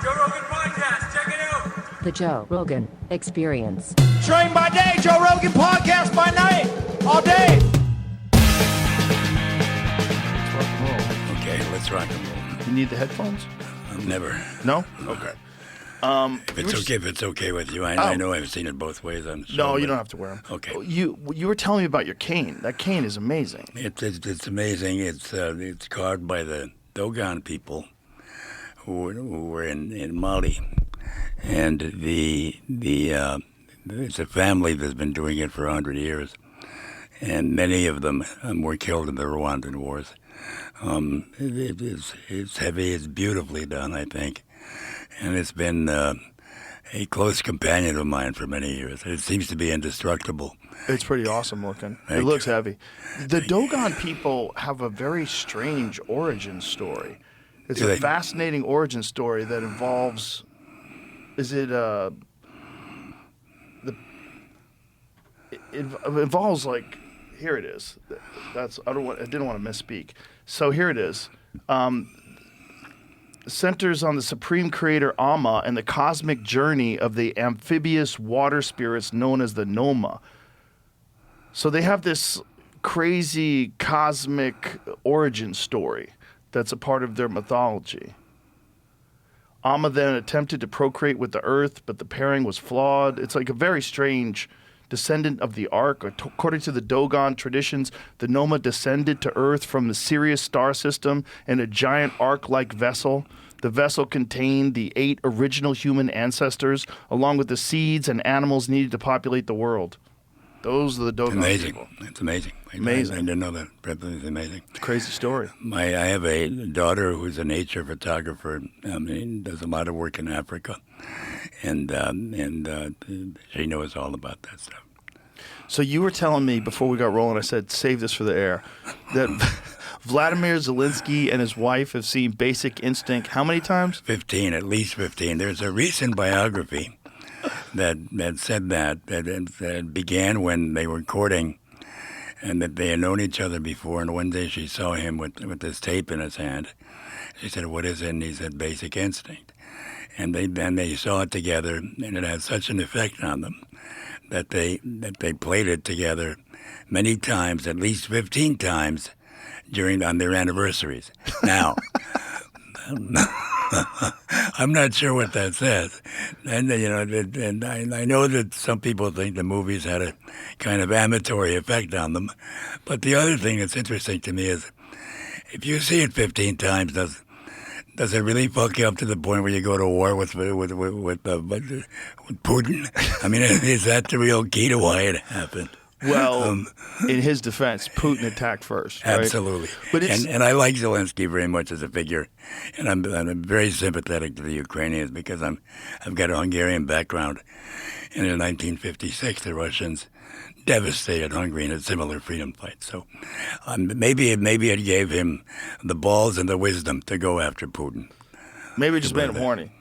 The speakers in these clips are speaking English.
Joe Rogan Podcast. Check it out. The Joe Rogan Experience. Train by day, Joe Rogan Podcast by night, all day. Okay, let's rock and roll. You need the headphones? Never. No? Okay. If it's okay with you, I know I've seen it both ways on the show. No, you don't have to wear them. Okay. You were telling me about your cane. That cane is amazing. It's amazing. It's carved by the Dogon people who were in Mali, and it's a family that's been doing it for 100 years, and many of them were killed in the Rwandan wars. It's heavy. It's beautifully done, I think. And it's been a close companion of mine for many years. It seems to be indestructible. It's pretty awesome looking. Thank it looks you. heavy. The Dogon people have a very strange origin story. It's a fascinating origin story that involves. It involves like. Here it is. I didn't want to misspeak. So here it is. Centers on the supreme creator Amma and the cosmic journey of the amphibious water spirits known as the Noma. So they have this crazy cosmic origin story that's a part of their mythology. Amma then attempted to procreate with the earth, but the pairing was flawed. It's like a very strange descendant of the Ark. According to the Dogon traditions, the Noma descended to Earth from the Sirius star system in a giant Ark-like vessel. The vessel contained the 8 original human ancestors, along with the seeds and animals needed to populate the world. Those are the Dogon people. It's amazing. Amazing. I didn't know that. It's amazing. It's a crazy story. I have a daughter who's a nature photographer. Does a lot of work in Africa, and she knows all about that stuff. So you were telling me before we got rolling, I said, save this for the air, that Vladimir Zelensky and his wife have seen Basic Instinct how many times? 15, at least 15. There's a recent biography that said that began when they were courting, and that they had known each other before, and one day she saw him with this tape in his hand. She said, "What is it?" And he said, "Basic Instinct." And they saw it together, and it had such an effect on them that they played it together many times, at least 15 times, on their anniversaries. Now, I'm not sure what that says, and I know that some people think the movies had a kind of amatory effect on them, but the other thing that's interesting to me is if you see it 15 times, does it really fuck you up to the point where you go to war with Putin? I mean, is that the real key to why it happened? Well, in his defense, Putin attacked first. Right? Absolutely. But and I like Zelensky very much as a figure, and I'm very sympathetic to the Ukrainians because I've got a Hungarian background, and in 1956 the Russians devastated Hungary in a similar freedom fight. So maybe it gave him the balls and the wisdom to go after Putin. Maybe it just made him horny.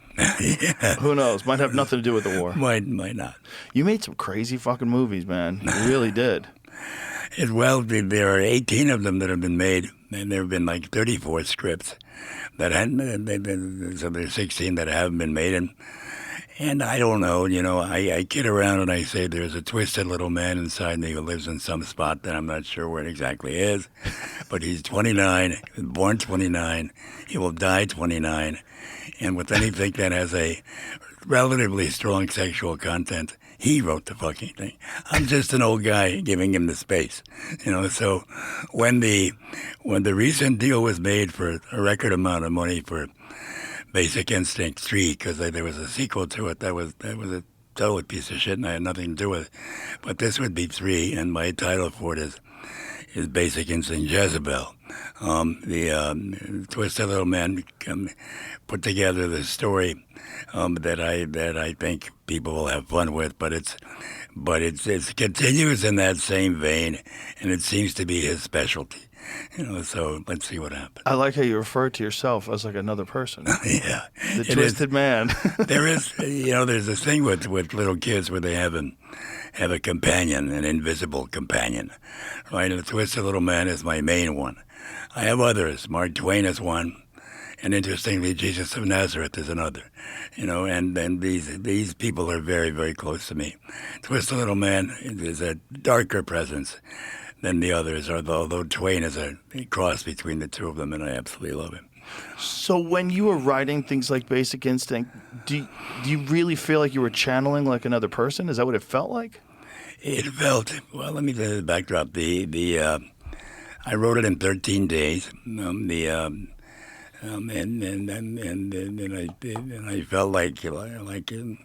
Yeah. Who knows? Might have nothing to do with the war. Might not. You made some crazy fucking movies, man. You really did. Well, there are 18 of them that have been made, and there have been like 34 scripts that hadn't. So there's 16 that haven't been made, and I don't know. I kid around and I say there's a twisted little man inside me who lives in some spot that I'm not sure where it exactly is, but he's 29, born 29. He will die 29. And with anything that has a relatively strong sexual content, he wrote the fucking thing. I'm just an old guy giving him the space, So when the recent deal was made for a record amount of money for Basic Instinct 3, because there was a sequel to it that was a total piece of shit, and I had nothing to do with it. But this would be 3, and my title for it is Basic Instinct Jezebel. The Twisted Little Man put together this story that I think people will have fun with, but it continues in that same vein, and it seems to be his specialty. So let's see what happens. I like how you refer to yourself as like another person. Yeah, The twisted man. There is, there's this thing with little kids where they have a companion, an invisible companion, right? And the Twisted Little Man is my main one. I have others. Mark Twain is one, And interestingly, Jesus of Nazareth is another. And these people are very, very close to me. Twist the Little Man is a darker presence than the others, although Twain is a cross between the two of them, and I absolutely love him. So when you were writing things like Basic Instinct, do you really feel like you were channeling like another person? Is that what it felt like? It felt, well, let me tell you the backdrop. I wrote it in 13 days. And I felt like it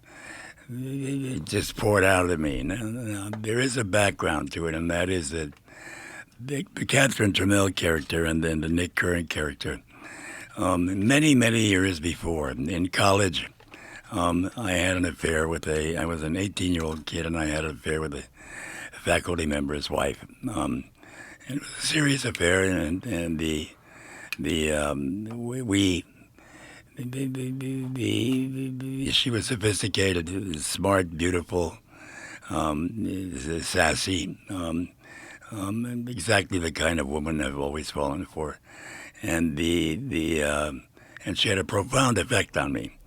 just poured out of me. Now, there is a background to it, and that is that the Catherine Tramiel character and then the Nick Curran character. Many, many years before, in college, I had an affair I was an 18-year-old kid, and I had an affair with a faculty member's wife. It was a serious affair, and she was sophisticated, smart, beautiful, sassy, exactly the kind of woman I've always fallen for, and and she had a profound effect on me.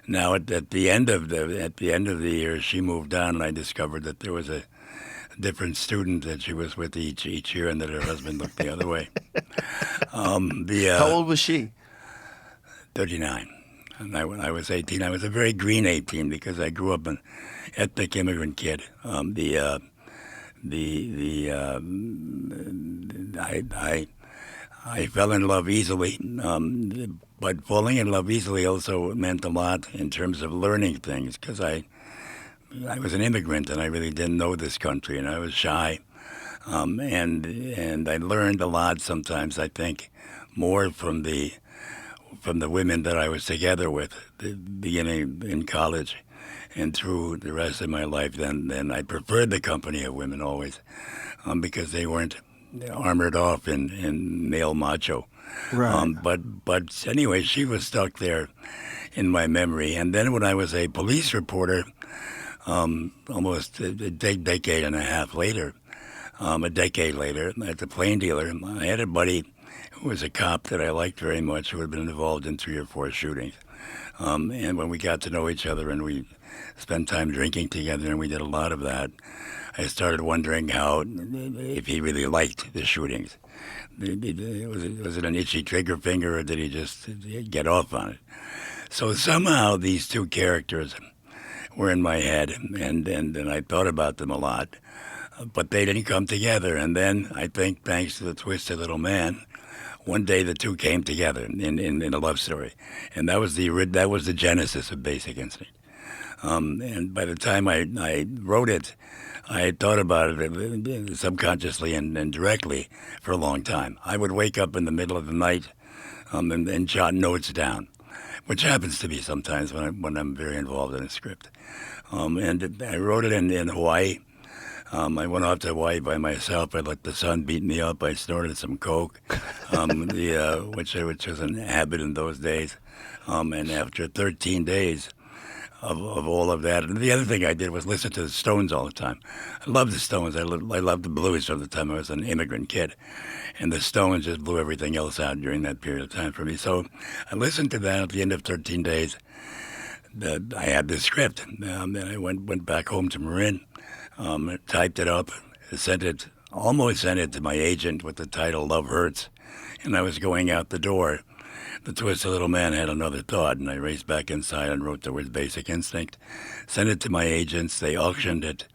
Now at the end of the year, she moved on, and I discovered that there was a different student that she was with each year, and that her husband looked the other way. How old was she? 39. And when I was 18, I was a very green 18 because I grew up an ethnic immigrant kid. I fell in love easily, but falling in love easily also meant a lot in terms of learning things because I was an immigrant and I really didn't know this country, and I was shy, and I learned a lot. Sometimes I think more from the women that I was together with, beginning in college and through the rest of my life. Then I preferred the company of women always, because they weren't armored off in male macho. Right. But anyway, she was stuck there in my memory. And then when I was a police reporter, almost a decade and a half later, a decade later, at the Plain Dealer, I had a buddy who was a cop that I liked very much, who had been involved in 3 or 4 shootings. And when we got to know each other and we spent time drinking together, and we did a lot of that, I started wondering if he really liked the shootings. Was it an itchy trigger finger, or did he just get off on it? So somehow these two characters were in my head, and I thought about them a lot, but they didn't come together. And then I think, thanks to the Twisted Little Man, one day the two came together in a love story, and that was the genesis of Basic Instinct. And by the time I wrote it, I had thought about it subconsciously and directly for a long time. I would wake up in the middle of the night and jot notes down, which happens to me sometimes when I'm very involved in a script. And I wrote it in Hawaii. I went off to Hawaii by myself. I let the sun beat me up. I snorted some coke, which was an habit in those days. And after 13 days of all of that, and the other thing I did was listen to the Stones all the time. I loved the Stones. I loved the blues from the time I was an immigrant kid, and the Stones just blew everything else out during that period of time for me. So I listened to that at the end of 13 days. I had the script. Then I went back home to Marin. Typed it up, almost sent it to my agent with the title Love Hurts, and I was going out the door. The Twisted Little Man had another thought, and I raced back inside and wrote the word Basic Instinct, sent it to my agents. They auctioned it.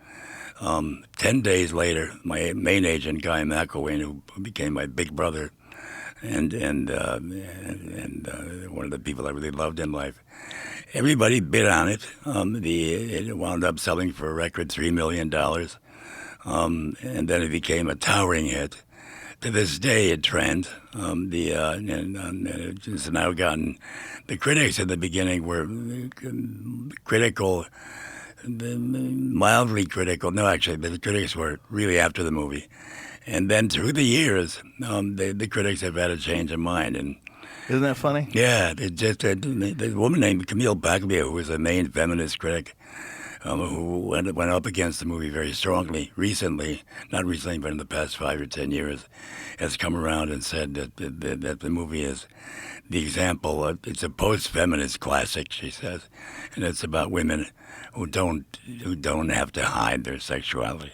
10 days later, my main agent, Guy McElwain, who became my big brother, and one of the people I really loved in life, everybody bid on it. It wound up selling for a record $3 million. And then it became a towering hit. To this day, a trend. It's now gotten, the critics at the beginning were critical, mildly critical. No, actually, the critics were really after the movie. And then through the years, the critics have had a change of mind. And Isn't that funny? yeah, the woman named Camille Paglia, who was a main feminist critic, who went up against the movie very strongly recently, not recently, but in the past 5 or 10 years, has come around and said that the movie is the example. It's a post-feminist classic, she says, and it's about women who don't have to hide their sexuality.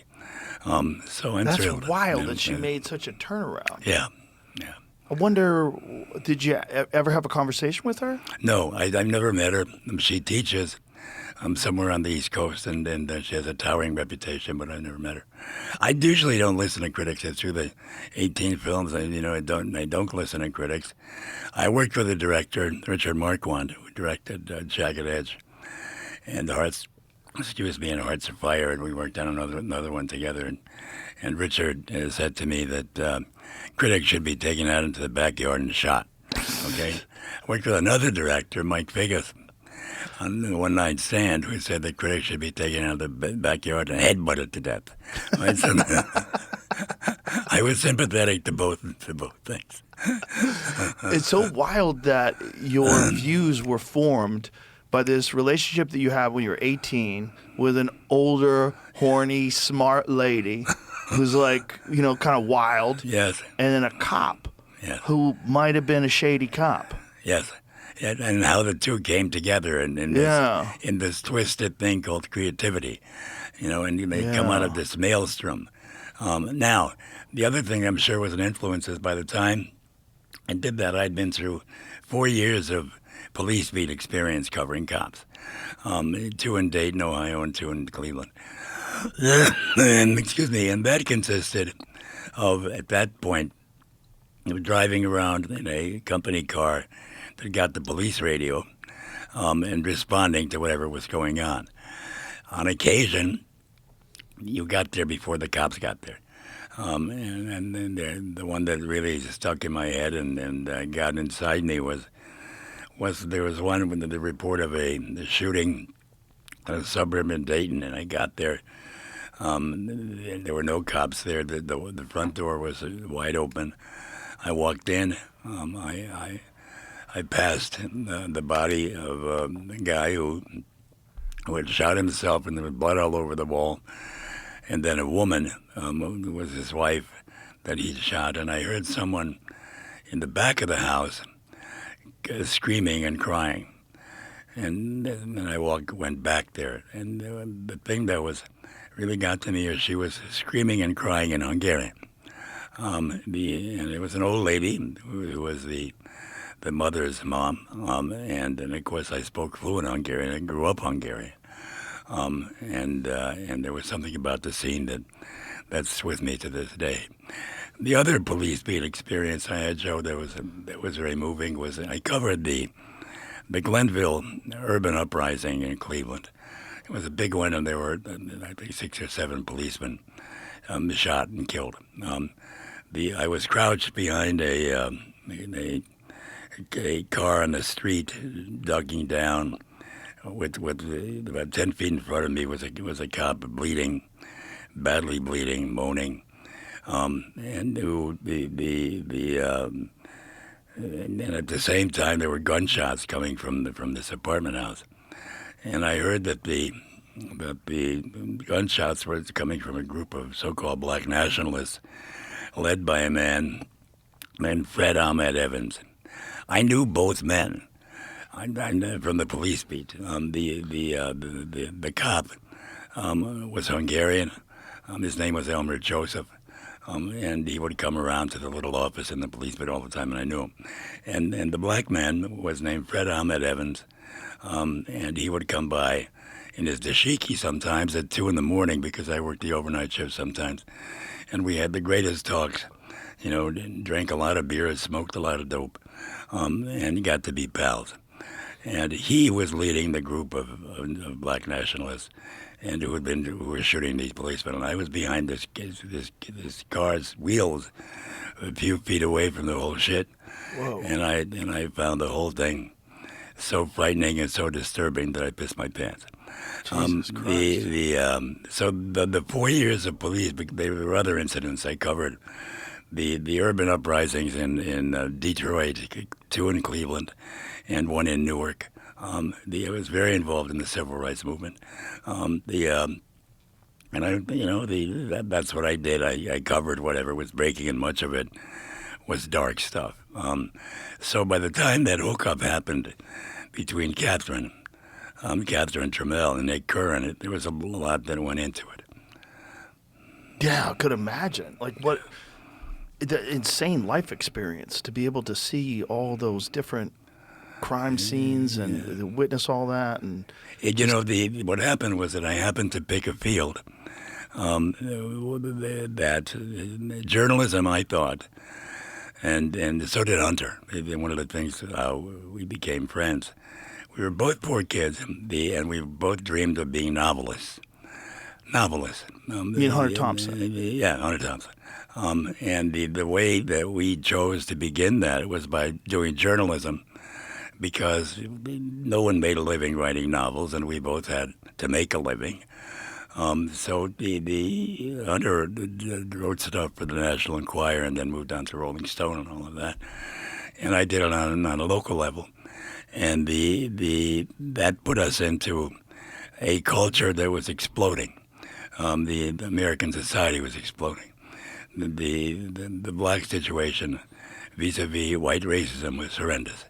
So I'm That's thrilled. wild that she made such a turnaround. Yeah. I wonder, did you ever have a conversation with her? No, I've never met her. She teaches somewhere on the East Coast, and she has a towering reputation, but I never met her. I usually don't listen to critics. It's through the 18 films. I don't listen to critics. I worked with the director, Richard Marquand, who directed Jagged Edge and Hearts of Fire, and we worked on another one together. And Richard said to me that critics should be taken out into the backyard and shot. Okay, I worked with another director, Mike Figgis, on the One Night Stand, who said that critics should be taken out of the backyard and headbutted to death. Right? So, I was sympathetic to both things. It's so wild that your views were formed by this relationship that you have when you're 18 with an older, horny, smart lady who's like, kind of wild. Yes. And then a cop Yes. who might have been a shady cop. Yes. And how the two came together in this twisted thing called creativity, and they come out of this maelstrom. Now, the other thing I'm sure was an influence is by the time I did that, I'd been through 4 years of police beat experience covering cops, 2 in Dayton, Ohio, and 2 in Cleveland. And that consisted of, at that point, driving around in a company car that got the police radio and responding to whatever was going on. On occasion, you got there before the cops got there. And then the one that really stuck in my head and got inside me was there was one with the report of the shooting in a suburb in Dayton, and I got there. There were no cops there. The front door was wide open. I walked in. I passed the body of a guy who had shot himself, and there was blood all over the wall. And then a woman who was his wife that he shot, and I heard someone in the back of the house screaming and crying. And then I went back there, and the thing that really got to me is she was screaming and crying in Hungarian. And it was an old lady who was the mother's mom, and of course I spoke fluent Hungarian. I grew up Hungarian, and there was something about the scene that's with me to this day. The other police beat experience I had, Joe, that was very moving was I covered the Glenville urban uprising in Cleveland. It was a big one, and there were I think 6 or 7 policemen shot and killed. I was crouched behind a car on the street, ducking down. With about 10 feet in front of me was a cop bleeding, badly bleeding, moaning, and at the same time there were gunshots coming from this apartment house, and I heard that the gunshots were coming from a group of so-called black nationalists, led by a man named Fred Ahmed Evans. I knew both men. I'm from the police beat. The cop was Hungarian. His name was Elmer Joseph, and he would come around to the little office in the police beat all the time, and I knew him. And the black man was named Fred Ahmed Evans, and he would come by in his dashiki sometimes at 2 in the morning because I worked the overnight shift sometimes, and we had the greatest talks. Drank a lot of beer, smoked a lot of dope, and got to be pals. And he was leading the group of black nationalists, and who were shooting these policemen. And I was behind this car's wheels, a few feet away from the whole shit. Whoa. And I found the whole thing so frightening and so disturbing that I pissed my pants. Jesus Christ. So the 4 years of police, there were other incidents I covered the urban uprisings in Detroit, 2 in Cleveland, and 1 in Newark. I was very involved in the civil rights movement. And that's what I did. I covered whatever was breaking, and much of it was dark stuff. So by the time that hookup happened between Catherine Trammell, and Nick Curran, there was a lot that went into it. Yeah, I could imagine. Like what the insane life experience to be able to see all those different crime scenes and witness all that. And what happened was that I happened to pick a field that journalism, I thought, and so did Hunter. One of the things how we became friends. We were both poor kids, and we both dreamed of being novelists. You mean Hunter Thompson? Yeah, Hunter Thompson. And the way that we chose to begin that was by doing journalism, because no one made a living writing novels, and we both had to make a living. So the Hunter wrote stuff for the National Enquirer, and then moved on to Rolling Stone and all of that. And I did it on a local level, and that put us into a culture that was exploding. The American society was exploding. The black situation vis-a-vis white racism was horrendous.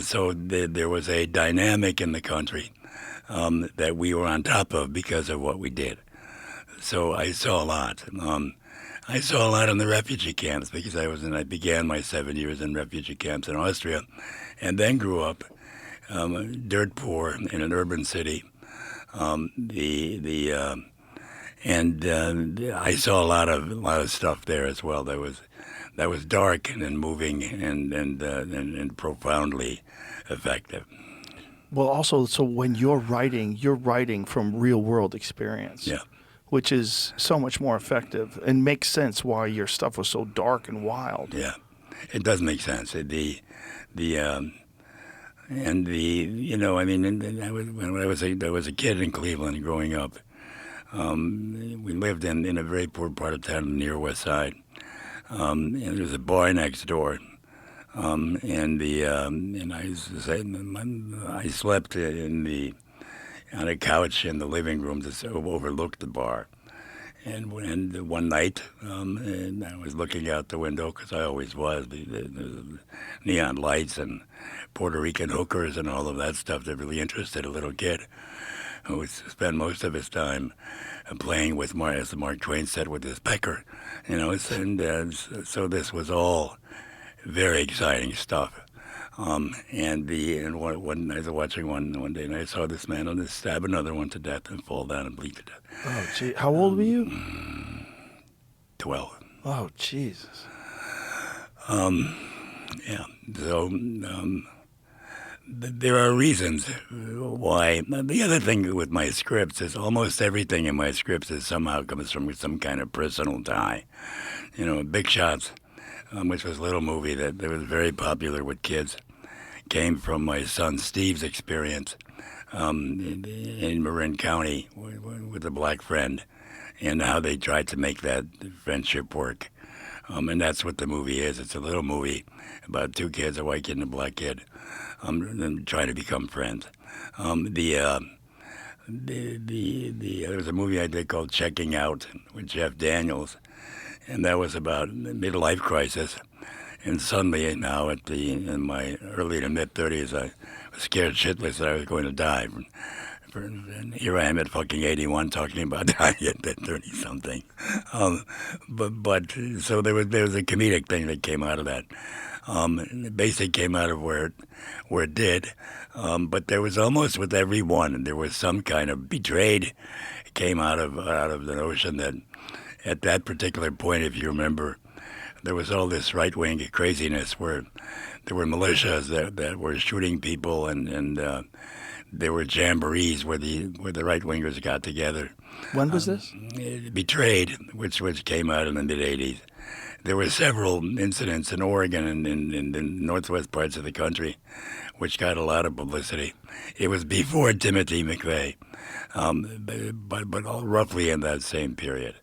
So there was a dynamic in the country that we were on top of because of what we did. So I saw a lot. I saw a lot in the refugee camps, because I began my 7 years in refugee camps in Austria, and then grew up dirt poor in an urban city. I saw a lot of stuff there as well that was dark and moving and profoundly effective. Well, also, so when you're writing from real world experience. Yeah. Which is so much more effective and makes sense why your stuff was so dark and wild. Yeah, it does make sense. When I was a kid in Cleveland growing up, we lived in a very poor part of town near West Side, and there was a bar next door, and I slept on a couch in the living room that overlooked the bar. And one night, and I was looking out the window, because I always was. The neon lights and Puerto Rican hookers and all of that stuff that really interested a little kid who would spend most of his time playing with, as Mark Twain said, with his pecker. So this was all very exciting stuff. And I was watching one day, and I saw this man just stab another one to death and fall down and bleed to death. Oh, gee. How old were you? 12. Oh, Jesus. Yeah. So there are reasons why. The other thing with my scripts is almost everything in my scripts somehow comes from some kind of personal tie. Big Shots, which was a little movie that was very popular with kids, came from my son Steve's experience in Marin County with a black friend, and how they tried to make that friendship work. And that's what the movie is. It's a little movie about 2 kids, a white kid and a black kid, and trying to become friends. There was a movie I did called Checking Out with Jeff Daniels, and that was about midlife crisis. And suddenly now in my early to mid-30s, I was scared shitless that I was going to die. And here I am at fucking 81 talking about dying at 30-something. So there was a comedic thing that came out of that. It basically came out of where it did. But there was almost with every one, there was some kind of betrayed came out of the notion that at that particular point, if you remember, there was all this right-wing craziness where there were militias that were shooting people, and there were jamborees where the right-wingers got together. When was this? Betrayed, which came out in the mid-'80s. There were several incidents in Oregon and in the northwest parts of the country which got a lot of publicity. It was before Timothy McVeigh, but all roughly in that same period.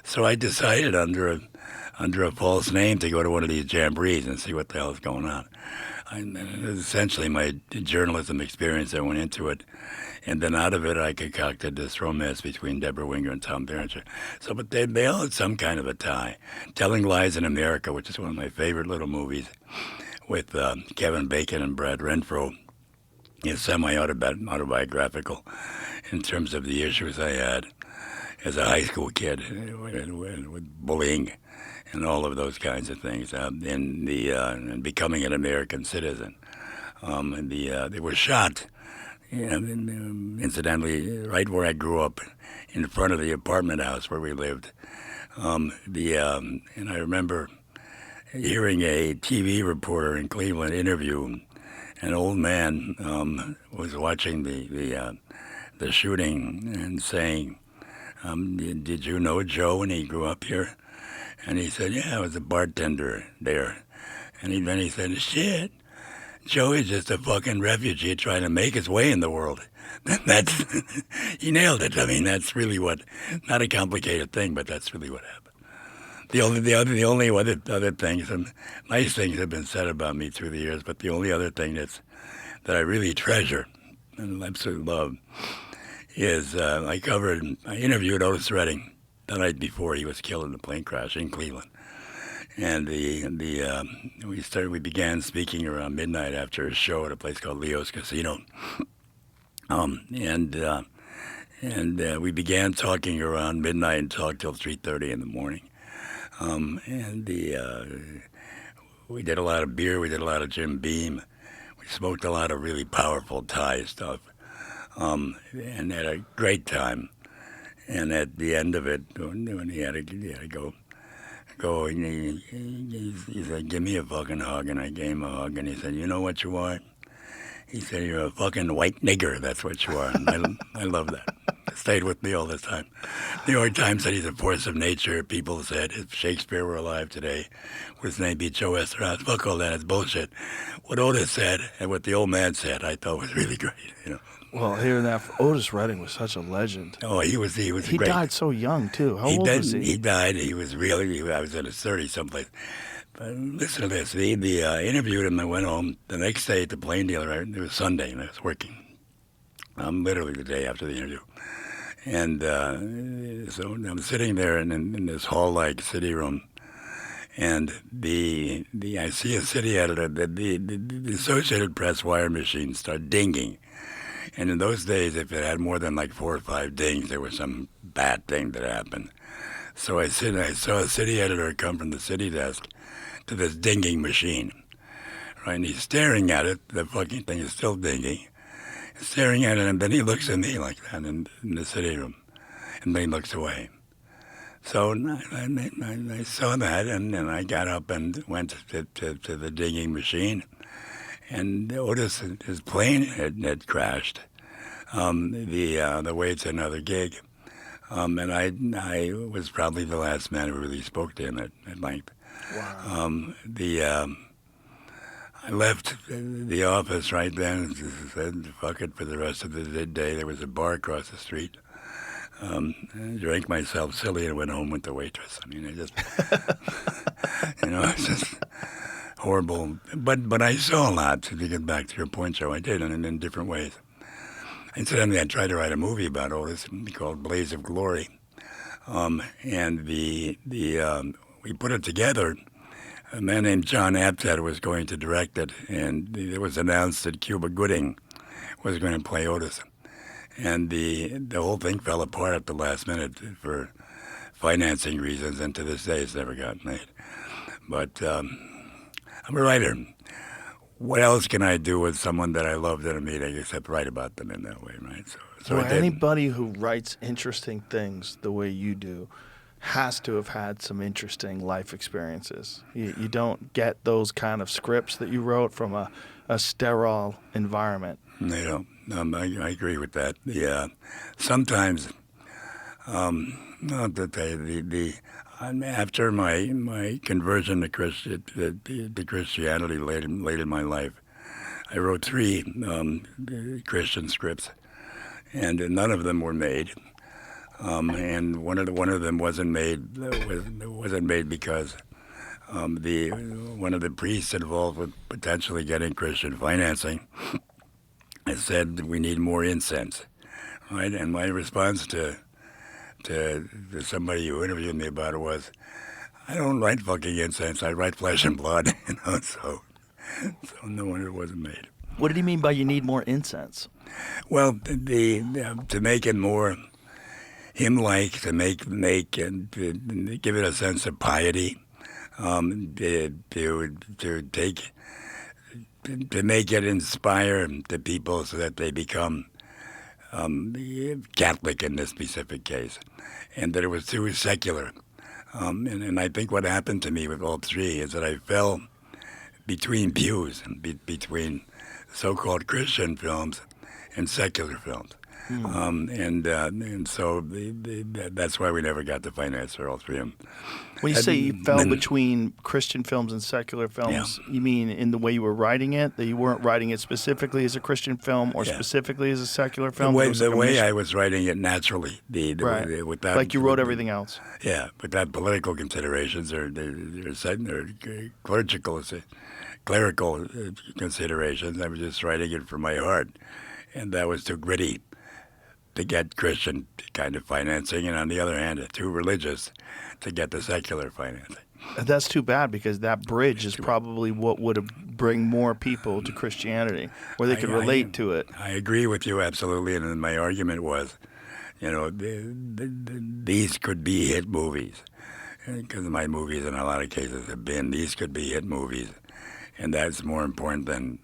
So I decided under under a false name to go to one of these jamborees and see what the hell is going on. Essentially, my journalism experience that went into it. And then out of it, I concocted this romance between Deborah Winger and Tom Berenger. So, but they all had some kind of a tie. Telling Lies in America, which is one of my favorite little movies, with Kevin Bacon and Brad Renfro, is semi-autobiographical in terms of the issues I had as a high school kid with bullying and all of those kinds of things, and becoming an American citizen. They were shot. Incidentally, right where I grew up, in front of the apartment house where we lived. And I remember hearing a TV reporter in Cleveland interview an old man was watching the shooting and saying, "Did you know Joe when he grew up here?" And he said, "Yeah, I was a bartender there." And then he said, "Shit. Joey's just a fucking refugee trying to make his way in the world." That's he nailed it. I mean, that's really not a complicated thing, but that's really what happened. The only other things and nice things have been said about me through the years, but the only other thing that I really treasure and absolutely love is I interviewed Otis Redding the night before he was killed in a plane crash in Cleveland. And we began speaking around midnight after a show at a place called Leo's Casino, and we began talking around midnight and talked till 3:30 in the morning, we did a lot of beer, we did a lot of Jim Beam, we smoked a lot of really powerful Thai stuff, and had a great time. And at the end of it, when he had to go. And he said, "Give me a fucking hug," and I gave him a hug, and he said, "You know what you are?" He said, "You're a fucking white nigger, that's what you are." And I love that. It stayed with me all the time. New York Times said he's a force of nature. People said if Shakespeare were alive today, would his name be Joe Eszterhas? Fuck all that, it's bullshit. What Otis said and what the old man said, I thought was really great, Well, hearing that, Otis Redding was such a legend. Oh, he was He great. died so young, too. How old was he? He died. I was in his 30s someplace. But listen to this. They interviewed him. I went home. The next day at the Plain Dealer, it was Sunday, and I was working. Literally the day after the interview. And so I'm sitting there in this hall-like city room, and I see a city editor. The Associated Press wire machine start dinging. And in those days, if it had more than like 4 or 5 dings, there was some bad thing that happened. So I saw a city editor come from the city desk to this dinging machine, right? And he's staring at it. The fucking thing is still dinging. He's staring at it, and then he looks at me like that in the city room, and then he looks away. So I saw that, and then I got up and went to the dinging machine. And Otis, his plane had crashed. The way to another gig, and I was probably the last man who really spoke to him at length. Wow. I left the office right then and said, "Fuck it" for the rest of the day. There was a bar across the street. I drank myself silly and went home with the waitress. I mean, it's just horrible. But I saw a lot, to get back to your point, Joe. I did, and in different ways. Incidentally, I tried to write a movie about Otis called Blaze of Glory. And we put it together. A man named John Apted was going to direct it, and it was announced that Cuba Gooding was going to play Otis. And the whole thing fell apart at the last minute for financing reasons, and to this day it's never got made. But I'm a writer. What else can I do with someone that I loved at a meeting except write about them in that way, right? So well, anybody who writes interesting things the way you do has to have had some interesting life experiences. You don't get those kind of scripts that you wrote from a sterile environment. They don't. I agree with that. Yeah, sometimes, after my conversion to Christianity late in my life, I wrote 3 Christian scripts, and none of them were made. and one of them wasn't made because one of the priests involved with potentially getting Christian financing has said that we need more incense, right? And my response to somebody who interviewed me about it was, I don't write fucking incense. I write flesh and blood, So no wonder it wasn't made. What did he mean by you need more incense? Well, to make it more him-like, to make and to give it a sense of piety, to make it inspire the people so that they become Catholic in this specific case, and that it was too secular. And I think what happened to me with all three is that I fell between pews, between so-called Christian films and secular films. And so that's why we never got the finance for all three of them. When you say you fell between Christian films and secular films, you mean in the way you were writing it, that you weren't writing it specifically as a Christian film or specifically as a secular film? The way I was writing it naturally. Without, like you wrote everything else. Yeah, without political considerations or clerical considerations. I was just writing it from my heart. And that was too gritty to get Christian kind of financing, and on the other hand, too religious to get the secular financing. That's too bad, because that bridge is probably what would bring more people to Christianity, where they could relate to it. I agree with you absolutely, and my argument was, these could be hit movies, because my movies in a lot of cases have been. These could be hit movies, and that's more important than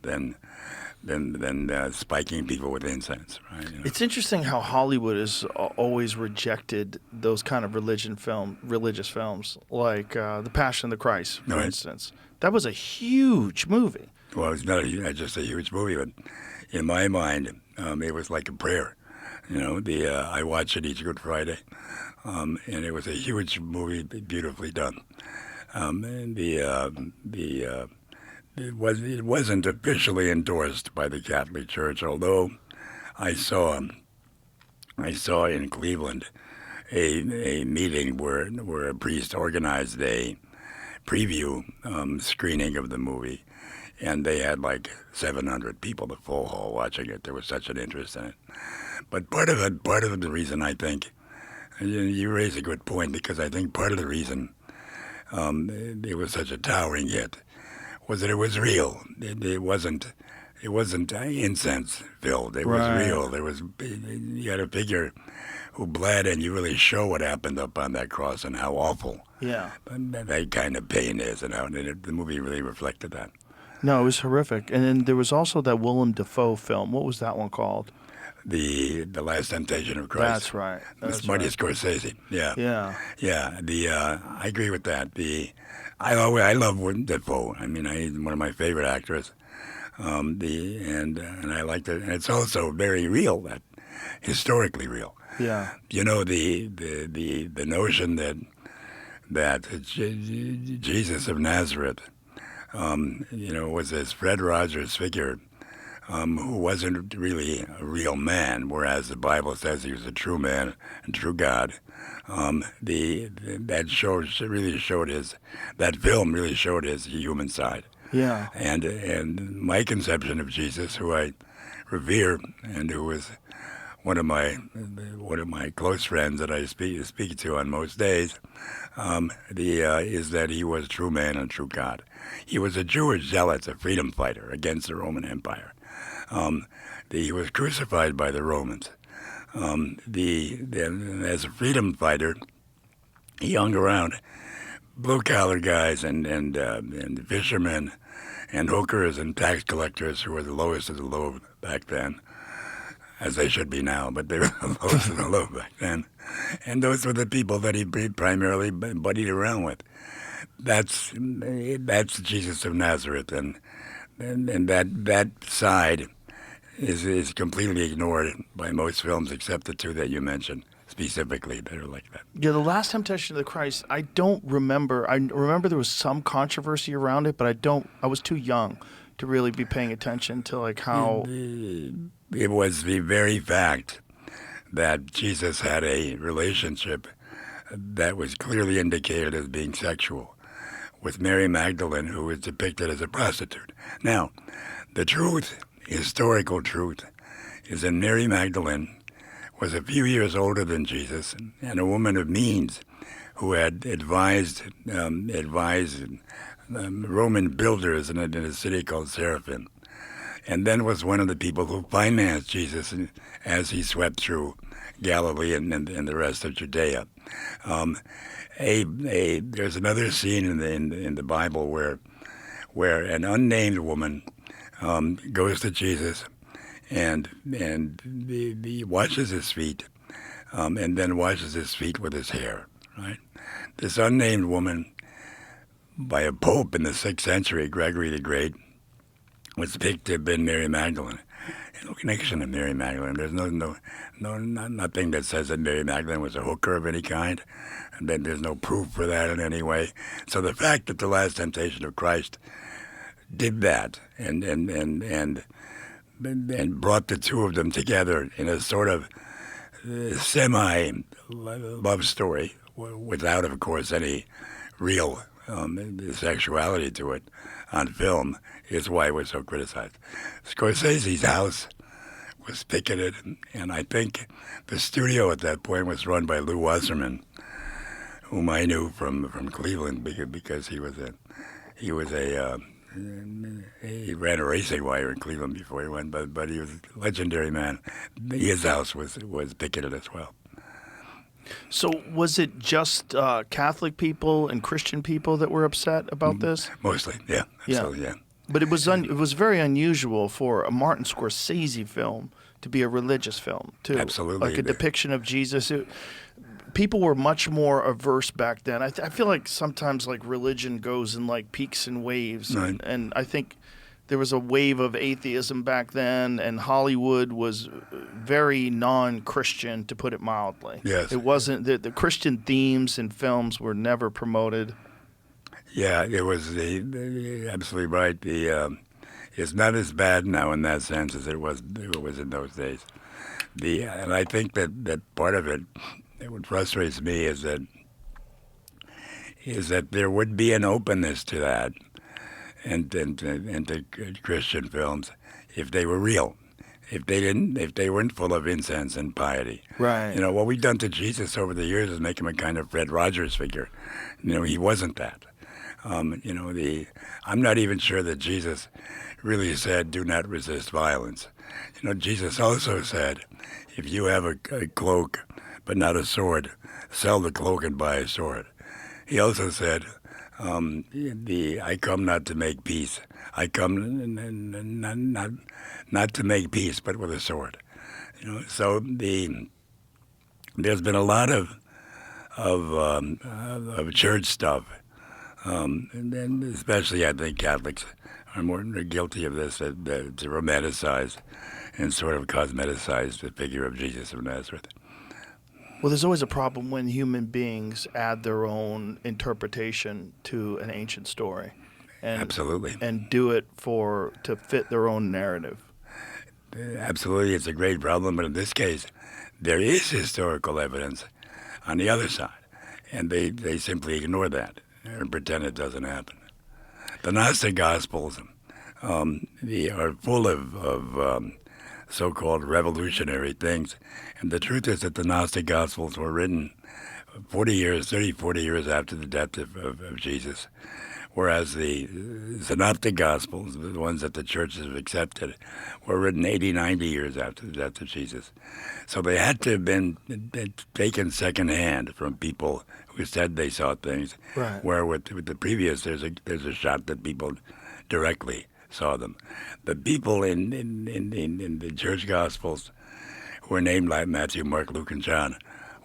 spiking people with incense, right? It's interesting how Hollywood has always rejected those kind of religious films, like The Passion of the Christ, for instance. That was a huge movie. Well, it's not just a huge movie, but in my mind, it was like a prayer. I watch it each Good Friday, and it was a huge movie, beautifully done. It wasn't officially endorsed by the Catholic Church, although I saw in Cleveland a meeting where a priest organized a preview screening of the movie, and they had like 700 people, the full hall, watching it. There was such an interest in it. But part of the reason, I think, you raise a good point, because I think part of the reason it was such a towering hit was that it was real. It wasn't incense filled. It was real. You had a figure who bled, and you really show what happened up on that cross and how awful that kind of pain is, and how the movie really reflected that. No, it was horrific. And then there was also that Willem Dafoe film. What was that one called? The Last Temptation of Christ. That's right. That's Marty Scorsese. Yeah. Yeah. Yeah. I agree with that. I love Willem Dafoe. I mean, he's one of my favorite actors. And I like that. And it's also very real, historically real. Yeah. The notion that Jesus of Nazareth, was this Fred Rogers figure, who wasn't really a real man, whereas the Bible says he was a true man and true God. That film really showed his human side. Yeah. And my conception of Jesus, who I revere, and who was one of my close friends that I speak to on most days, is that he was true man and true God. He was a Jewish zealot, a freedom fighter against the Roman Empire. He was crucified by the Romans. As a freedom fighter, he hung around blue-collar guys and fishermen and hookers and tax collectors, who were the lowest of the low back then, as they should be now, but they were the lowest of the low back then. And those were the people that he primarily buddied around with. That's Jesus of Nazareth, and that side is completely ignored by most films, except the two that you mentioned specifically that are like that. Yeah, The Last Temptation of the Christ, I don't remember. I remember there was some controversy around it, but I was too young to really be paying attention to like how... It was the very fact that Jesus had a relationship that was clearly indicated as being sexual with Mary Magdalene, who was depicted as a prostitute. Now, the truth, historical truth, is that Mary Magdalene was a few years older than Jesus and a woman of means who had advised Roman builders in a city called Seraphim, and then was one of the people who financed Jesus as he swept through Galilee and the rest of Judea. There's another scene in the Bible where an unnamed woman goes to Jesus and he washes his feet, and then washes his feet with his hair. Right, this unnamed woman, by a pope in the 6th century, Gregory the Great, was picked to have been Mary Magdalene. No connection to Mary Magdalene. There's nothing that says that Mary Magdalene was a hooker of any kind, and then there's no proof for that in any way. So the fact that the Last Temptation of Christ did that and brought the two of them together in a sort of semi-love story, without, of course, any real sexuality to it on film, is why it was so criticized. Scorsese's house was picketed, and I think the studio at that point was run by Lou Wasserman, whom I knew from Cleveland because he ran a racing wire in Cleveland before he went, but he was a legendary man. His house was picketed as well. So was it just Catholic people and Christian people that were upset about this? Mostly, yeah. Absolutely, yeah. But it was very unusual for a Martin Scorsese film to be a religious film, too. Absolutely. Like a depiction of Jesus. People were much more averse back then. I feel like sometimes like religion goes in like peaks and waves. Right. And I think there was a wave of atheism back then, and Hollywood was very non-Christian, to put it mildly. Yes. It wasn't the Christian themes in films were never promoted. Yeah, it was absolutely right. It's not as bad now in that sense as it was in those days. And I think that part of it, what frustrates me, is that there would be an openness to that, and to Christian films, if they were real, if they weren't full of incense and piety. Right. What we've done to Jesus over the years is make him a kind of Fred Rogers figure. He wasn't that. I'm not even sure that Jesus really said, "Do not resist violence." Jesus also said, "If you have a cloak but not a sword, sell the cloak and buy a sword." He also said, "I come not to make peace. I come not to make peace, but with a sword." So there's been a lot of church stuff. And then especially, I think Catholics are more guilty of this, to romanticize and sort of cosmeticize the figure of Jesus of Nazareth. Well, there's always a problem when human beings add their own interpretation to an ancient story. Absolutely. And do it to fit their own narrative. Absolutely. It's a great problem, but in this case, there is historical evidence on the other side, and they simply ignore that and pretend it doesn't happen. The Gnostic Gospels are full of so-called revolutionary things, and the truth is that the Gnostic Gospels were written 40 years after the death of Jesus, whereas the Synoptic Gospels, the ones that the churches have accepted, were written 80, 90 years after the death of Jesus. So they had to have been taken secondhand from people who said they saw things, right. Where with the previous, there's a shot that people directly saw them. The people in the church Gospels who are named like Matthew, Mark, Luke, and John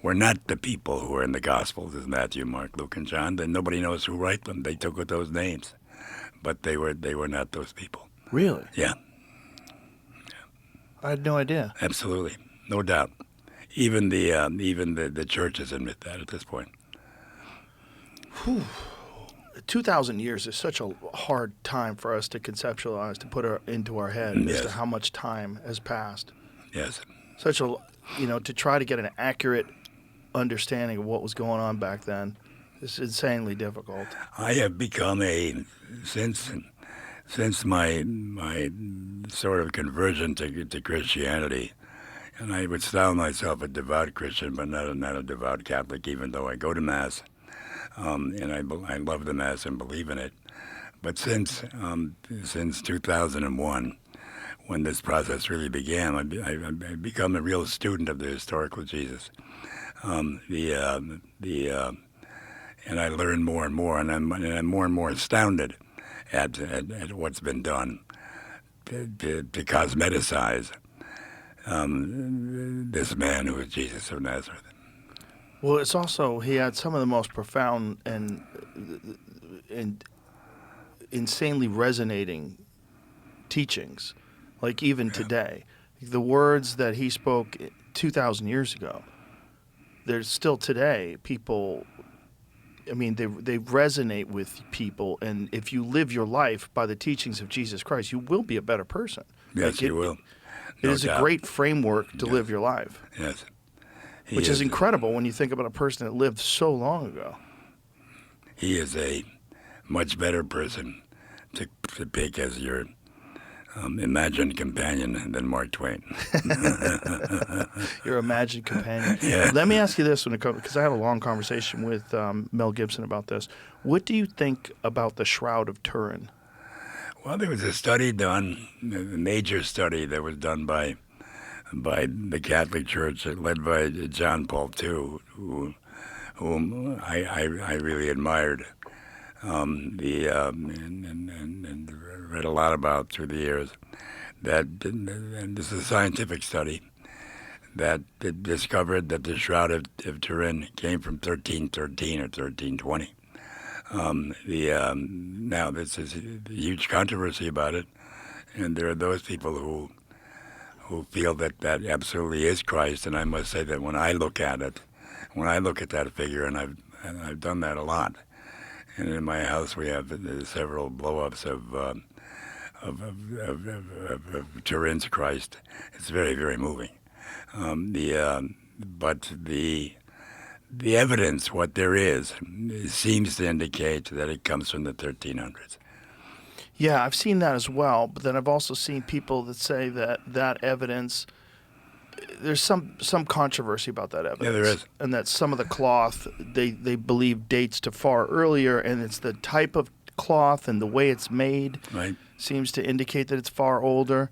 were not the people who are in the Gospels as Matthew, Mark, Luke, and John. Then nobody knows who wrote them. They took with those names, but they were not those people. Really? Yeah. I had no idea. Absolutely, no doubt. Even the churches admit that at this point. 2,000 years is such a hard time for us to conceptualize, to put into our head as to how much time has passed. Yes. to try to get an accurate understanding of what was going on back then is insanely difficult. I have become since my sort of conversion to Christianity, and I would style myself a devout Christian, but not a devout Catholic, even though I go to Mass, and I love the Mass and believe in it. But since 2001, when this process really began, I've become a real student of the historical Jesus. And I learn more and more, and I'm more and more astounded at what's been done to cosmeticize this man who is Jesus of Nazareth. Well, it's also, he had some of the most profound and insanely resonating teachings, like even today. The words that he spoke 2,000 years ago, there's still today people, I mean, they resonate with people, and if you live your life by the teachings of Jesus Christ, you will be a better person. Yes, you will. It is a great framework to live your life. Yes. Which is incredible when you think about a person that lived so long ago. He is a much better person to pick as your imagined companion than Mark Twain. Your imagined companion. Yeah. Let me ask you this, because I had a long conversation with Mel Gibson about this. What do you think about the Shroud of Turin? Well, there was a study done, a major study that was done by the Catholic Church, led by John Paul II, whom I really admired, and read a lot about through the years. And this is a scientific study that discovered that the Shroud of Turin came from 1313 or 1320. Now, this is a huge controversy about it, and there are those people who feel that absolutely is Christ. And I must say that when I look at that figure, and I've done that a lot, and in my house we have several blow-ups of Turin's Christ. It's very, very moving. But the evidence, what there is, seems to indicate that it comes from the 1300s. Yeah, I've seen that as well, but then I've also seen people that say that evidence, there's some controversy about that evidence. Yeah, there is. And that some of the cloth, they believe dates to far earlier, and it's the type of cloth and the way it's made seems to indicate that it's far older.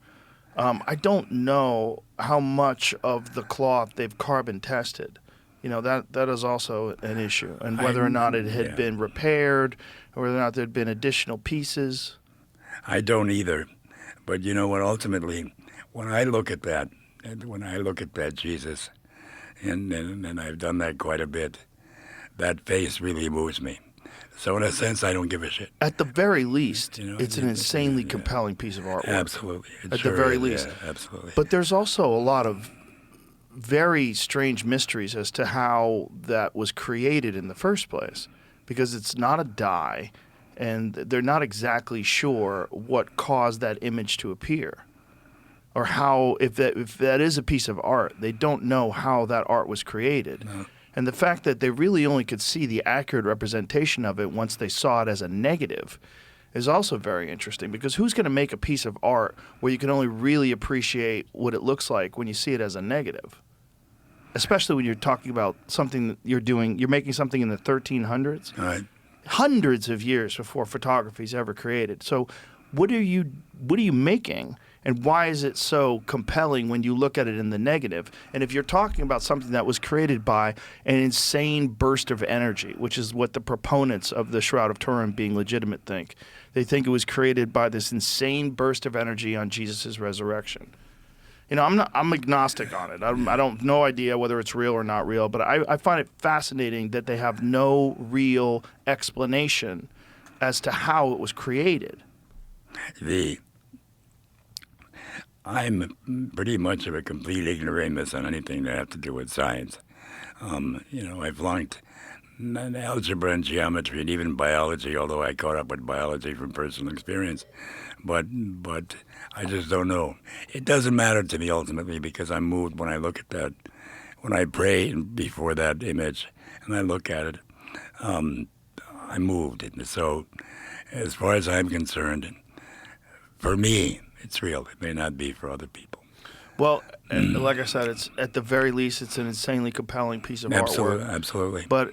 I don't know how much of the cloth they've carbon tested. That is also an issue, and whether or not it had been repaired, or whether or not there had been additional pieces. I don't either, but you know what? Ultimately, when I look at that Jesus, and I've done that quite a bit, that face really moves me. So in a sense, I don't give a shit. At the very least, it's an insanely compelling piece of artwork. Absolutely. At the very least. Yeah, absolutely. But there's also a lot of very strange mysteries as to how that was created in the first place, because it's not a dye, and they're not exactly sure what caused that image to appear, or how, if that is a piece of art, they don't know how that art was created. No. And the fact that they really only could see the accurate representation of it once they saw it as a negative is also very interesting, because who's going to make a piece of art where you can only really appreciate what it looks like when you see it as a negative? Especially when you're talking about something that you're making something in the 1300s. All right. Hundreds of years before photography is ever created. So what are you making, and why is it so compelling when you look at it in the negative? And if you're talking about something that was created by an insane burst of energy, which is what the proponents of the Shroud of Turin being legitimate think. They think it was created by this insane burst of energy on Jesus' resurrection. I'm agnostic on it. I don't no idea whether it's real or not real, but I find it fascinating that they have no real explanation as to how it was created. I'm pretty much of a complete ignoramus on anything that has to do with science. I've flunked And algebra and geometry and even biology, although I caught up with biology from personal experience. But I just don't know. It doesn't matter to me ultimately because I'm moved when I look at that. When I pray before that image and I look at it, I'm moved. And so as far as I'm concerned, for me, it's real. It may not be for other people. Well, like I said, it's at the very least, it's an insanely compelling piece of artwork. Absolutely. But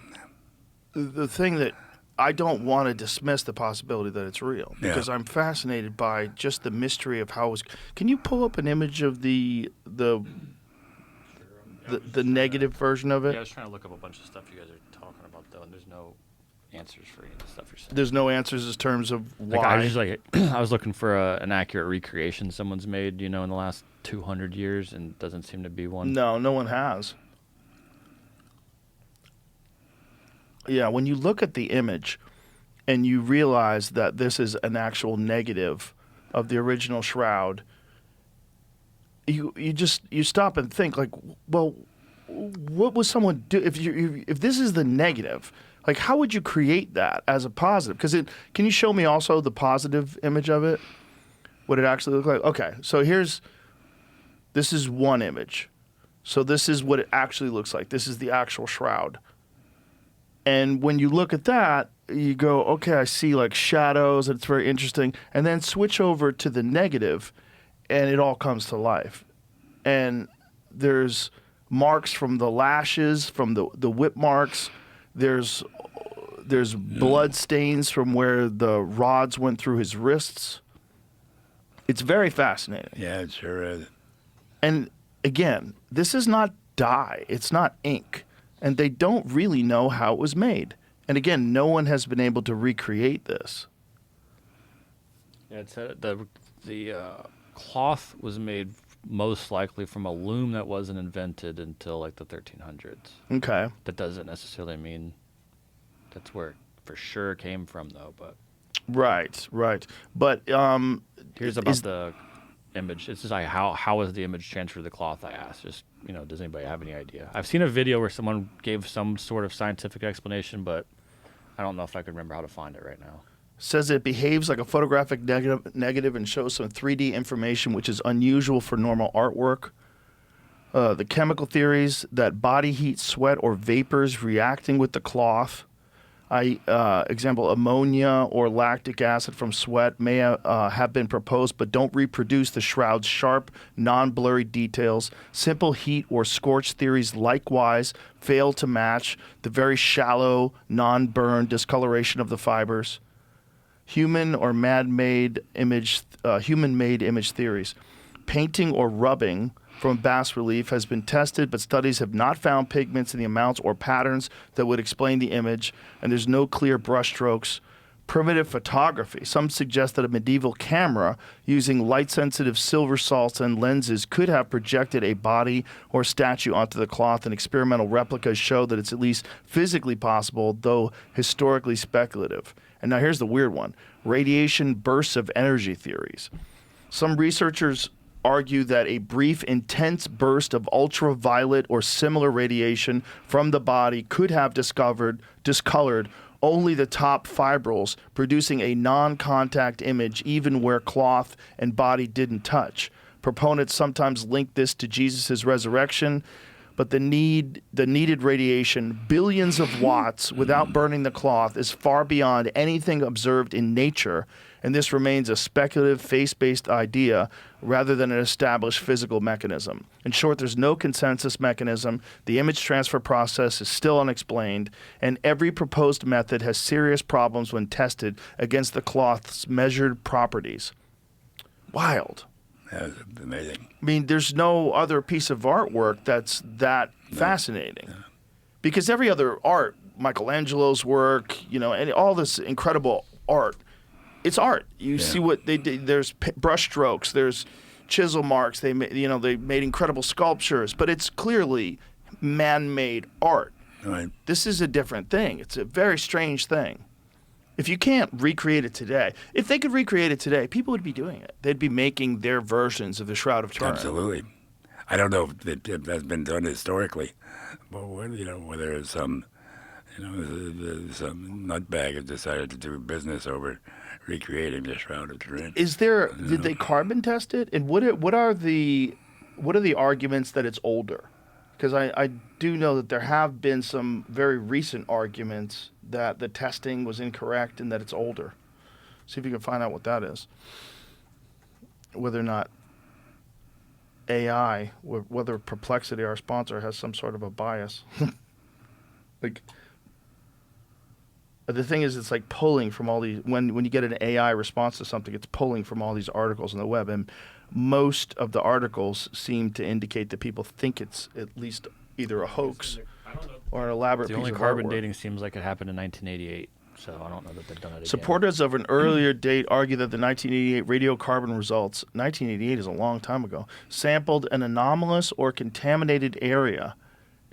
the thing that I don't want to dismiss the possibility that it's real because I'm fascinated by just the mystery of how it was. Can you pull up an image of the negative version of it? Yeah, I was trying to look up a bunch of stuff you guys are talking about though, and there's no answers for any of the stuff you're saying. There's no answers in terms of why. Like, I was just like, I was looking for an accurate recreation someone's made, in the last 200 years, and doesn't seem to be one. No one has. Yeah, when you look at the image and you realize that this is an actual negative of the original shroud, you stop and think like, well, what would someone do if this is the negative? Like, how would you create that as a positive? Because can you show me also the positive image of it? What it actually looked like? Okay, so this is one image. So this is what it actually looks like. This is the actual shroud. And when you look at that, you go, okay, I see like shadows, and it's very interesting. And then switch over to the negative, and it all comes to life. And there's marks from the lashes, from the whip marks. There's blood stains from where the rods went through his wrists. It's very fascinating. Yeah, it sure is. And again, this is not dye. It's not ink. And they don't really know how it was made. And again, no one has been able to recreate this. Yeah, it said the cloth was made most likely from a loom that wasn't invented until like the 1300s. Okay. That doesn't necessarily mean that's where it for sure came from, though. But Right. But here's about the image. It's just like how was the image transferred to the cloth? I asked. Just does anybody have any idea? I've seen a video where someone gave some sort of scientific explanation, but I don't know if I can remember how to find it right now. Says it behaves like a photographic negative and shows some 3D information, which is unusual for normal artwork. The chemical theories that body heat, sweat, or vapors reacting with the cloth, example, ammonia or lactic acid from sweat may have been proposed, but don't reproduce the shroud's sharp, non-blurry details. Simple heat or scorch theories likewise fail to match the very shallow, non-burn discoloration of the fibers. Human or man-made image, human-made image theories. Painting or rubbing from bas relief has been tested, but studies have not found pigments in the amounts or patterns that would explain the image, and there's no clear brushstrokes. Primitive photography. Some suggest that a medieval camera using light-sensitive silver salts and lenses could have projected a body or statue onto the cloth, and experimental replicas show that it's at least physically possible, though historically speculative. And now here's the weird one. Radiation bursts of energy theories. Some researchers argue that a brief, intense burst of ultraviolet or similar radiation from the body could have discolored only the top fibrils, producing a non-contact image even where cloth and body didn't touch. Proponents sometimes link this to Jesus' resurrection, but the needed radiation, billions of watts without burning the cloth, is far beyond anything observed in nature, and this remains a speculative, face-based idea rather than an established physical mechanism. In short, there's no consensus mechanism, the image transfer process is still unexplained, and every proposed method has serious problems when tested against the cloth's measured properties. Wild. That's amazing. I mean, there's no other piece of artwork that's that fascinating. Yeah. Because every other art, Michelangelo's work, and all this incredible art, it's art. You see what they did. There's brush strokes. There's chisel marks. They made incredible sculptures, but it's clearly man-made art. Right. This is a different thing. It's a very strange thing. If you can't recreate it today, if they could recreate it today, people would be doing it. They'd be making their versions of the Shroud of Turin. Absolutely. I don't know if that's been done historically, but whether it's some Some nutbag has decided to do business over recreating the Shroud of Turin. Did they carbon test it? And what are the arguments that it's older? Because I do know that there have been some very recent arguments that the testing was incorrect and that it's older. See if you can find out what that is. Whether or not AI, whether Perplexity, our sponsor, has some sort of a bias. Like, the thing is, it's like pulling from all these. When you get an AI response to something, it's pulling from all these articles on the web, and most of the articles seem to indicate that people think it's at least either a hoax or an elaborate piece of artwork. The only carbon dating seems like it happened in 1988, so I don't know that they've done it again. Supporters of an earlier date argue that the 1988 radiocarbon results, 1988 is a long time ago, sampled an anomalous or contaminated area,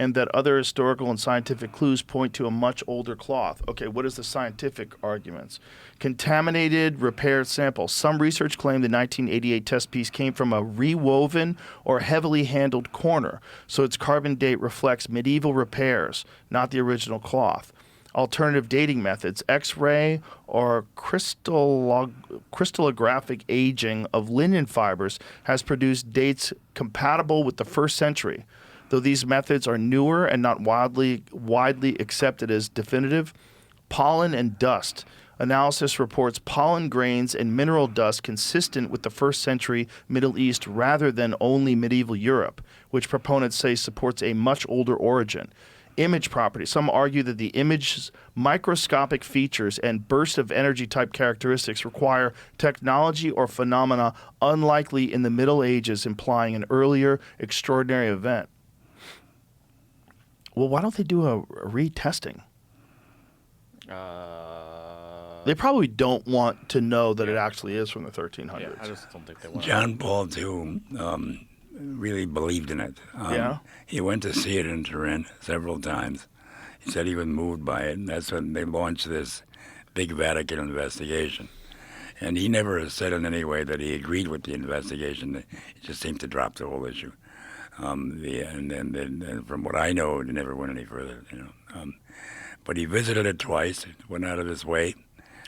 and that other historical and scientific clues point to a much older cloth. Okay, what is the scientific arguments? Contaminated repaired samples. Some research claim the 1988 test piece came from a rewoven or heavily handled corner, so its carbon date reflects medieval repairs, not the original cloth. Alternative dating methods, X-ray or crystallographic aging of linen fibers has produced dates compatible with the 1st century. Though these methods are newer and not widely accepted as definitive, pollen and dust. Analysis reports pollen grains and mineral dust consistent with the 1st century Middle East rather than only medieval Europe, which proponents say supports a much older origin. Image properties. Some argue that the image's microscopic features and burst of energy type characteristics require technology or phenomena unlikely in the Middle Ages, implying an earlier extraordinary event. Well, why don't they do a retesting? They probably don't want to know that it actually is from the 1300s. Yeah, I just don't think they want John Paul II really believed in it. Yeah? He went to see it in Turin several times. He said he was moved by it, and that's when they launched this big Vatican investigation. And he never said in any way that he agreed with the investigation. He just seemed to drop the whole issue. And from what I know, it never went any further. But he visited it twice. Went out of his way.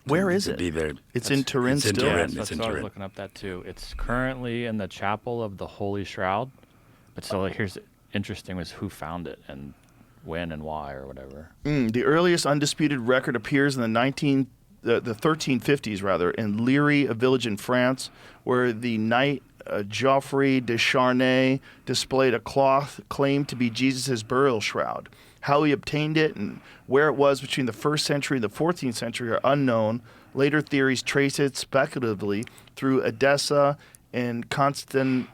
Where is to it? Be there. It's in Turin it's in still? Turin. That's It's in what I was Turin. looking up that too. It's currently in the chapel of the Holy Shroud. But so here's interesting was who found it and when and why or whatever. The earliest undisputed record appears in the 1350s, rather, in Liry, a village in France, where the knight Geoffrey de Charnay displayed a cloth claimed to be Jesus' burial shroud. How he obtained it and where it was between the 1st century and the 14th century are unknown. Later theories trace it speculatively through Edessa and Constantinople.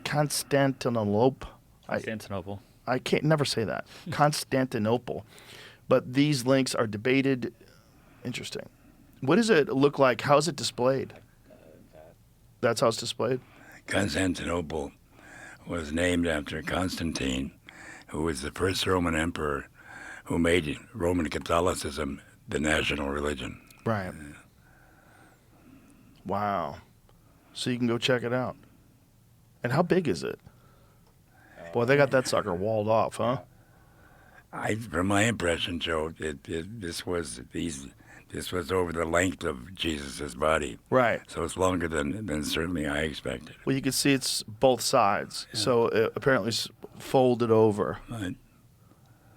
Constantinople. I can't never say that. Constantinople. But these links are debated. Interesting. What does it look like? How is it displayed? That's how it's displayed? Constantinople was named after Constantine, who was the first Roman emperor who made Roman Catholicism the national religion. Right. Wow. So you can go check it out. And how big is it? Boy, they got that sucker walled off, huh? From my impression, Joe, this was over the length of Jesus' body. Right. So it's longer than certainly I expected. Well, you can see it's both sides. Yeah. So it apparently it's folded over. Right.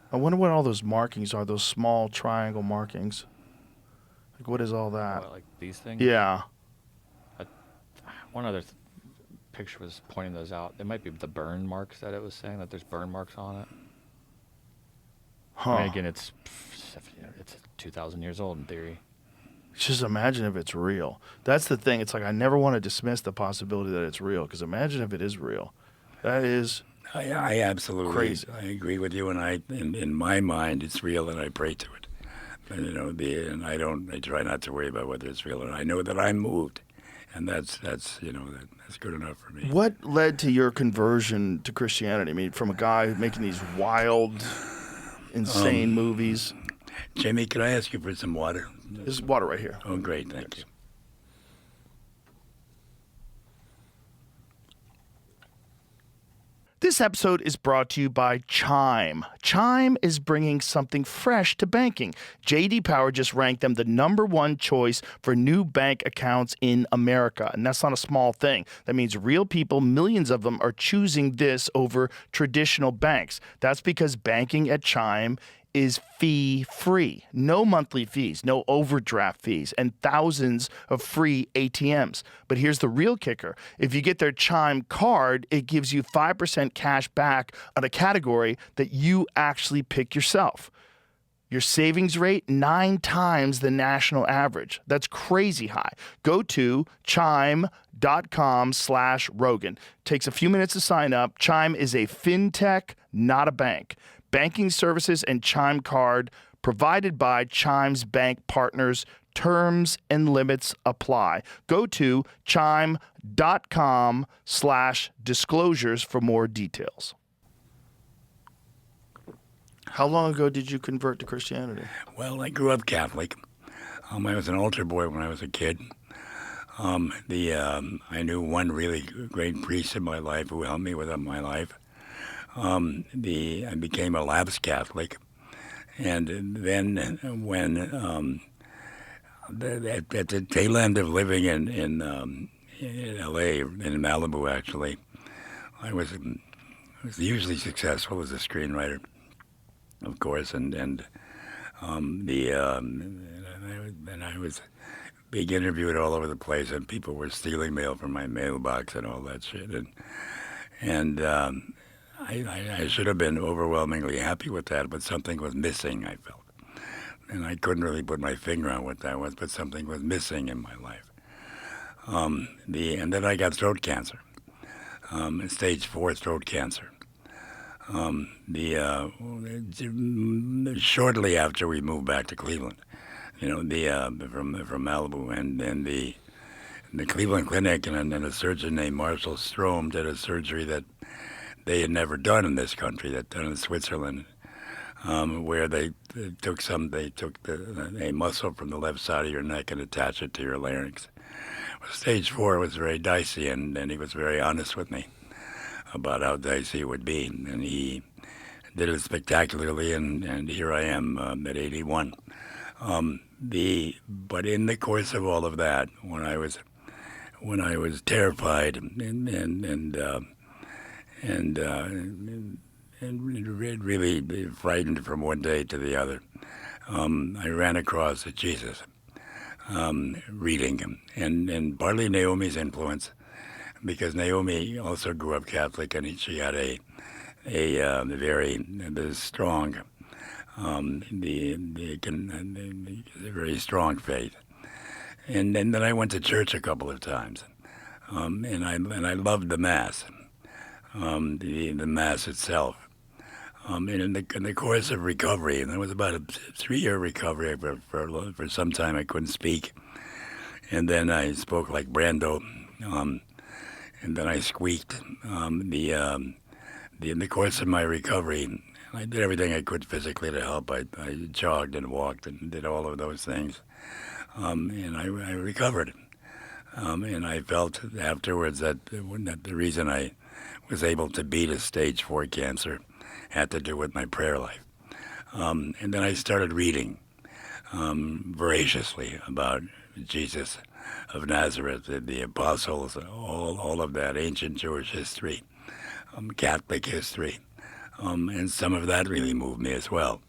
I wonder what all those markings are, those small triangle markings. Like, what is all that? What, like these things? Yeah. One other picture was pointing those out. It might be the burn marks that it was saying, that there's burn marks on it. Huh. I mean, again, it's 2,000 years old in theory. Just imagine if it's real. That's the thing. It's like I never want to dismiss the possibility that it's real, because imagine if it is real. That is I absolutely crazy. I agree with you, and in my mind it's real, and I pray to it. And, I try not to worry about whether it's real, and I know that I'm moved, and that's good enough for me. What led to your conversion to Christianity? I mean, from a guy making these wild, insane movies. Jimmy, could I ask you for some water? There's water right here. Oh, great, thank you. This episode is brought to you by Chime. Chime is bringing something fresh to banking. J.D. Power just ranked them the #1 choice for new bank accounts in America. And that's not a small thing. That means real people, millions of them, are choosing this over traditional banks. That's because banking at Chime is fee-free. No monthly fees, no overdraft fees, and thousands of free ATMs. But here's the real kicker. If you get their Chime card, it gives you 5% cash back on a category that you actually pick yourself. Your savings rate 9 times the national average. That's crazy high. Go to chime.com/Rogan. Takes a few minutes to sign up. Chime is a fintech, not a bank. Banking services and Chime card provided by Chime's bank partners. Terms and limits apply. Go to chime.com/disclosures for more details. How long ago did you convert to Christianity? Well, I grew up Catholic. I was an altar boy when I was a kid. I knew one really great priest in my life who helped me with my life. I became a lapsed Catholic, and then when at the tail end of living in L.A. in Malibu, actually, I was hugely successful as a screenwriter, of course, and I was being interviewed all over the place, and people were stealing mail from my mailbox and all that shit, and I should have been overwhelmingly happy with that, but something was missing, I felt. And I couldn't really put my finger on what that was, but something was missing in my life. And then I got throat cancer, stage 4 throat cancer. Shortly after we moved back to Cleveland, from Malibu, and then the Cleveland Clinic and a surgeon named Marshall Strom did a surgery that they had never done in this country, that done in Switzerland, where they took a muscle from the left side of your neck and attached it to your larynx. Well, stage 4 was very dicey, and he was very honest with me about how dicey it would be, and he did it spectacularly, and here I am at 81. But in the course of all of that, when I was terrified and really frightened from one day to the other, I ran across Jesus, reading him, and partly Naomi's influence, because Naomi also grew up Catholic, and she had a very strong, very strong faith. And then I went to church a couple of times, and I loved the Mass. The Mass itself. And in the course of recovery, and it was about a 3-year recovery, for some time I couldn't speak. And then I spoke like Brando, and then I squeaked. In the course of my recovery, I did everything I could physically to help. I jogged and walked and did all of those things. And I recovered. And I felt afterwards that the reason I was able to beat a stage 4 cancer had to do with my prayer life. And then I started reading voraciously about Jesus of Nazareth, the apostles, all of that ancient Jewish history, Catholic history, and some of that really moved me as well.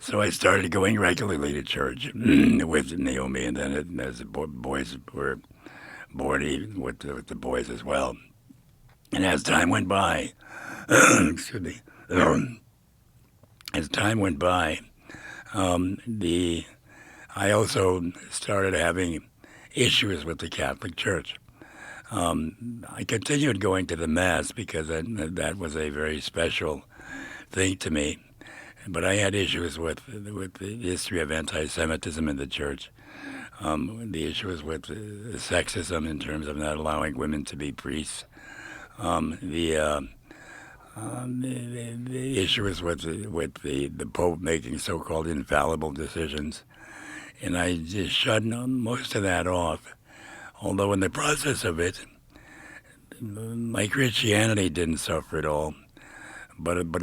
So I started going regularly to church with Naomi, and then as the boys were born, even with the boys as well. And as time went by, excuse me, as time went by, I also started having issues with the Catholic Church. I continued going to the Mass because that was a very special thing to me. But I had issues with the history of anti-Semitism in the church, the issues with sexism in terms of not allowing women to be priests, the issues with the Pope making so-called infallible decisions, and I just shut most of that off. Although in the process of it, my Christianity didn't suffer at all,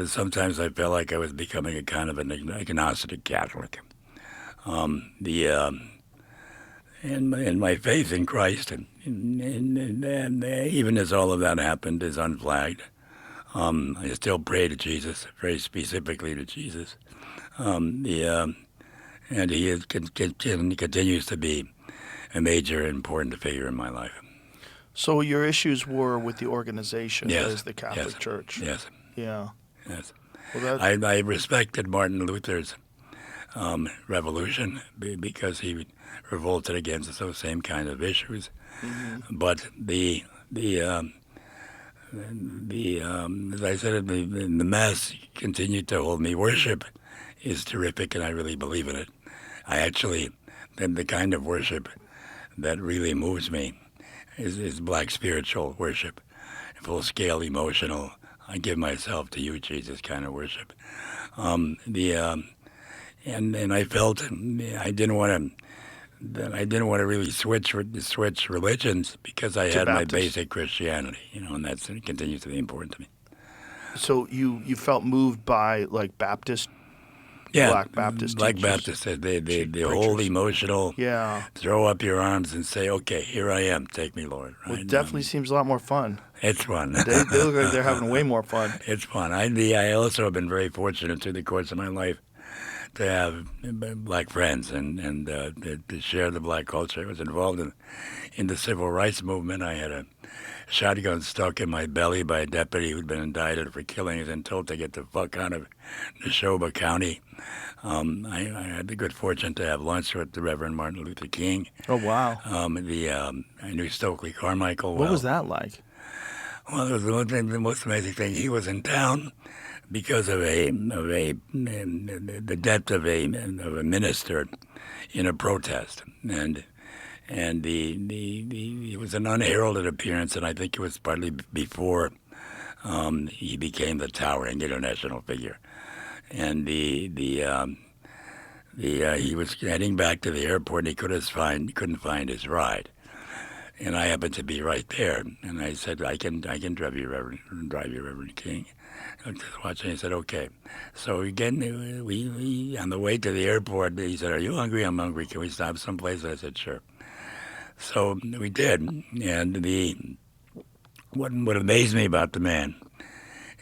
sometimes I felt like I was becoming a kind of an agnostic Catholic. And my faith in Christ, and even as all of that happened, is unflagged. I still pray to Jesus, very specifically to Jesus. And he continues to be a major important figure in my life. So your issues were with the organization, Yes, that is the Catholic Church. Yes. Yeah. Yes. Well, I respected Martin Luther's revolution because he revolted against those same kind of issues. Mm-hmm. But as I said, the Mass continued to hold me. Worship is terrific, and I really believe in it. I actually, the kind of worship that really moves me is black spiritual worship, full-scale emotional. I give myself to you, Jesus, kind of worship. And I felt I didn't want to really switch religions because I had my basic Christianity, and it continues to be important to me. So you felt moved by like Baptist, Black Baptist, Black teachers, Baptist, the whole emotional. Yeah. Throw up your arms and say, "Okay, here I am. Take me, Lord." Right? Well, it definitely seems a lot more fun. It's fun. They look like they're having way more fun. It's fun. I also have been very fortunate through the course of my life to have black friends and to share the black culture. I was involved in the civil rights movement. I had a shotgun stuck in my belly by a deputy who'd been indicted for killings and told to get the fuck out of Neshoba County. I had the good fortune to have lunch with the Reverend Martin Luther King. Oh, wow. I knew Stokely Carmichael well. What was that like? Well, it was the most amazing thing. He was in town because of the death of a minister in a protest, and it was an unheralded appearance, and I think it was partly before he became the towering international figure, and he was heading back to the airport, and he couldn't find his ride. And I happened to be right there, and I said, "I can drive you, Reverend King." I was just watching. He said, "Okay." So again, we on the way to the airport, he said, "Are you hungry? I'm hungry. Can we stop someplace?" I said, "Sure." So we did, and what amazed me about the man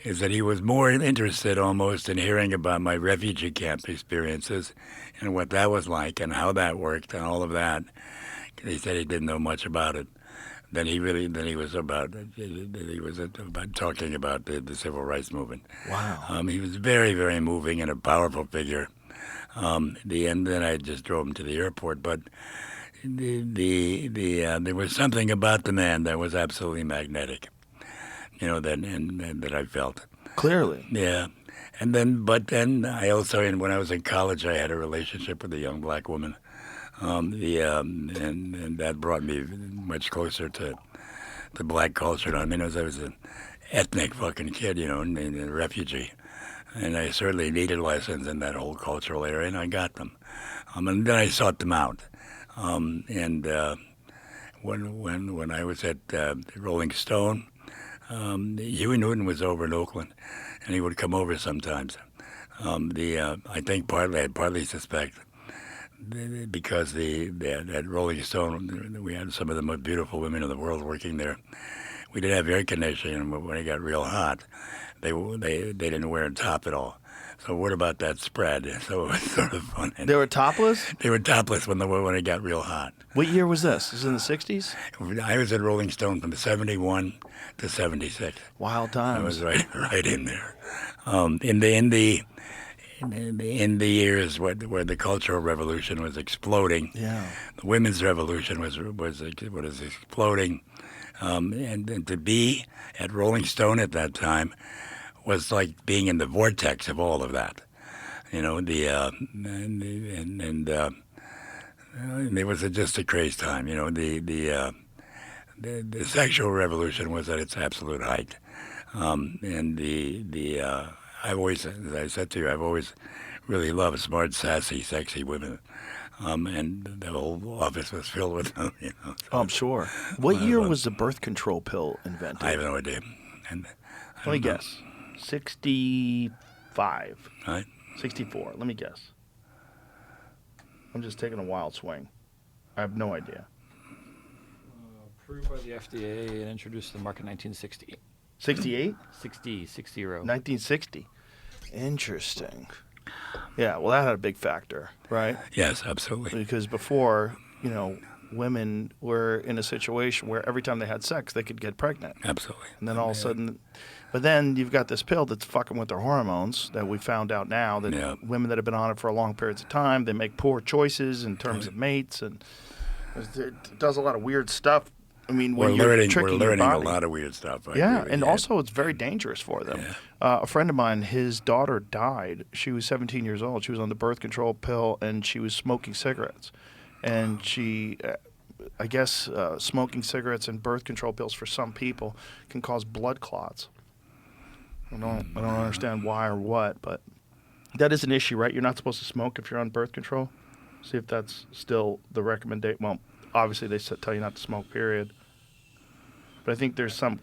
is that he was more interested almost in hearing about my refugee camp experiences and what that was like and how that worked and all of that. He said he didn't know much about it. Then he was about talking about the civil rights movement. Wow. He was very, very moving and a powerful figure. Then I just drove him to the airport, but there was something about the man that was absolutely magnetic. That I felt. Clearly. Yeah. But then I also, when I was in college, I had a relationship with a young black woman. And that brought me much closer to the black culture. I mean, I was an ethnic fucking kid, and a refugee. And I certainly needed lessons in that whole cultural area, and I got them. And then I sought them out. When I was at Rolling Stone, Huey Newton was over in Oakland, and he would come over sometimes. I think I partly suspect because at Rolling Stone we had some of the most beautiful women in the world working there. We didn't have air conditioning, and when it got real hot, they didn't wear a top at all. So what about that spread? So it was sort of fun. And they were topless? They were topless when it got real hot. What year was this? Was it in the 60s? I was at Rolling Stone from 71 to 76. Wild times. I was right in there. In the years where the Cultural Revolution was exploding, yeah, the Women's Revolution was exploding, and to be at Rolling Stone at that time was like being in the vortex of all of that. It was just a crazy time. The sexual revolution was at its absolute height, I've always, as I said to you, I've always really loved smart, sassy, sexy women. and the whole office was filled with them. You know, so Oh, I'm sure. What year was the birth control pill invented? I have no idea. And Let me guess. 65. Right? 64. Let me guess. I'm just taking a wild swing. I have no idea. Approved by the FDA and introduced to the market in 1960. 68? 60. 1960. Interesting. Yeah, well, that had a big factor, right? Yes, absolutely. Because before, women were in a situation where every time they had sex, they could get pregnant. Absolutely. And then all of a sudden, but then you've got this pill that's fucking with their hormones that we found out now that Yeah. women that have been on it for a long periods of time, they make poor choices in terms of mates, and it does a lot of weird stuff. I mean, when We're you're tricking learning your a body. lot of weird stuff. I Yeah, agree with and you. also it's very dangerous for them. A friend of mine, his daughter died. She was 17 years old. She was on the birth control pill, and she was smoking cigarettes. And she, I guess, smoking cigarettes and birth control pills for some people can cause blood clots. I don't understand why or what, but that is an issue, right? You're not supposed to smoke if you're on birth control. See if that's still the recommendation. Well, obviously they tell you not to smoke, period. But I think there's some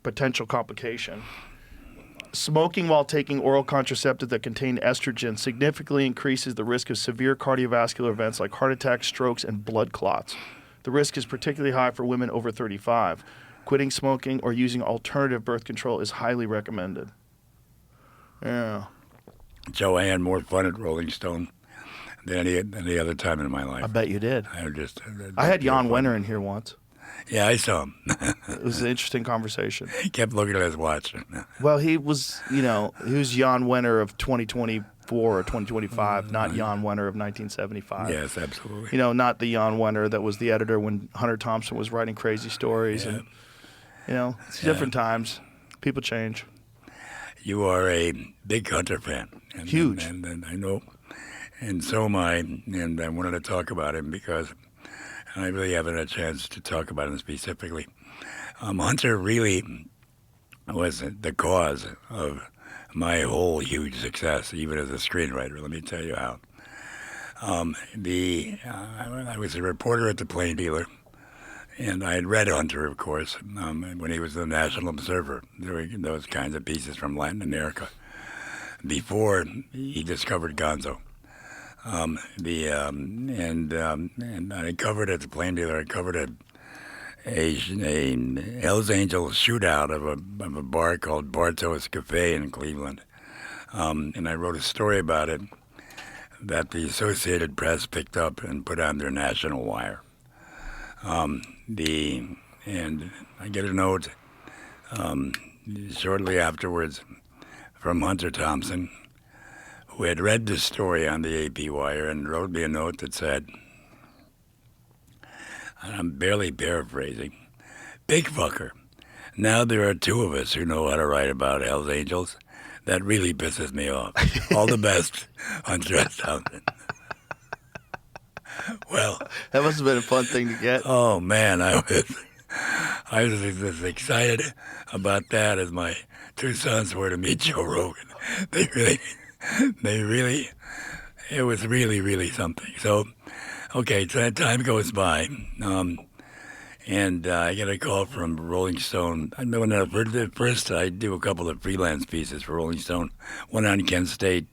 potential complication. Smoking while taking oral contraceptives that contain estrogen significantly increases the risk of severe cardiovascular events like heart attacks, strokes, and blood clots. The risk is particularly high for women over 35. Quitting smoking or using alternative birth control is highly recommended. Yeah. Joe, I had more fun at Rolling Stone than any other time in my life. I bet you did. I had Jan Wenner in here once. Yeah, I saw him. It was an interesting conversation. He kept looking at his watch. Well, he was Jan Wenner of 2024 or 2025, not Jan Wenner of 1975. Yes, absolutely. Not the Jan Wenner that was the editor when Hunter Thompson was writing crazy stories. Yeah. And, it's different times. People change. You are a big Hunter fan. Huge. And I know. And so am I. And I wanted to talk about him because I really haven't had a chance to talk about him specifically. Hunter really was the cause of my whole huge success, even as a screenwriter. Let me tell you how. I was a reporter at the Plain Dealer, and I had read Hunter, of course, when he was the National Observer, doing those kinds of pieces from Latin America, before he discovered Gonzo. And I covered at the Plain Dealer. I covered a Hells Angels shootout of a bar called Bartow's Cafe in Cleveland, and I wrote a story about it that the Associated Press picked up and put on their national wire. And I get a note shortly afterwards from Hunter Thompson, who had read the story on the AP wire and wrote me a note that said, and I'm barely paraphrasing, "Big fucker. Now there are two of us who know how to write about Hells Angels. That really pisses me off. All the best, Hunter Thompson." Well, That must have been a fun thing to get. oh man, I was as excited about that as my two sons were to meet Joe Rogan. They really, it was really something. So, okay, so time goes by, and I get a call from Rolling Stone. I know first I do a couple of freelance pieces for Rolling Stone, one on Kent State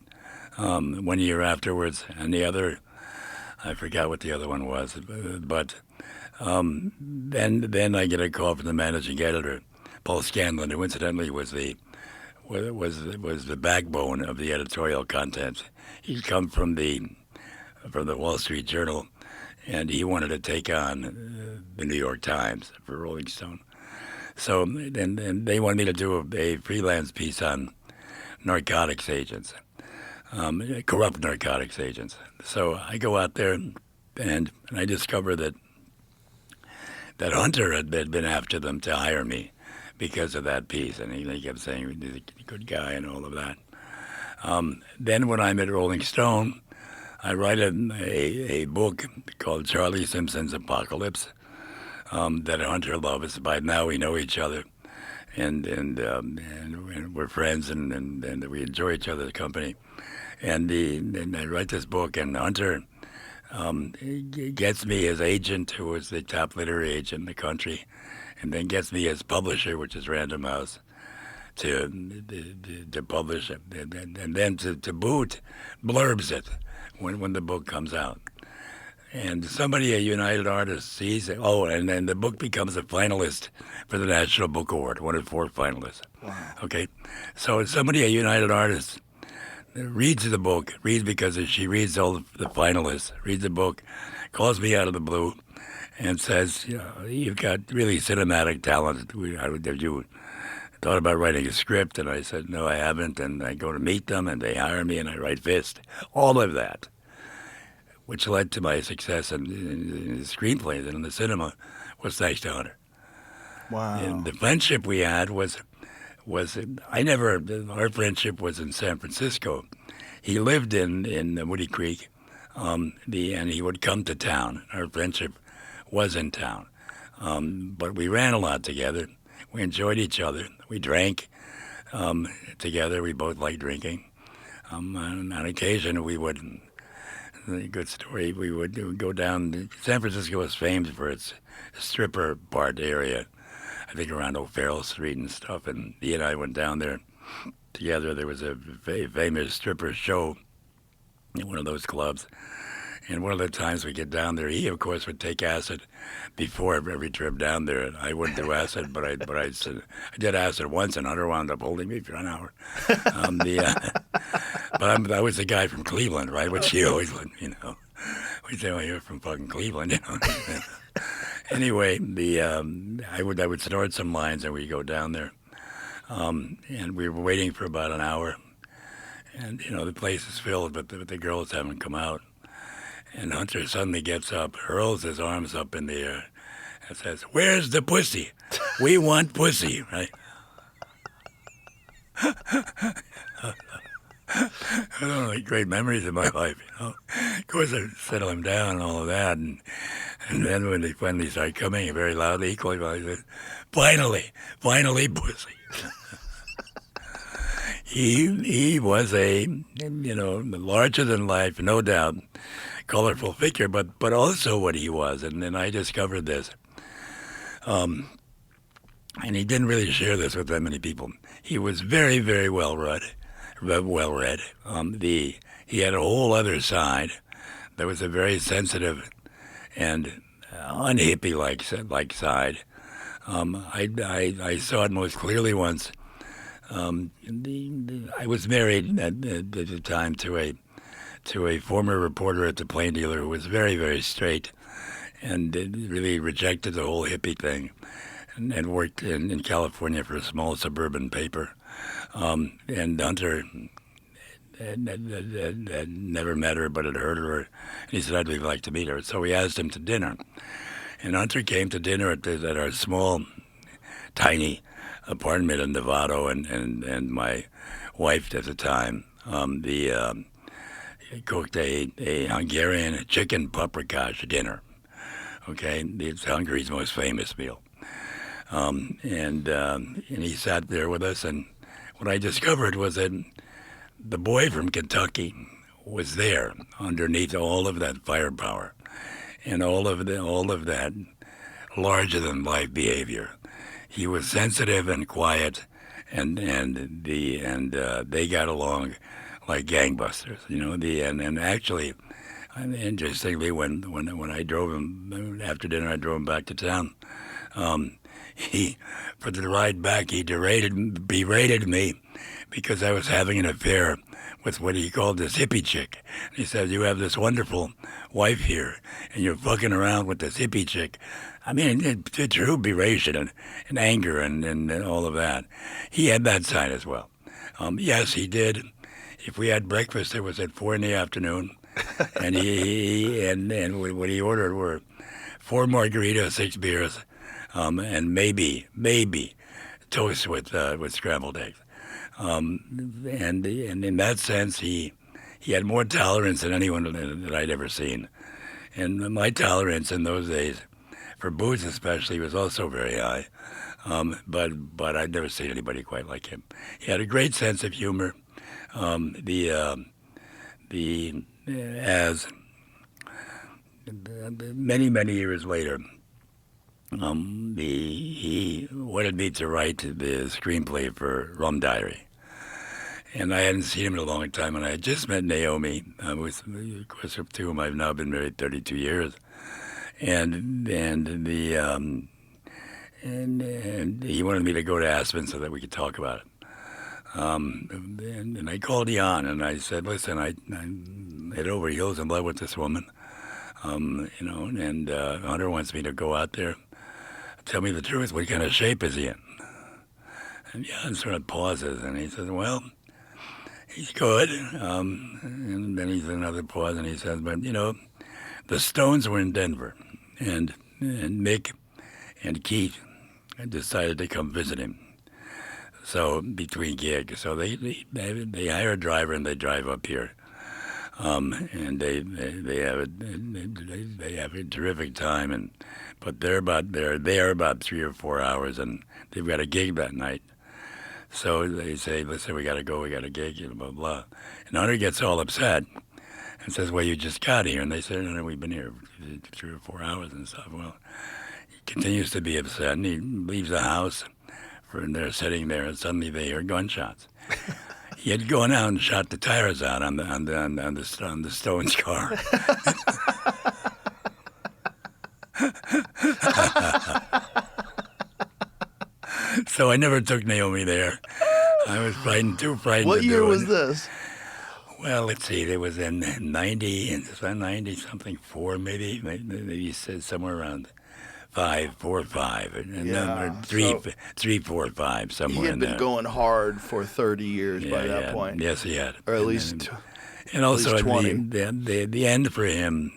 1 year afterwards, and the other, I forgot what the other one was, but then I get a call from the managing editor, Paul Scanlon, who incidentally was the backbone of the editorial content. He'd come from the Wall Street Journal, and he wanted to take on the New York Times for Rolling Stone. So then they wanted me to do a freelance piece on narcotics agents, corrupt narcotics agents. So I go out there and I discover that Hunter had been after them to hire me because of that piece, and he kept saying he's a good guy and all of that. Then when I'm at Rolling Stone, I write a book called Charlie Simpson's Apocalypse that Hunter loves. By now we know each other, and we're friends, and we enjoy each other's company. And I write this book, and Hunter He gets me as agent, who was the top literary agent in the country, and then gets me as publisher, which is Random House, to publish it, and then to boot, blurbs it when the book comes out. And somebody at United Artists sees it. Oh, and then the book becomes a finalist for the National Book Award, one of 4 finalists. Wow. Okay, so somebody at United Artists reads the book, reads because she reads all the finalists, reads the book, calls me out of the blue, and says, you've got really cinematic talent. Have you thought about writing a script? And I said, no, I haven't. And I go to meet them, and they hire me, and I write Fist. All of that, which led to my success in the screenplays and in the cinema, was thanks to Hunter. Wow. And the friendship we had was our friendship was in San Francisco. He lived in Woody Creek, and he would come to town. Our friendship was in town. But we ran a lot together. We enjoyed each other. We drank together. We both liked drinking. On occasion, we would, a good story, we would go down. San Francisco was famous for its stripper part area, I think around O'Farrell Street and stuff. And he and I went down there together. There was a famous stripper show in one of those clubs. And one of the times we get down there, he, of course, would take acid before every trip down there. And I wouldn't do acid, but I did acid once, and Hunter wound up holding me for an hour. But I was the guy from Cleveland, right? Which he always would, We say, well, you're from fucking Cleveland, Anyway, I would snort some lines, and we'd go down there. And we were waiting for about an hour. And, the place is filled, but the girls haven't come out. And Hunter suddenly gets up, hurls his arms up in the air, and says, "Where's the pussy? We want pussy," right? I don't know, great memories of my life, Of course, I settle him down and all of that, and then when they finally start coming very loudly, equally loudly, I said, finally, pussy. He was a, larger than life, no doubt, colorful figure, but also what he was, and then I discovered this. And he didn't really share this with that many people. He was very, very well read. He had a whole other side that was a very sensitive and unhippie-like side. I saw it most clearly once. I was married at the time to a former reporter at the Plain Dealer who was very, very straight and really rejected the whole hippie thing and worked in California for a small suburban paper. And Hunter had never met her but had heard of her. And he said, "I'd really like to meet her." So we asked him to dinner. And Hunter came to dinner at our small, tiny apartment in Novato, and my wife at the time, cooked a Hungarian chicken paprikash dinner. Okay, it's Hungary's most famous meal. And he sat there with us, and what I discovered was that the boy from Kentucky was there underneath all of that firepower and all of that larger than life behavior. He was sensitive and quiet, and they got along like gangbusters, and actually, interestingly, when I drove him after dinner, I drove him back to town. He, for the ride back, he berated me because I was having an affair with what he called this hippie chick. He said, "You have this wonderful wife here, and you're fucking around with this hippie chick." I mean, it's true beration and anger and all of that. He had that side as well. Yes, he did. If we had breakfast, it was at 4 p.m, and what he ordered were 4 margaritas, 6 beers, and maybe toast with scrambled eggs. And in that sense, he had more tolerance than anyone that I'd ever seen. And my tolerance in those days, for booze especially, was also very high. But I'd never seen anybody quite like him. He had a great sense of humor. many, many years later, he wanted me to write the screenplay for Rum Diary. And I hadn't seen him in a long time, and I had just met Naomi, with, of course, to whom I've now been married 32 years. And he wanted me to go to Aspen so that we could talk about it. And I called Jan, and I said, listen, I'm head over heels in love with this woman, and Hunter wants me to go out there. Tell me the truth, what kind of shape is he in? And Jan sort of pauses, and he says, well, he's good. And then he's another pause, and he says, but, the Stones were in Denver, and Mick and Keith decided to come visit him. So between gigs, so they hire a driver and they drive up here, and they have a terrific time. But they're there about 3 or 4 hours, and they've got a gig that night. So they say, listen, we got to go, we got a gig, blah blah. And Hunter gets all upset and says, well, you just got here, and they say, no, we've been here 3 or 4 hours and stuff. Well, he continues to be upset, and he leaves the house. And they're sitting there, and suddenly they hear gunshots. He had gone out and shot the tires out on the Stones car. So I never took Naomi there. I was too frightened. What to year do was it. this? Well, let's see. It was in 90 something 4, maybe somewhere around 5, 4, 5, and Yeah, then 3, 3, 4, 5, somewhere He had in been there. going hard for 30 years by that point. Yes, he had. Or at least, And also, at least 20. The end for him,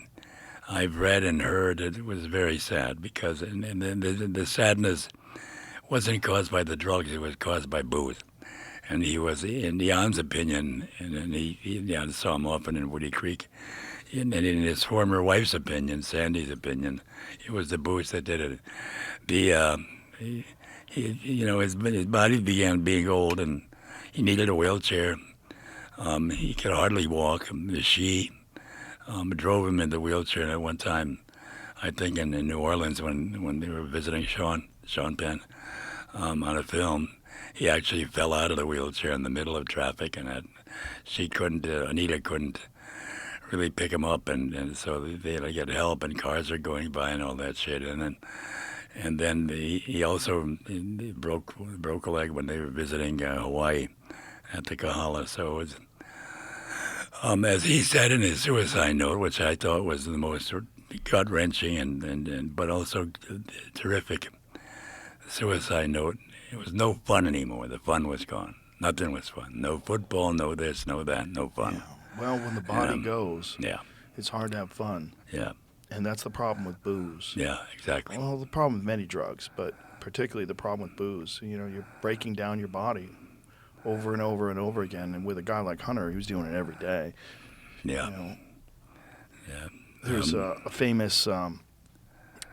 I've read and heard, it was very sad because the sadness wasn't caused by the drugs; it was caused by booze. And he was, in Jan's opinion, and Jan saw him often in Woody Creek. And in his former wife's opinion, Sandy's opinion, it was the booze that did it. His body began being old, and he needed a wheelchair. He could hardly walk. She drove him in the wheelchair. And at one time, I think in New Orleans, when they were visiting Sean Penn on a film, he actually fell out of the wheelchair in the middle of traffic, and Anita couldn't really pick him up, and so they had to get help, and cars are going by and all that shit, and then he also broke a leg when they were visiting Hawaii at the Kahala. So it was, as he said in his suicide note, which I thought was the most gut wrenching and but also terrific suicide note. It was no fun anymore. The fun was gone. Nothing was fun. No football, no this, no that, no fun. yeah. Well, when the body goes, Yeah, it's hard to have fun. yeah, And that's the problem with booze. yeah, exactly. Well, the problem with many drugs, but particularly the problem with booze. You're breaking down your body over and over and over again. And with a guy like Hunter, he was doing it every day. Yeah, Yeah. There's a famous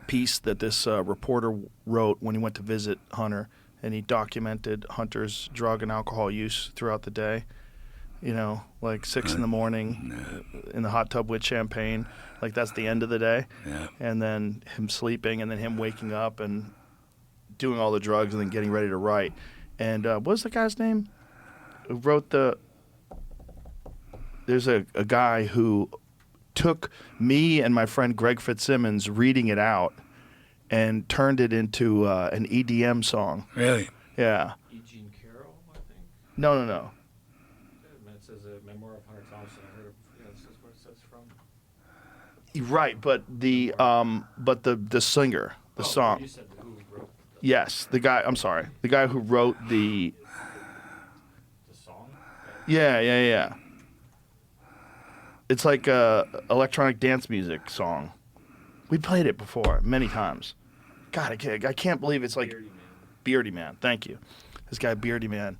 piece that this reporter wrote when he went to visit Hunter, and he documented Hunter's drug and alcohol use throughout the day. Like 6 in the morning in the hot tub with champagne. Like that's the end of the day. Yeah. And then him sleeping, and then him waking up and doing all the drugs, and then getting ready to write. And what was the guy's name who wrote There's a guy who took me and my friend Greg Fitzsimmons reading it out and turned it into an EDM song. Really? Yeah. Eugene Carroll, I think. No. It says a memoir of Hunter Thompson. I heard this is where it says from. Right, but the singer, the song. You said who wrote Yes, the guy. I'm sorry, the guy who wrote the. the song? Yeah. It's like a electronic dance music song. We played it before many times. God, I can't believe it's like Beardy Man. Thank you. This guy Beardy Man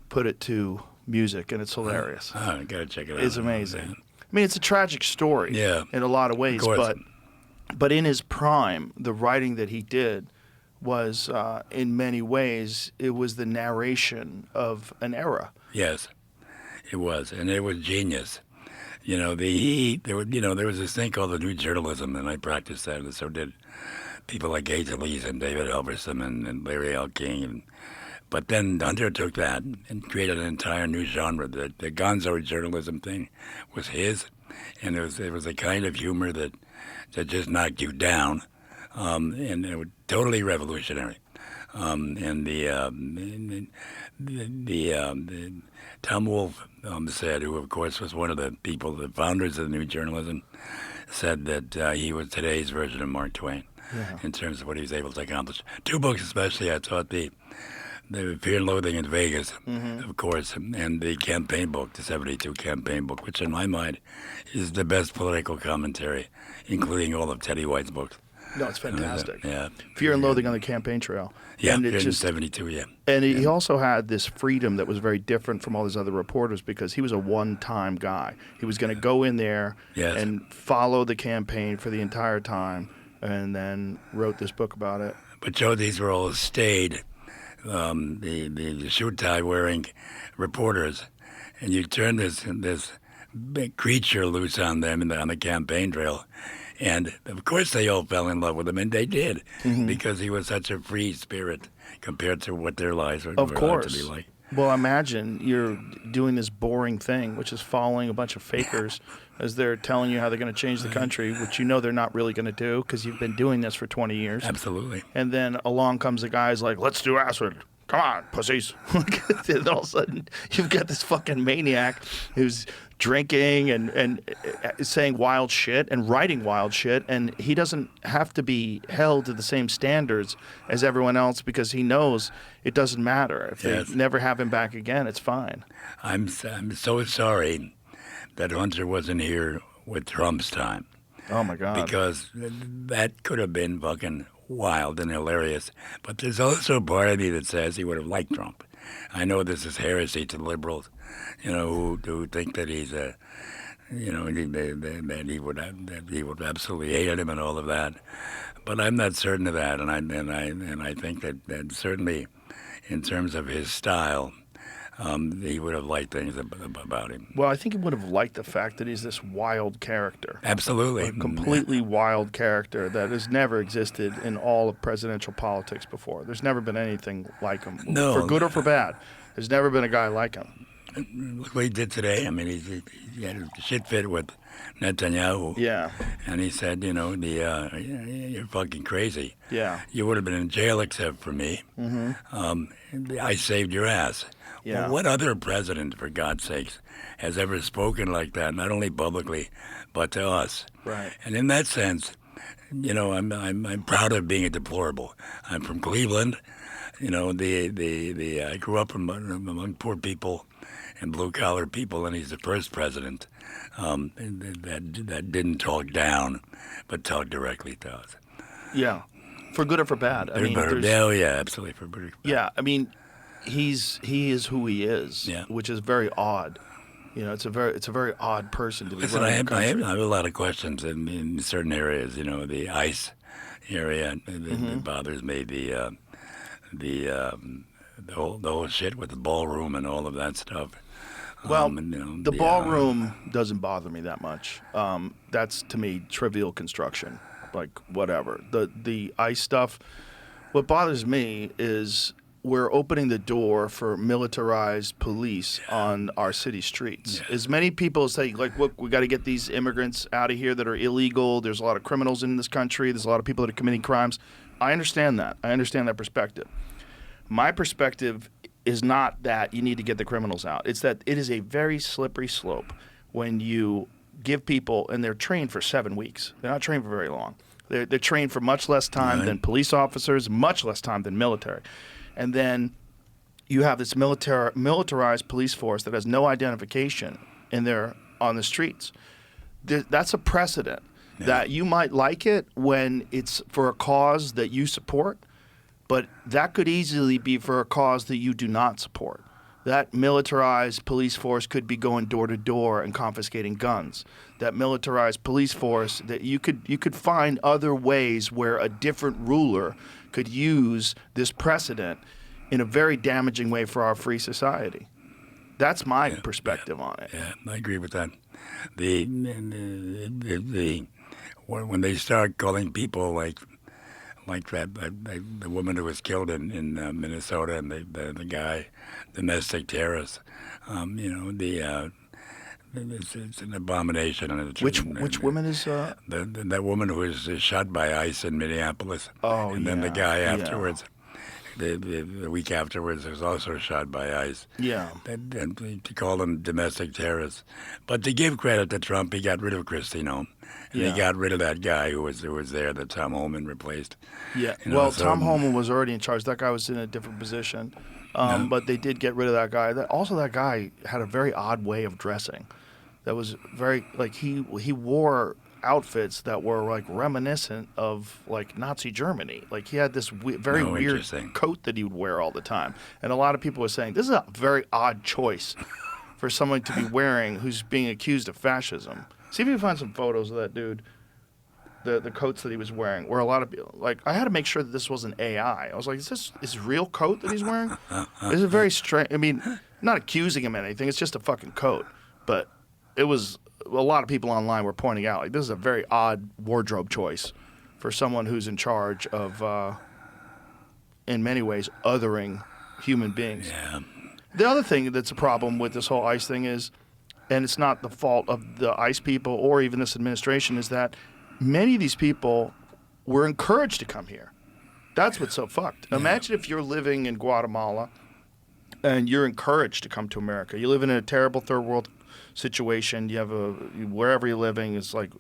put it to music, and it's hilarious. Oh, I gotta check it out. It's amazing. I mean, it's a tragic story. Yeah. In a lot of ways, Of course. but in his prime, the writing that he did was, in many ways, it was the narration of an era. Yes, it was, and it was genius. There was this thing called the new journalism, and I practiced that, and so did people like Gates Elise and David Elverson and Larry L. King. But then Hunter took that and created an entire new genre. The gonzo journalism thing was his, and it was a kind of humor that just knocked you down, and it was totally revolutionary. And the Tom Wolfe said, who of course was one of the founders of the new journalism, said that he was today's version of Mark Twain in terms of what he was able to accomplish. 2 books especially, I thought the Fear and Loathing in Vegas, of course, and the campaign book, the 72 campaign book, which in my mind is the best political commentary, including all of Teddy White's books. No, it's fantastic. Yeah. Fear and Loathing on the Campaign Trail. Yeah, and in 72, yeah. And he also had this freedom that was very different from all these other reporters because he was a one-time guy. He was going to go in there and follow the campaign for the entire time and then wrote this book about it. But Joe, these were all staid, the suit tie wearing reporters, and you turn this big creature loose on them on the campaign trail. And, of course, they all fell in love with him, and they did, because he was such a free spirit compared to what their lives were allowed to be like. Well, imagine you're doing this boring thing, which is following a bunch of fakers as they're telling you how they're going to change the country, which you know they're not really going to do because you've been doing this for 20 years. Absolutely. And then along comes a guy who's like, let's do acid. Come on, pussies. And all of a sudden, you've got this fucking maniac who's drinking and saying wild shit and writing wild shit, and he doesn't have to be held to the same standards as everyone else because he knows it doesn't matter. If they never have him back again, it's fine. I'm so sorry that Hunter wasn't here with Trump's time. Oh, my God. Because that could have been fucking wild and hilarious. But there's also part of me that says he would have liked Trump. I know this is heresy to liberals, who think that he's that he would absolutely hate him and all of that. But I'm not certain of that, and I think that certainly, in terms of his style, he would have liked things about him. Well, I think he would have liked the fact that he's this wild character. Absolutely. A completely wild character that has never existed in all of presidential politics before. There's never been anything like him. No. For good or for bad. There's never been a guy like him. Look what he did today. I mean, he had a shit fit with Netanyahu. Yeah. And he said, you're fucking crazy. Yeah. You would have been in jail except for me. I saved your ass. Yeah. Well, what other president, for God's sakes, has ever spoken like that, not only publicly, but to us? Right. And in that sense, I'm proud of being a deplorable. I'm from Cleveland. I grew up among poor people and blue-collar people, and he's the first president that didn't talk down, but talked directly to us. Yeah. For good or for bad. Absolutely. For good or for bad. Yeah, I mean, he is who he is, which is very odd. It's a very odd person to be Listen, running I the country. have a lot of questions in certain areas. The ICE area that bothers me. The whole shit with the ballroom and all of that stuff. Well, the ballroom doesn't bother me that much. That's to me trivial construction, like whatever. The ICE stuff. What bothers me is we're opening the door for militarized police on our city streets. As many people say, like, look, we got to get these immigrants out of here that are illegal. There's a lot of criminals in this country. There's a lot of people that are committing crimes. I understand that. I understand that perspective. My perspective is not that you need to get the criminals out. It's that it is a very slippery slope when you give people, and they're trained for 7 weeks. They're not trained for very long. They're trained for much less time than police officers, much less time than military. And then you have this militarized police force that has no identification, and they're on the streets. That's a precedent that you might like it when it's for a cause that you support, but that could easily be for a cause that you do not support. That militarized police force could be going door to door and confiscating guns. That militarized police force, that you could find other ways where a different ruler could use this precedent in a very damaging way for our free society. That's my perspective on it. Yeah, I agree with that. when they start calling people like the woman who was killed in Minnesota and the guy domestic terrorist, it's an abomination. And Which woman is? That woman who was shot by ICE in Minneapolis. Oh, and then the yeah, guy yeah. afterwards, the week afterwards, was also shot by ICE. Yeah. And to call them domestic terrorists, but to give credit to Trump, he got rid of Christine Holm. And Yeah. he got rid of that guy who was there that Tom Homan replaced. Yeah. You know, Well, so- Tom Homan was already in charge. That guy was in a different position, but they did get rid of that guy. That guy had a very odd way of dressing. That was very like he wore outfits that were like reminiscent of like Nazi Germany. Like he had this very Oh, weird interesting. coat that he would wear all the time, and a lot of people were saying this is a very odd choice for someone to be wearing who's being accused of fascism. See if you can find some photos of that dude. The coats that he was wearing, where a lot of people, like, I had to make sure that this wasn't AI. I was like, is this his real coat that he's wearing? This is very strange. I mean, not accusing him of anything. It's just a fucking coat. But it was, a lot of people online were pointing out, like, this is a very odd wardrobe choice for someone who's in charge of, in many ways, othering human beings. Yeah. The other thing that's a problem with this whole ICE thing is, and it's not the fault of the ICE people or even this administration, is that many of these people were encouraged to come here. That's what's so fucked. Imagine if you're living in Guatemala and you're encouraged to come to America. You live in a terrible third world situation. You have wherever you're living is like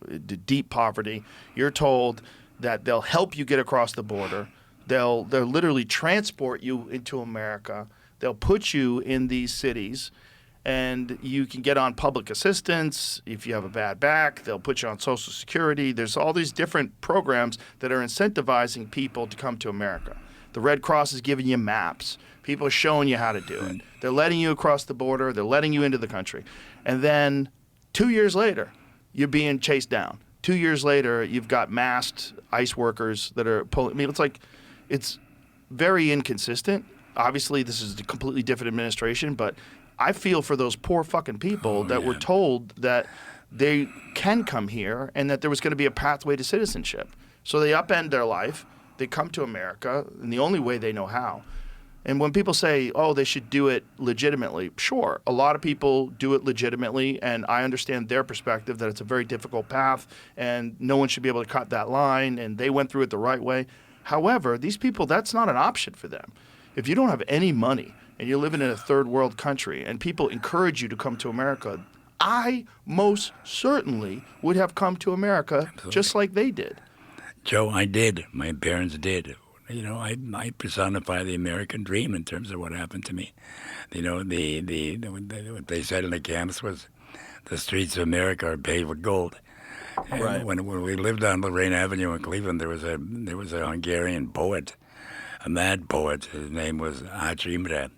deep poverty. You're told that they'll help you get across the border. They'll literally transport you into America. They'll put you in these cities, and you can get on public assistance. If you have a bad back, they'll put you on Social Security. There's all these different programs that are incentivizing people to come to America. The Red Cross is giving you maps. People are showing you how to do it. They're letting you across the border. They're letting you into the country. And then 2 years later, you're being chased down. 2 years later, you've got masked ICE workers that are pulling. I mean, it's very inconsistent. Obviously, this is a completely different administration, but I feel for those poor fucking people that were told that they can come here and that there was going to be a pathway to citizenship. So they upend their life. They come to America in the only way they know how. And when people say, oh, they should do it legitimately, sure, a lot of people do it legitimately, and I understand their perspective that it's a very difficult path and no one should be able to cut that line, and they went through it the right way. However, these people, that's not an option for them. If you don't have any money and you're living in a third world country and people encourage you to come to America, I most certainly would have come to America just like they did. Joe, I did. My parents did. You know, I personify the American dream in terms of what happened to me. You know, what they said in the camps was, the streets of America are paved with gold. And Right. when we lived on Lorraine Avenue in Cleveland, there was a Hungarian poet, a mad poet. His name was Ács Imre,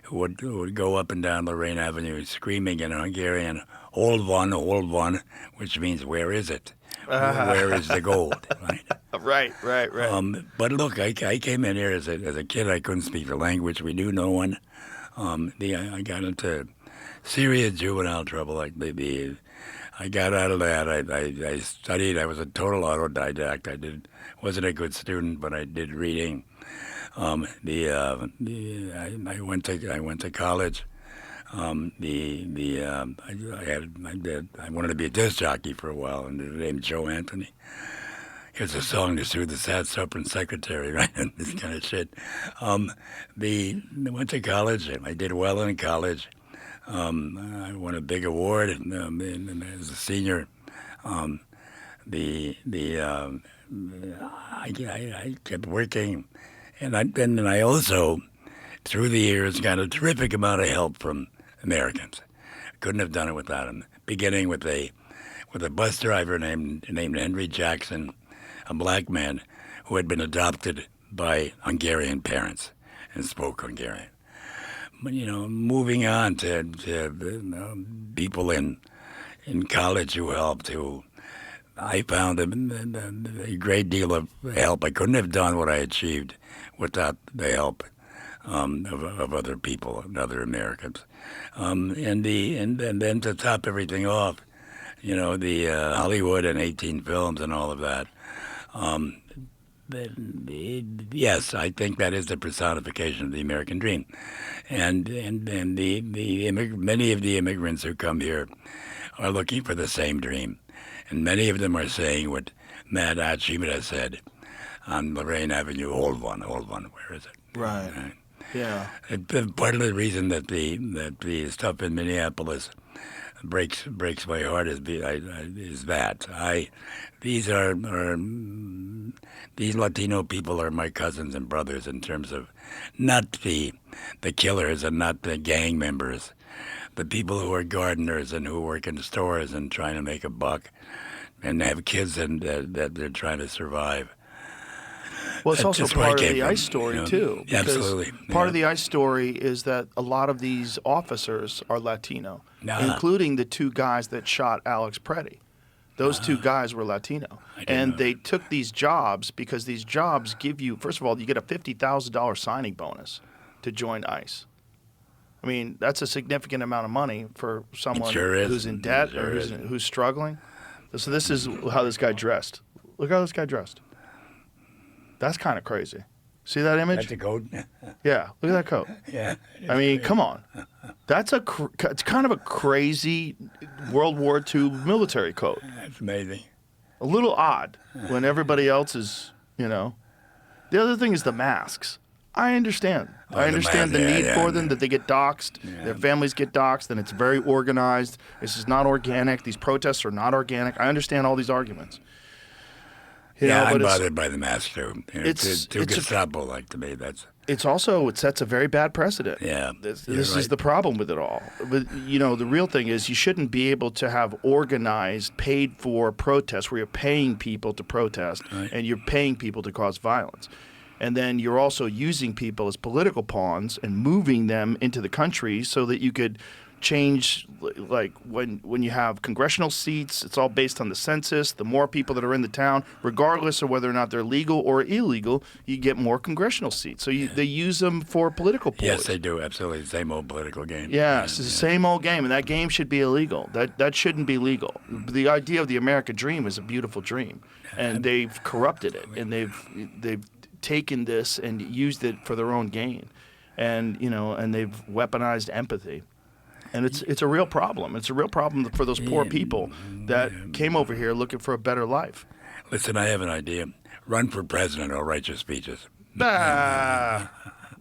who would go up and down Lorraine Avenue screaming in Hungarian, hold one, which means, where is it? Where is the gold? Right? Right. But look, I came in here as a kid. I couldn't speak the language. We knew no one. I got into serious juvenile trouble. I got out of that. I studied. I was a total autodidact. Wasn't a good student, but I did reading. I went to college. I wanted to be a disc jockey for a while, and named Joe Anthony. Here's a song to soothe the sad suffering secretary, right? And this kind of shit. I went to college. I did well in college. I won a big award, and as a senior, I kept working, and I also, through the years, got a terrific amount of help from Americans. Couldn't have done it without them. Beginning with a bus driver named Henry Jackson, a black man who had been adopted by Hungarian parents and spoke Hungarian. But, moving on to people in college who helped, who I found a great deal of help. I couldn't have done what I achieved without the help of other people and other Americans. And then to top everything off, the Hollywood and 18 films and all of that. Yes, I think that is the personification of the American dream, and the many of the immigrants who come here are looking for the same dream, and many of them are saying what Matt Achimita said on Lorraine Avenue, old one. Where is it? Right. Yeah. Part of the reason that the stuff in Minneapolis breaks my heart is that these Latino people are my cousins and brothers in terms of not the killers and not the gang members, the people who are gardeners and who work in stores and trying to make a buck and have kids and that they're trying to survive. Well, it's That's also just where I part of came the from, ICE story, too. because Absolutely. Part of the ICE story is that a lot of these officers are Latino, including the two guys that shot Alex Preddy. Those two guys were Latino. And know. they took these jobs because these jobs give you, first of all, you get a $50,000 signing bonus to join ICE. I mean, that's a significant amount of money for someone sure is. who's in debt Sure or is. who's struggling. So this is how this guy dressed. Look how this guy dressed. That's kind of crazy. See that image? That's a coat. Yeah, look at that coat. Yeah. I mean, come on. That's it's kind of a crazy World War II military coat. That's amazing. A little odd when everybody else is, The other thing is the masks. I understand. Oh, I the understand the mask, need yeah, for yeah. them, that they get doxxed, their families get doxxed, and it's very organized. This is not organic. These protests are not organic. I understand all these arguments. I'm bothered by the mask too. it's Too Gestapo-like to me. It's also, it sets a very bad precedent. Yeah, This you're is right. the problem with it all. But, the real thing is you shouldn't be able to have organized, paid for protests where you're paying people to protest and you're paying people to cause violence. And then you're also using people as political pawns and moving them into the country so that you could change, like when you have congressional seats, it's all based on the census. The more people that are in the town, regardless of whether or not they're legal or illegal, you get more congressional seats. So they use them for political ploys. Yes, they do. Absolutely. The same old political game. Yes, it's the same old game, and that game should be illegal. That shouldn't be legal. The idea of the American dream is a beautiful dream, and they've corrupted it, and they've taken this and used it for their own gain, and they've weaponized empathy. And it's a real problem. It's a real problem for those poor people that came over here looking for a better life. Listen, I have an idea. Run for president or write your speeches.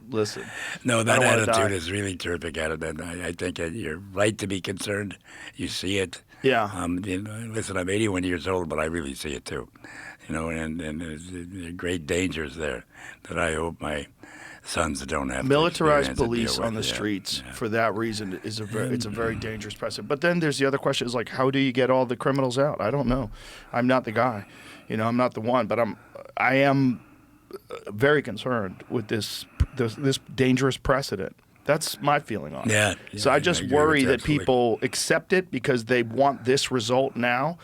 Listen. No, I that don't wanna attitude die. is really terrific attitude. I think that you're right to be concerned. You see it. Yeah. Listen, I'm 81 years old, but I really see it too. And there's great dangers there that I hope my sons don't have Militarized to experience and police deal with. on the Yeah, streets yeah. for that reason it's a very dangerous precedent. But then there's the other question: is like, how do you get all the criminals out? I don't know. I'm not the guy. I'm not the one. But I am very concerned with this dangerous precedent. That's my feeling on it. Yeah. So I just agree with worry you, that absolutely. people accept it because they want this result now,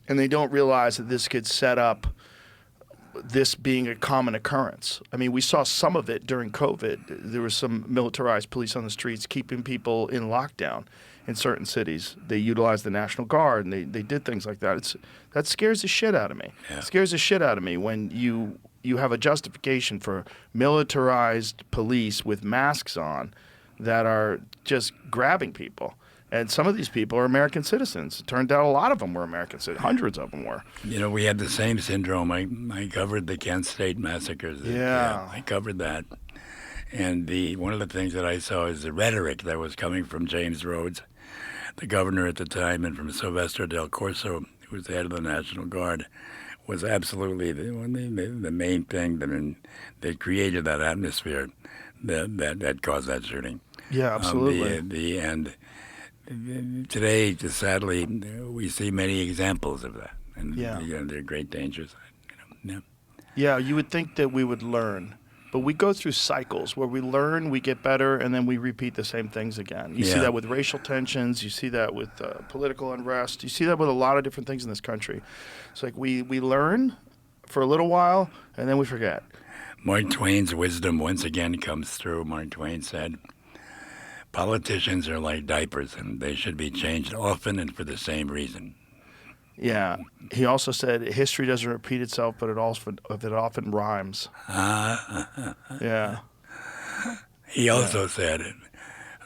and they don't realize that this could set up this being a common occurrence. I mean, we saw some of it during COVID. There was some militarized police on the streets keeping people in lockdown in certain cities. They utilized the National Guard, and they did things like that. That scares the shit out of me. Yeah. It scares the shit out of me when you have a justification for militarized police with masks on that are just grabbing people. And some of these people are American citizens. It turned out a lot of them were American citizens. Hundreds of them were. We had the same syndrome. I covered the Kent State massacres. Yeah. I covered that. And one of the things that I saw is the rhetoric that was coming from James Rhodes, the governor at the time, and from Sylvester Del Corso, who was the head of the National Guard, was absolutely the main thing that created that atmosphere that caused that shooting. Yeah, absolutely. Today, sadly, we see many examples of that, and Yeah. they're great dangers. Yeah, you would think that we would learn, but we go through cycles where we learn, we get better, and then we repeat the same things again. You see Yeah. that with racial tensions. You see that with political unrest. You see that with a lot of different things in this country. It's like we learn for a little while, and then we forget. Mark Twain's wisdom once again comes through. Mark Twain said, "Politicians are like diapers, and they should be changed often and for the same reason. Yeah. He also said history doesn't repeat itself, but it often rhymes. Yeah. He also said, a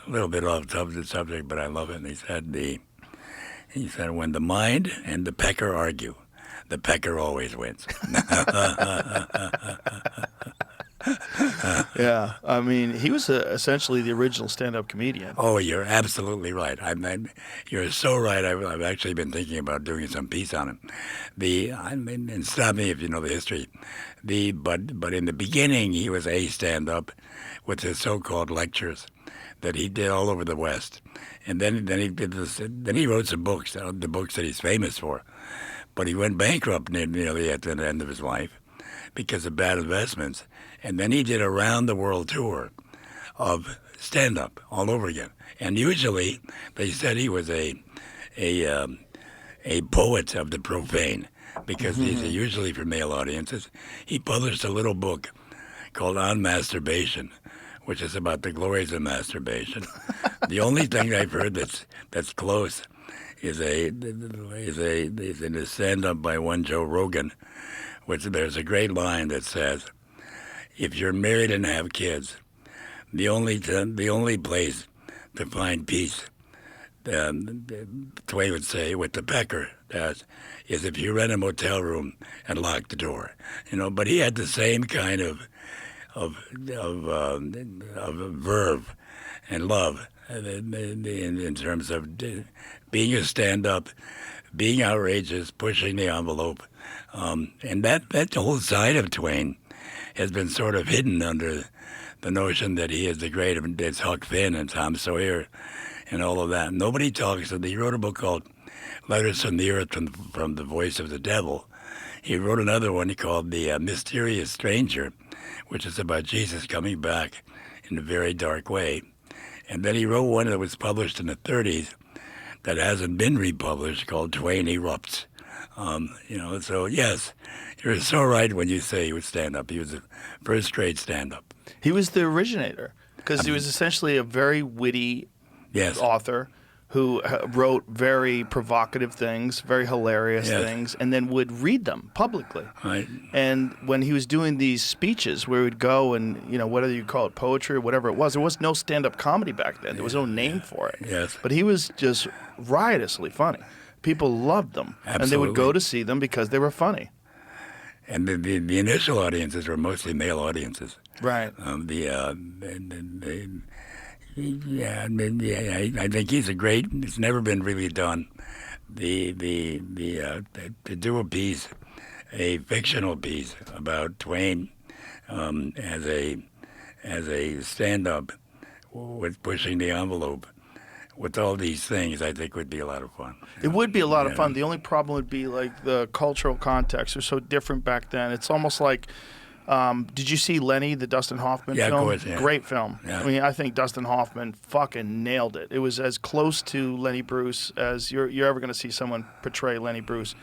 little bit off the subject, but I love it. And he said, when the mind and the pecker argue, the pecker always wins. Yeah. I mean, he was essentially the original stand-up comedian. Oh, you're absolutely right. You're so right. I've actually been thinking about doing some piece on him. And stop me if you know the history. But in the beginning, he was a stand-up with his so-called lectures that he did all over the West, and then he did this. Then he wrote some books, the books that he's famous for. But he went bankrupt nearly at the end of his life because of bad investments. And then he did a round-the-world tour of stand-up all over again. And usually, they said he was a poet of the profane because these are usually for male audiences. He published a little book called On Masturbation, which is about the glories of masturbation. The only thing I've heard that's close is in a stand-up by one Joe Rogan, which there's a great line that says, if you're married and have kids, the only place to find peace, Twain would say, with the pecker, is if you rent a motel room and lock the door. But he had the same kind of verve and love in terms of being a stand-up, being outrageous, pushing the envelope, and that whole side of Twain has been sort of hidden under the notion that he is the great, it's Huck Finn and Tom Sawyer and all of that. Nobody talks. He wrote a book called Letters from the Earth from the Voice of the Devil. He wrote another one called The Mysterious Stranger, which is about Jesus coming back in a very dark way. And then he wrote one that was published in the 30s that hasn't been republished called Twain Erupts. So yes, you're so right when you say he was stand-up. He was a first-grade stand-up. He was the originator because he was essentially a very witty author who wrote very provocative things, very hilarious things, and then would read them publicly. Right. And when he was doing these speeches where he would go and, whether you call it poetry or whatever it was, there was no stand-up comedy back then. There was no name for it. Yes. But he was just riotously funny. People loved them. Absolutely. And they would go to see them because they were funny. And the initial audiences were mostly male audiences. Right. I think he's it's never been really done. To do a piece, a fictional piece about Twain as a stand-up with pushing the envelope with all these things, I think would be a lot of fun. It would be a lot of fun. The only problem would be like the cultural context was so different back then. It's almost like, did you see Lenny, the Dustin Hoffman film? Yeah, of course, yeah. Great film. Yeah. I mean, I think Dustin Hoffman fucking nailed it. It was as close to Lenny Bruce as you're ever going to see someone portray Lenny Bruce.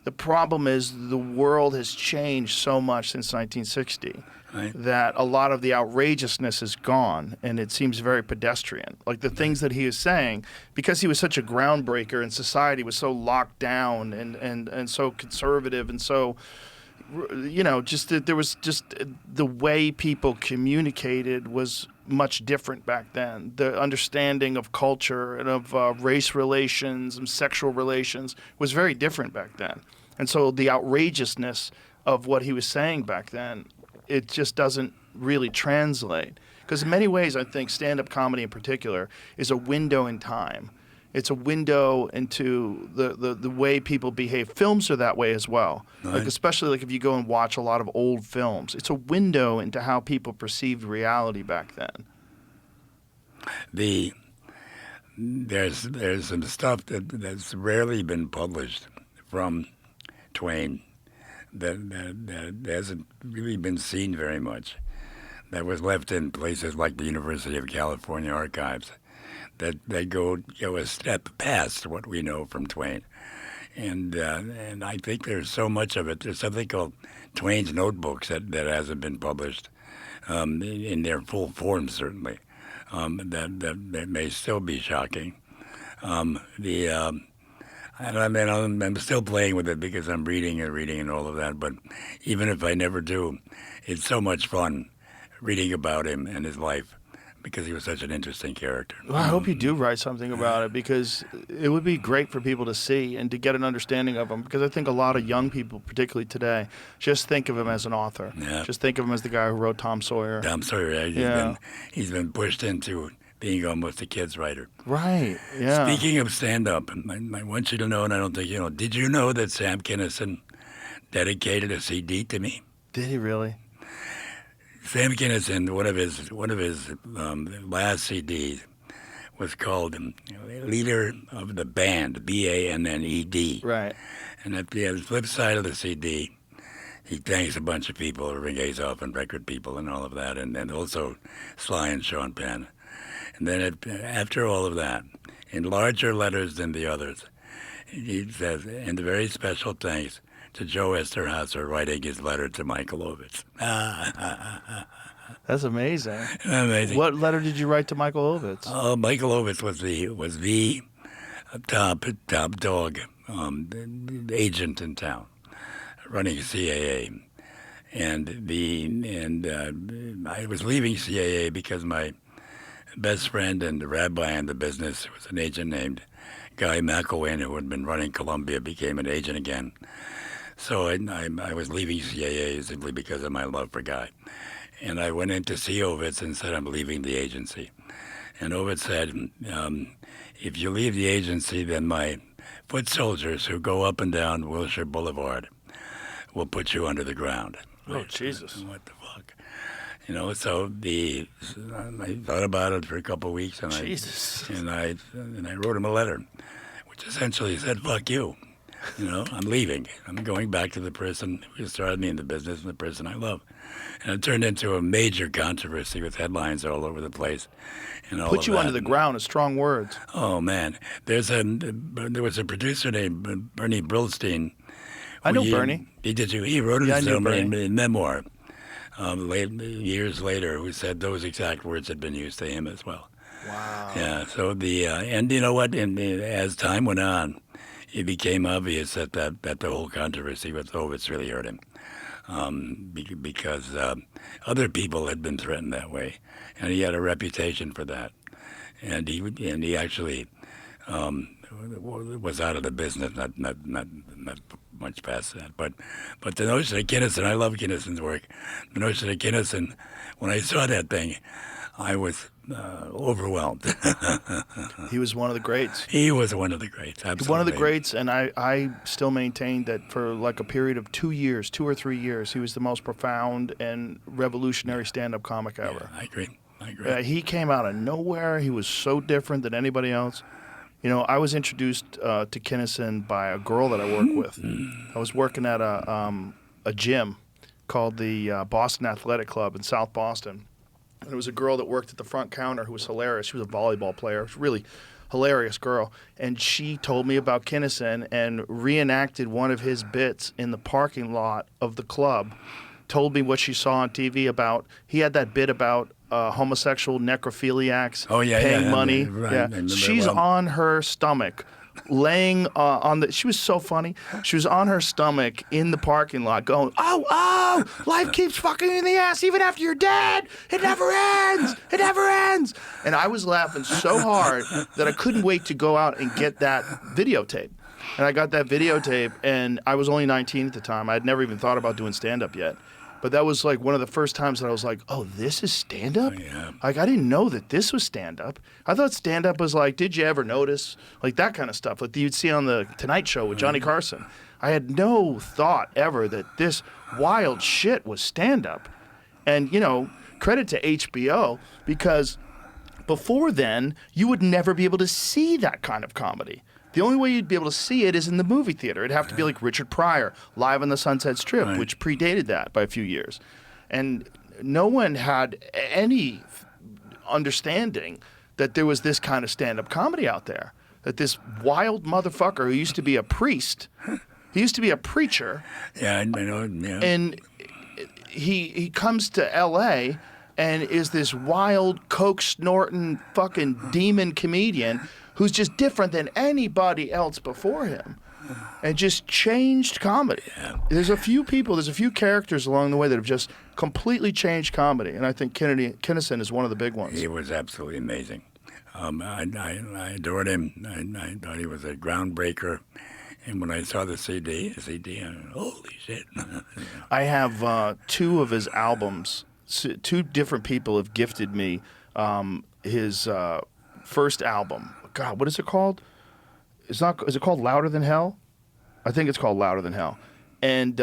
The problem is the world has changed so much since 1960. Right. That a lot of the outrageousness is gone, and it seems very pedestrian. Like the things that he is saying, because he was such a groundbreaker and society was so locked down and so conservative and so, just that there was just the way people communicated was much different back then. The understanding of culture and of race relations and sexual relations was very different back then. And so the outrageousness of what he was saying back then, it just doesn't really translate. Because in many ways, I think stand-up comedy in particular is a window in time. It's a window into the way people behave. Films are that way as well. Right. Like especially like if you go and watch a lot of old films. It's a window into how people perceived reality back then. There's some stuff that's rarely been published from Twain that hasn't really been seen very much. That was left in places like the University of California archives that go a step past what we know from Twain. And I think there's so much of it. There's something called Twain's Notebooks that hasn't been published in their full form, certainly. That may still be shocking. And I mean, I'm still playing with it because I'm reading and all of that. But even if I never do, it's so much fun reading about him and his life because he was such an interesting character. Well, I hope you do write something about it because it would be great for people to see and to get an understanding of him. Because I think a lot of young people, particularly today, just think of him as an author. Yeah. Just think of him as the guy who wrote Tom Sawyer. Tom Sawyer, he's been pushed into being almost a kid's writer. Right. Yeah. Speaking of stand-up, I want you to know, and I don't think you know, did you know that Sam Kinison dedicated a CD to me? Did he really? Sam Kinison, one of his last CDs was called Leader of the Band, BANNED. Right. And at the flip side of the CD, he thanks a bunch of people, Ring A's Off and record people and all of that, and then also Sly and Sean Penn. And then after all of that, in larger letters than the others, he says, and a very special thanks to Joe Eszterhas for writing his letter to Michael Ovitz. That's amazing. Amazing. What letter did you write to Michael Ovitz? Michael Ovitz was the top dog agent in town, running CAA, and I was leaving CAA because my best friend and the rabbi in the business was an agent named Guy McElwain, who had been running Columbia, became an agent again. So I was leaving CAA simply because of my love for Guy. And I went in to see Ovitz and said, I'm leaving the agency. And Ovitz said, if you leave the agency, then my foot soldiers who go up and down Wilshire Boulevard will put you under the ground. Oh, Jesus. What the fuck? You know, so I thought about it for a couple of weeks, and Jesus. I wrote him a letter, which essentially said, fuck you. You know, I'm leaving. I'm going back to the person who started me in the business and the person I love. And it turned into a major controversy with headlines all over the place. And all Put you that. under the ground is strong words. Oh, man. There was a producer named Bernie Brillstein. I know Bernie. He wrote Yeah, I his knew own Bernie. memoir years later, who said those exact words had been used to him as well. Wow. Yeah, so and you know what? As time went on, it became obvious that the whole controversy with Ovitz really hurt him, because other people had been threatened that way, and he had a reputation for that, and he actually was out of the business, not much past that. But the notion of Kinison, I love Kinison's work. The notion of Kinison, when I saw that thing, I was overwhelmed. He was one of the greats. He was one of the greats, absolutely. One of the greats, and I still maintain that for like a period of 2 or 3 years, he was the most profound and revolutionary stand-up comic ever. Yeah, I agree. He came out of nowhere. He was so different than anybody else. You know, I was introduced to Kinison by a girl that I work with. I was working at a gym called the Boston Athletic Club in South Boston. And it was a girl that worked at the front counter who was hilarious. She was a volleyball player. She was a really hilarious girl. And she told me about Kinison and reenacted one of his bits in the parking lot of the club. Told me what she saw on TV about. He had that bit about homosexual necrophiliacs paying money. Right. She's on her stomach, laying on the. She was so funny. She was on her stomach in the parking lot, going, "Oh, life keeps fucking you in the ass even after you're dead. It never ends. It never ends." And I was laughing so hard that I couldn't wait to go out and get that videotape. And I got that videotape, and I was only 19 at the time. I had never even thought about doing stand-up yet. But that was like one of the first times that I was like, oh, this is stand-up? Oh, yeah. Like, I didn't know that this was stand-up. I thought stand-up was like, did you ever notice? Like that kind of stuff, like you'd see on the Tonight Show with Johnny Carson. I had no thought ever that this wild shit was stand-up. And, you know, credit to HBO, because before then, you would never be able to see that kind of comedy. The only way you'd be able to see it is in the movie theater. It'd have to be like Richard Pryor, Live on the Sunset Strip, Right. which predated that by a few years. And no one had any understanding that there was this kind of stand-up comedy out there. That this wild motherfucker who used to be a priest, he used to be a preacher, Yeah, I know. Yeah. and he comes to L.A. and is this wild, coke-snorting fucking demon comedian who's just different than anybody else before him, and just changed comedy. Yeah. There's a few characters along the way that have just completely changed comedy, and I think Kinison is one of the big ones. He was absolutely amazing. I adored him. I thought he was a groundbreaker. And when I saw the CD, holy shit. I have 2 of his albums. 2 different people have gifted me his first album. God, what is it called? Is it called Louder Than Hell? I think it's called Louder Than Hell. And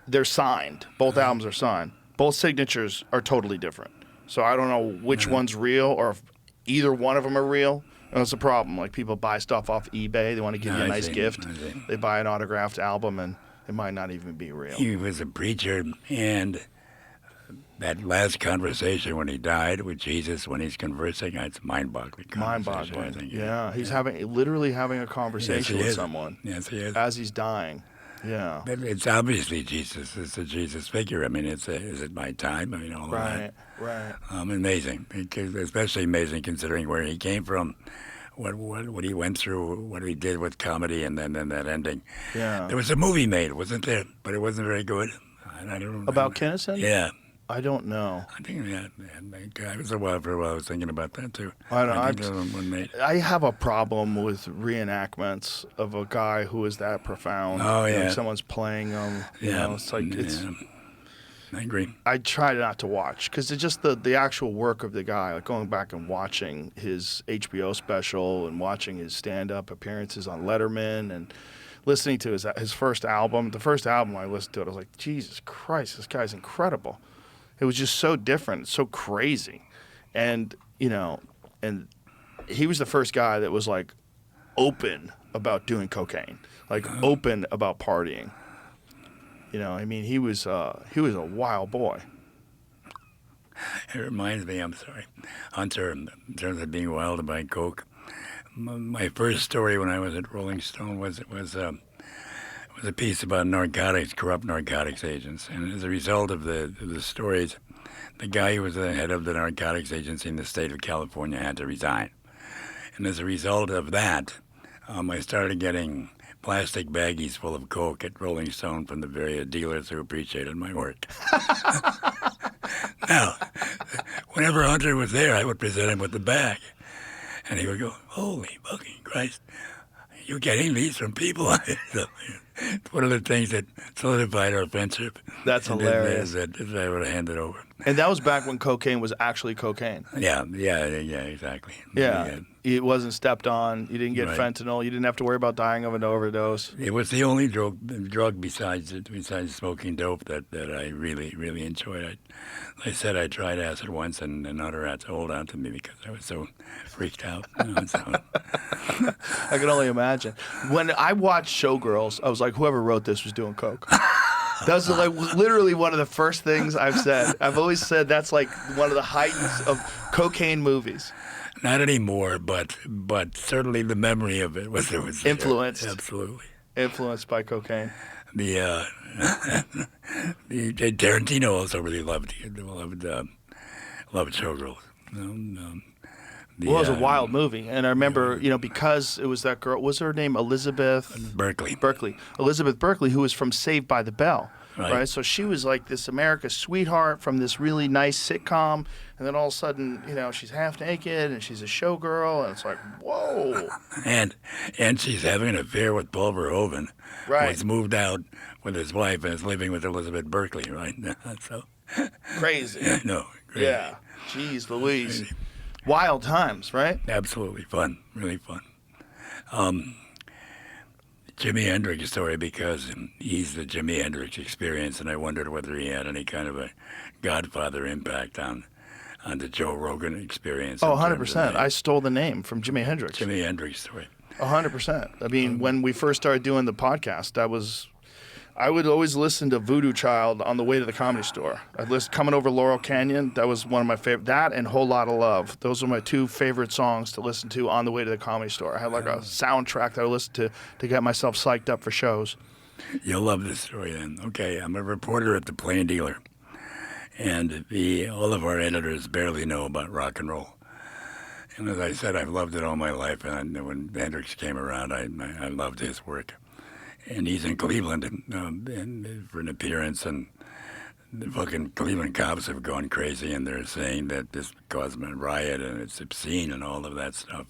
they're signed. Both albums are signed. Both signatures are totally different. So I don't know which one's real or if either one of them are real. And that's the problem. Like, people buy stuff off eBay. They want to give you a nice gift. They buy an autographed album, and it might not even be real. He was a preacher, and that last conversation when he died with Jesus, when he's conversing, it's mind-boggling. Mind-boggling. I think, yeah, he's literally having a conversation with someone. Yes, he is. As he's dying. Yeah. But it's obviously Jesus. It's a Jesus figure. I mean, is it my time? I mean, all of that. Right. Amazing. Especially amazing considering where he came from, what he went through, what he did with comedy, and then that ending. Yeah. There was a movie made, wasn't there? But it wasn't very good. I don't know. About Kinison? Yeah. I don't know. I think I was for a while I was thinking about that too. I have a problem with reenactments of a guy who is that profound. Oh yeah. Like someone's playing him. You know, it's like I agree. I try not to watch because it's just the actual work of the guy. Like going back and watching his HBO special and watching his stand-up appearances on Letterman and listening to his first album. The first album I listened to, I was like, Jesus Christ, this guy's incredible. It was just so different, so crazy. And, and he was the first guy that was like open about doing cocaine, like open about partying. I mean, he was a wild boy. It reminds me, I'm sorry, Hunter, in terms of being wild about coke. My first story when I was at Rolling Stone was a piece about narcotics, corrupt narcotics agents, and as a result of the stories, the guy who was the head of the narcotics agency in the state of California had to resign, and as a result of that, I started getting plastic baggies full of coke at Rolling Stone from the various dealers who appreciated my work. Now, whenever Hunter was there, I would present him with the bag, and he would go, "Holy fucking Christ, you're getting these from people." It's one of the things that solidified our friendship. That's hilarious. That I would hand it over. And that was back when cocaine was actually cocaine. Yeah, exactly. Yeah. It wasn't stepped on. You didn't get fentanyl. You didn't have to worry about dying of an overdose. It was the only drug besides smoking dope that I really, really enjoyed. I said I tried acid once, and another had to hold on to me because I was so freaked out. I can only imagine. When I watched Showgirls, I was like, whoever wrote this was doing coke. That was like literally one of the first things I've said. I've always said that's like one of the heights of cocaine movies. Not anymore, but certainly the memory of it was influenced. There. Absolutely influenced by cocaine. The Tarantino also really loved Showgirls. It was a wild movie, and I remember, because it was that girl. Was her name Elizabeth Berkley? Elizabeth Berkley, who was from Saved by the Bell, right? So she was like this America's sweetheart from this really nice sitcom, and then all of a sudden, she's half naked and she's a showgirl, and it's like, whoa. And she's having an affair with Paul Verhoeven, right? Who's moved out with his wife and is living with Elizabeth Berkley, right? So crazy. No, crazy. Yeah. Jeez Louise. Crazy. Wild times, right? Absolutely fun, really fun. Jimi Hendrix story, because he's the Jimi Hendrix experience, and I wondered whether he had any kind of a Godfather impact on the Joe Rogan experience. Oh, 100%. I stole the name from Jimi Hendrix. Jimi Hendrix story. 100%. I mean, when we first started doing the podcast, I would always listen to Voodoo Child on the way to the Comedy Store. I'd listen coming over Laurel Canyon. That was one of my favorite. That and Whole Lotta Love. Those were my 2 favorite songs to listen to on the way to the Comedy Store. I had like a soundtrack that I listened to get myself psyched up for shows. You'll love this story then. Okay, I'm a reporter at the Plain Dealer, and all of our editors barely know about rock and roll. And as I said, I've loved it all my life. And when Hendrix came around, I loved his work. And he's in Cleveland and for an appearance, and the fucking Cleveland cops have gone crazy, and they're saying that this caused a riot and it's obscene and all of that stuff.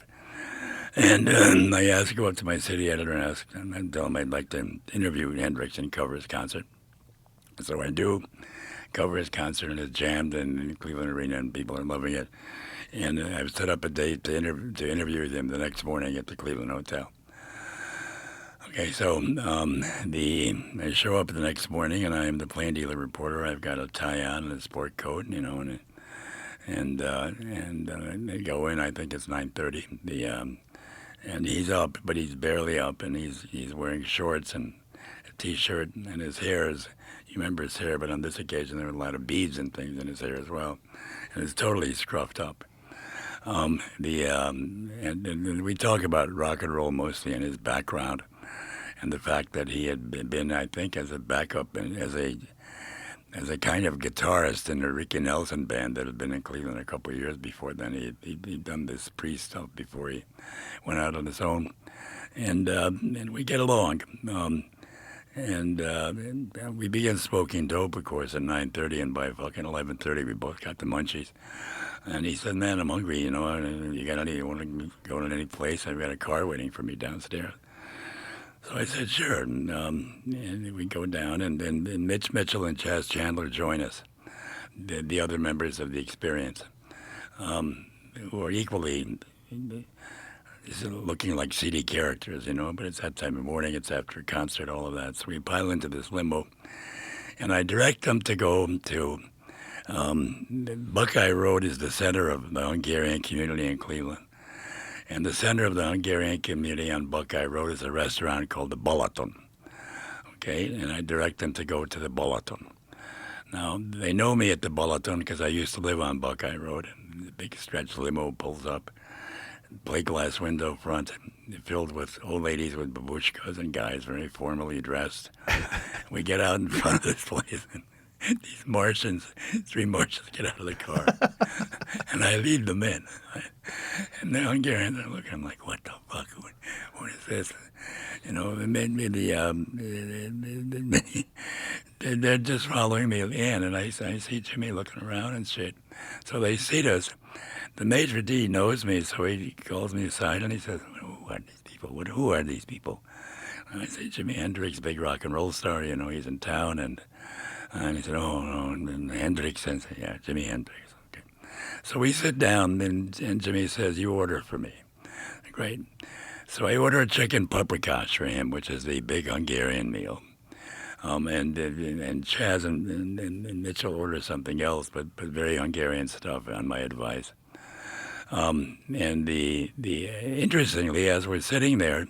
And I asked to go up to my city editor and tell him I'd like to interview Hendrix and cover his concert. So I do cover his concert, and it's jammed in the Cleveland Arena, and people are loving it. And I've set up a date to interview them the next morning at the Cleveland Hotel. Okay, so I show up the next morning, and I am the plain dealer reporter. I've got a tie on and a sport coat, and I go in. I think it's 9:30. And he's up, but he's barely up, and he's wearing shorts and a T-shirt, and his hair is. You remember his hair, but on this occasion there were a lot of beads and things in his hair as well, and it's totally scruffed up. And we talk about rock and roll mostly and his background, and the fact that he had been, I think, as a backup and as a kind of guitarist in the Ricky Nelson band that had been in Cleveland a couple of years before then. He'd done this pre-stuff before he went out on his own, and we get along. And we began smoking dope, of course, at 9:30, and by fucking 11:30, we both got the munchies. And he said, "Man, I'm hungry. You want to go to any place? I've got a car waiting for me downstairs." So I said, "Sure." And we go down, and then Mitch Mitchell and Chaz Chandler join us, the other members of the Experience, who are equally looking like seedy characters, but it's that time of morning, it's after a concert, all of that. So we pile into this limo, and I direct them to go to Buckeye Road is the center of the Hungarian community in Cleveland. And the center of the Hungarian community on Buckeye Road is a restaurant called the Balaton. Okay, and I direct them to go to the Balaton. Now, they know me at the Balaton because I used to live on Buckeye Road. The big stretch limo pulls up. Plate glass window front, filled with old ladies with babushkas and guys very formally dressed. We get out in front of this place, and these Martians, 3 Martians, get out of the car, and I lead them in. And the Hungarians are looking, I'm like, what the fuck? What is this? They're just following me in, and I see Jimmy looking around and shit. So they seat us. The maitre d' knows me, so he calls me aside and he says, "Who are these people? Who are these people?" And I say, "Jimi Hendrix, big rock and roll star. He's in town." And he said, "Oh no." And Hendrix says, "Yeah, Jimi Hendrix." Okay. So we sit down, and Jimmy says, "You order for me." Great. So I order a chicken paprikash for him, which is the big Hungarian meal. And Chaz and Mitchell order something else, but very Hungarian stuff on my advice. And interestingly, as we're sitting there,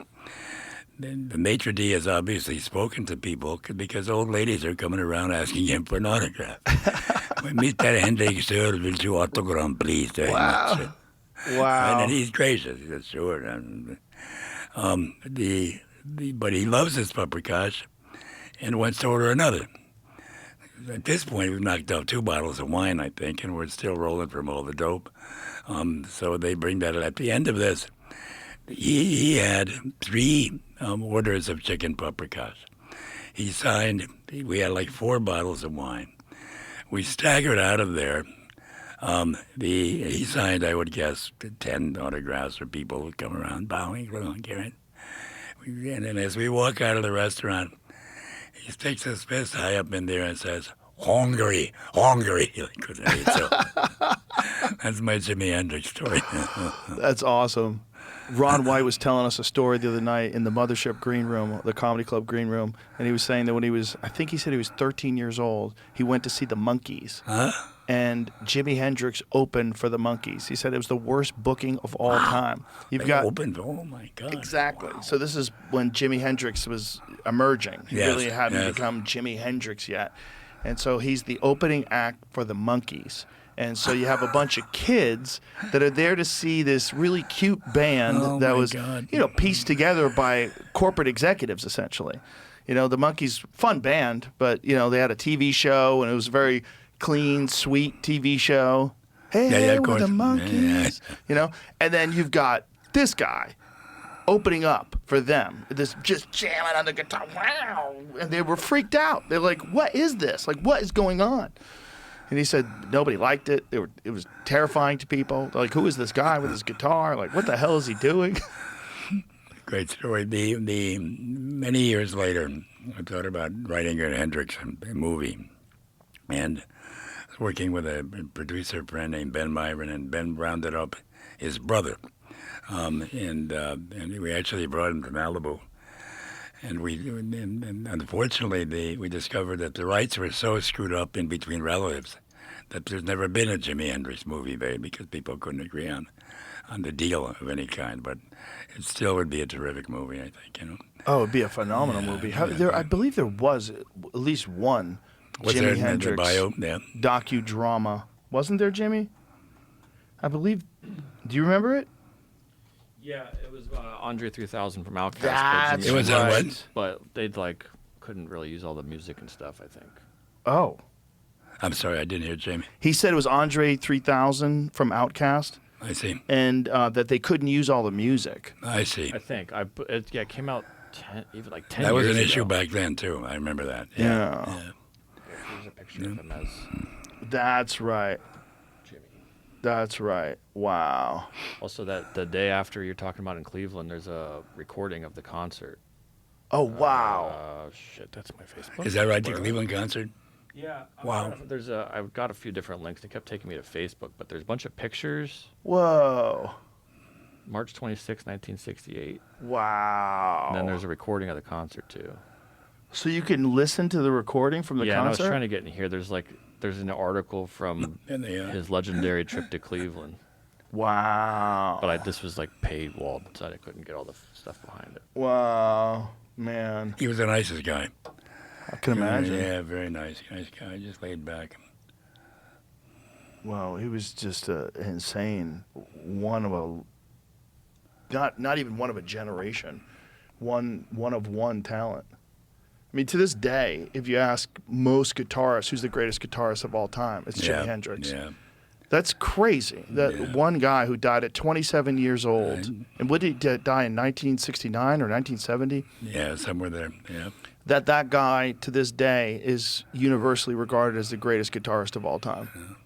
the maitre d' has obviously spoken to people because old ladies are coming around asking him for an autograph. Mr. Hendrix, sir, will you autograph, please? Wow. Wow. And he's gracious. He says, "Sure." But he loves his paprikash and wants to order another. At this point, we've knocked out 2 bottles of wine, I think, and we're still rolling from all the dope. So they bring that at the end of this. He had 3 orders of chicken paprikash. He signed, we had like 4 bottles of wine. We staggered out of there. He signed, I would guess, 10 autographs for people who come around bowing for Hungarian. And then as we walk out of the restaurant, he sticks his fist high up in there and says, "Hungary, Hungary." So that's my Jimi Hendrix story. That's awesome. Ron White was telling us a story the other night in the Mothership Green Room, the Comedy Club Green Room, and he was saying that when I think he said he was 13 years old, he went to see the Monkees. Huh? And Jimi Hendrix opened for the Monkees. He said it was the worst booking of all time. They opened, oh my God. Exactly. Wow. So this is when Jimi Hendrix was emerging. He Yes, really hadn't yes. become Jimi Hendrix yet. And so he's the opening act for the Monkees. And so you have a bunch of kids that are there to see this really cute band that was, God. Pieced together by corporate executives, essentially. The Monkees, fun band, but, they had a TV show, and it was a very clean, sweet TV show. Hey, Yeah, of we're course. the monkeys. You know? And then you've got this guy opening up for them, this just jamming on the guitar, wow, and they were freaked out. They're like, "What is this? Like, what is going on?" And he said nobody liked it. It was terrifying to people. They're like, "Who is this guy with his guitar? Like, what the hell is he doing?" Great story. The many years later, I thought about writing a Hendrix movie, and I was working with a producer friend named Ben Myron, and Ben rounded up his brother. And we actually brought him to Malibu, and unfortunately we discovered that the rights were so screwed up in between relatives that there's never been a Jimi Hendrix movie made because people couldn't agree on the deal of any kind. But it still would be a terrific movie, I think. You know. Oh, it'd be a phenomenal movie. I believe there was at least one Was there Jimi Hendrix the bio? Yeah. docudrama. Wasn't there, Jimmy? I believe. Do you remember it? Yeah, it was Andre 3000 from Outkast. That's It was right. what? But they'd couldn't really use all the music and stuff, I think. Oh. I'm sorry, I didn't hear Jamie. He said it was Andre 3000 from Outkast, I see. and that they couldn't use all the music. I see. I think it came out 10 That years was an ago. issue back then too. I remember that. Yeah. There's a picture of him as That's right. Jimmy. That's right. Wow. Also, that the day after you're talking about in Cleveland, there's a recording of the concert. Oh, wow. Shit, that's my Facebook. Is that right? The Cleveland concert? Yeah. Wow. I've got a few different links. They kept taking me to Facebook, but there's a bunch of pictures. Whoa. March 26, 1968. Wow. And then there's a recording of the concert too. So you can listen to the recording from the Yeah, and I concert? was trying to get in here. There's an article from And the, his legendary trip to Cleveland. Wow. But this was paywalled, so I couldn't get all the stuff behind it. Wow. Man. he was the nicest guy. I can imagine. Yeah, very nice guy. Just laid back. Wow. He was just insane. One of a... Not even one of a generation. One of one talent. I mean, to this day, if you ask most guitarists who's the greatest guitarist of all time, it's Jimi Hendrix. Yeah. That's crazy. That one guy who died at 27 years old. Right. And what did he die in 1969 or 1970? Yeah, somewhere there. Yeah. That guy to this day is universally regarded as the greatest guitarist of all time.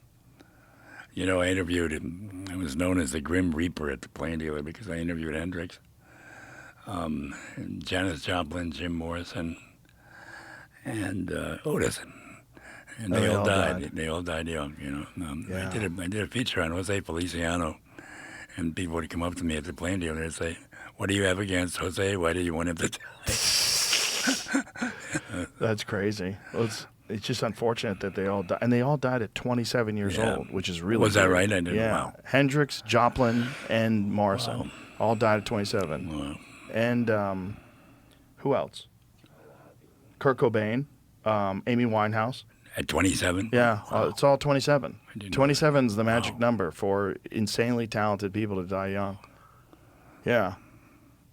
You know, I interviewed him. I was known as the Grim Reaper at the Plain Dealer because I interviewed Hendrix, and Janis Joplin, Jim Morrison, and Otis. And they all died. They all died young, you know. Yeah. I did a feature on Jose Feliciano, and people would come up to me at the Plain Dealer and say, "What do you have against Jose? Why do you want him to die?" That's crazy. Well, it's just unfortunate that they all died. And they all died at 27 years Yeah. old, which is really Was that weird. right? I didn't- Yeah. wow. Hendrix, Joplin, and Morrison Wow. all died at 27. Wow. And who else? Kurt Cobain, Amy Winehouse. At 27? Yeah, it's all 27. I didn't know 27 is the magic Wow. number for insanely talented people to die young. Yeah.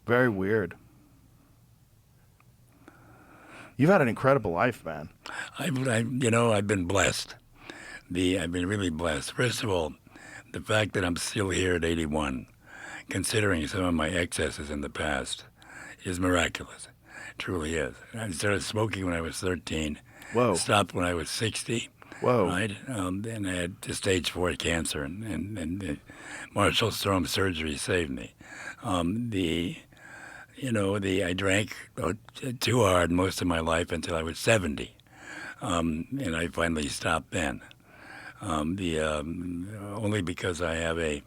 Very weird. You've had an incredible life, man. I've been blessed. I've been really blessed. First of all, the fact that I'm still here at 81, considering some of my excesses in the past, is miraculous. It truly is. I started smoking when I was 13. Whoa. Stopped when I was 60. Whoa. Right? Then I had stage 4 cancer, and Marshall Storm surgery saved me. I drank too hard most of my life until I was 70, and I finally stopped then. Only because I have a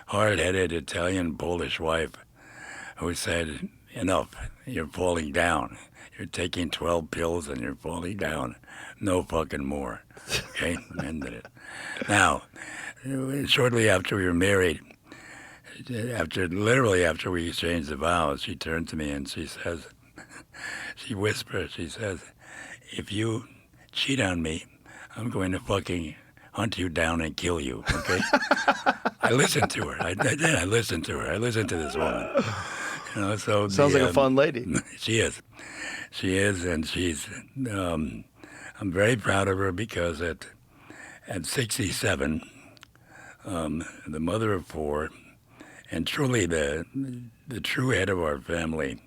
hard-headed Italian Polish wife who said, "Enough, you're falling down. You're taking 12 pills and you're falling down. No fucking more." Okay, ended it. Now, shortly after we were married, literally after we exchanged the vows, she turned to me and she says, she whispers, she says, "If you cheat on me, I'm going to fucking hunt you down and kill you." Okay. I listened to her. I did. I listened to her. I listened to this woman. So Sounds like a fun lady. She is. She is, and she's. I'm very proud of her because at 67, the mother of 4, and truly the true head of our family.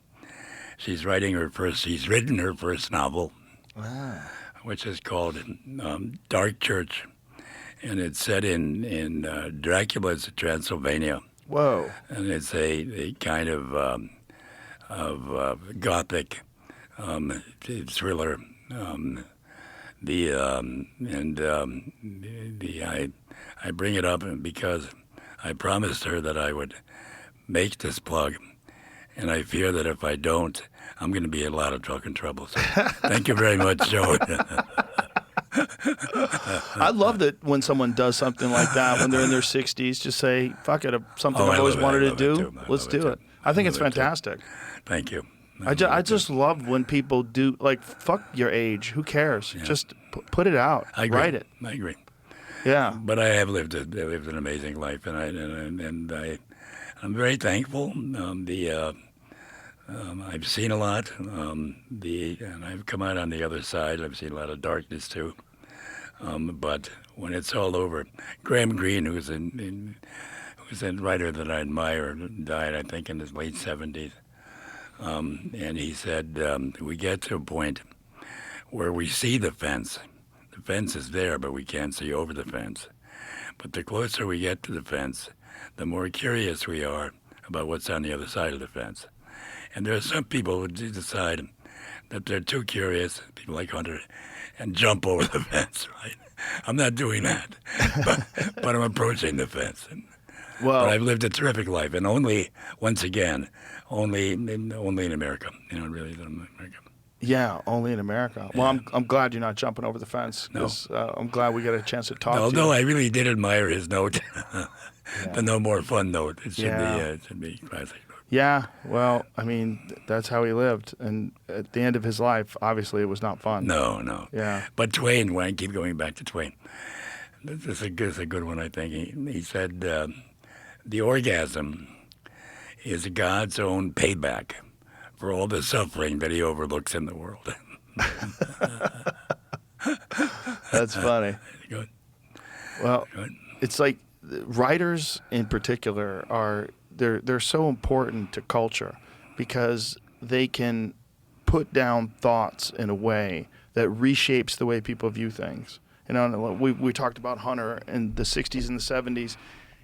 She's written her first novel, which is called Dark Church, and it's set in Dracula's Transylvania. Whoa. And it's a kind of gothic thriller. I bring it up because I promised her that I would make this plug, and I fear that if I don't, I'm going to be in a lot of fucking trouble. So thank you very much, Joe. I love that when someone does something like that when they're in their 60s, just say, fuck it, something I've always wanted to do, let's do it. I think it's fantastic. Thank you. I just love when people do, like, fuck your age. Who cares? Yeah. Just put it out. I agree. Write it. I agree. Yeah. But I have lived an amazing life, and I'm very thankful. I've seen a lot. And I've come out on the other side. I've seen a lot of darkness too. But when it's all over, Graham Greene, who's a writer that I admire, died, I think, in his late 70s. And he said, we get to a point where we see the fence. The fence is there, but we can't see over the fence. But the closer we get to the fence, the more curious we are about what's on the other side of the fence. And there are some people who decide that they're too curious, people like Hunter, and jump over the fence, right? I'm not doing that, but I'm approaching the fence. But I've lived a terrific life, and only in America. Really, in America. Yeah, only in America. Yeah. Well, I'm glad you're not jumping over the fence. Because I'm glad we got a chance to talk to you. Although I really did admire his note, the no more fun note. It should be classic. Yeah, well, I mean, that's how he lived. And at the end of his life, obviously, it was not fun. No. Yeah. But Twain, when I keep going back to Twain, this is a good one, I think. He said, the orgasm is God's own payback for all the suffering that he overlooks in the world. That's funny. Good. Well, it's like writers in particular they're so important to culture because they can put down thoughts in a way that reshapes the way people view things. We talked about Hunter in the 60s and the 70s.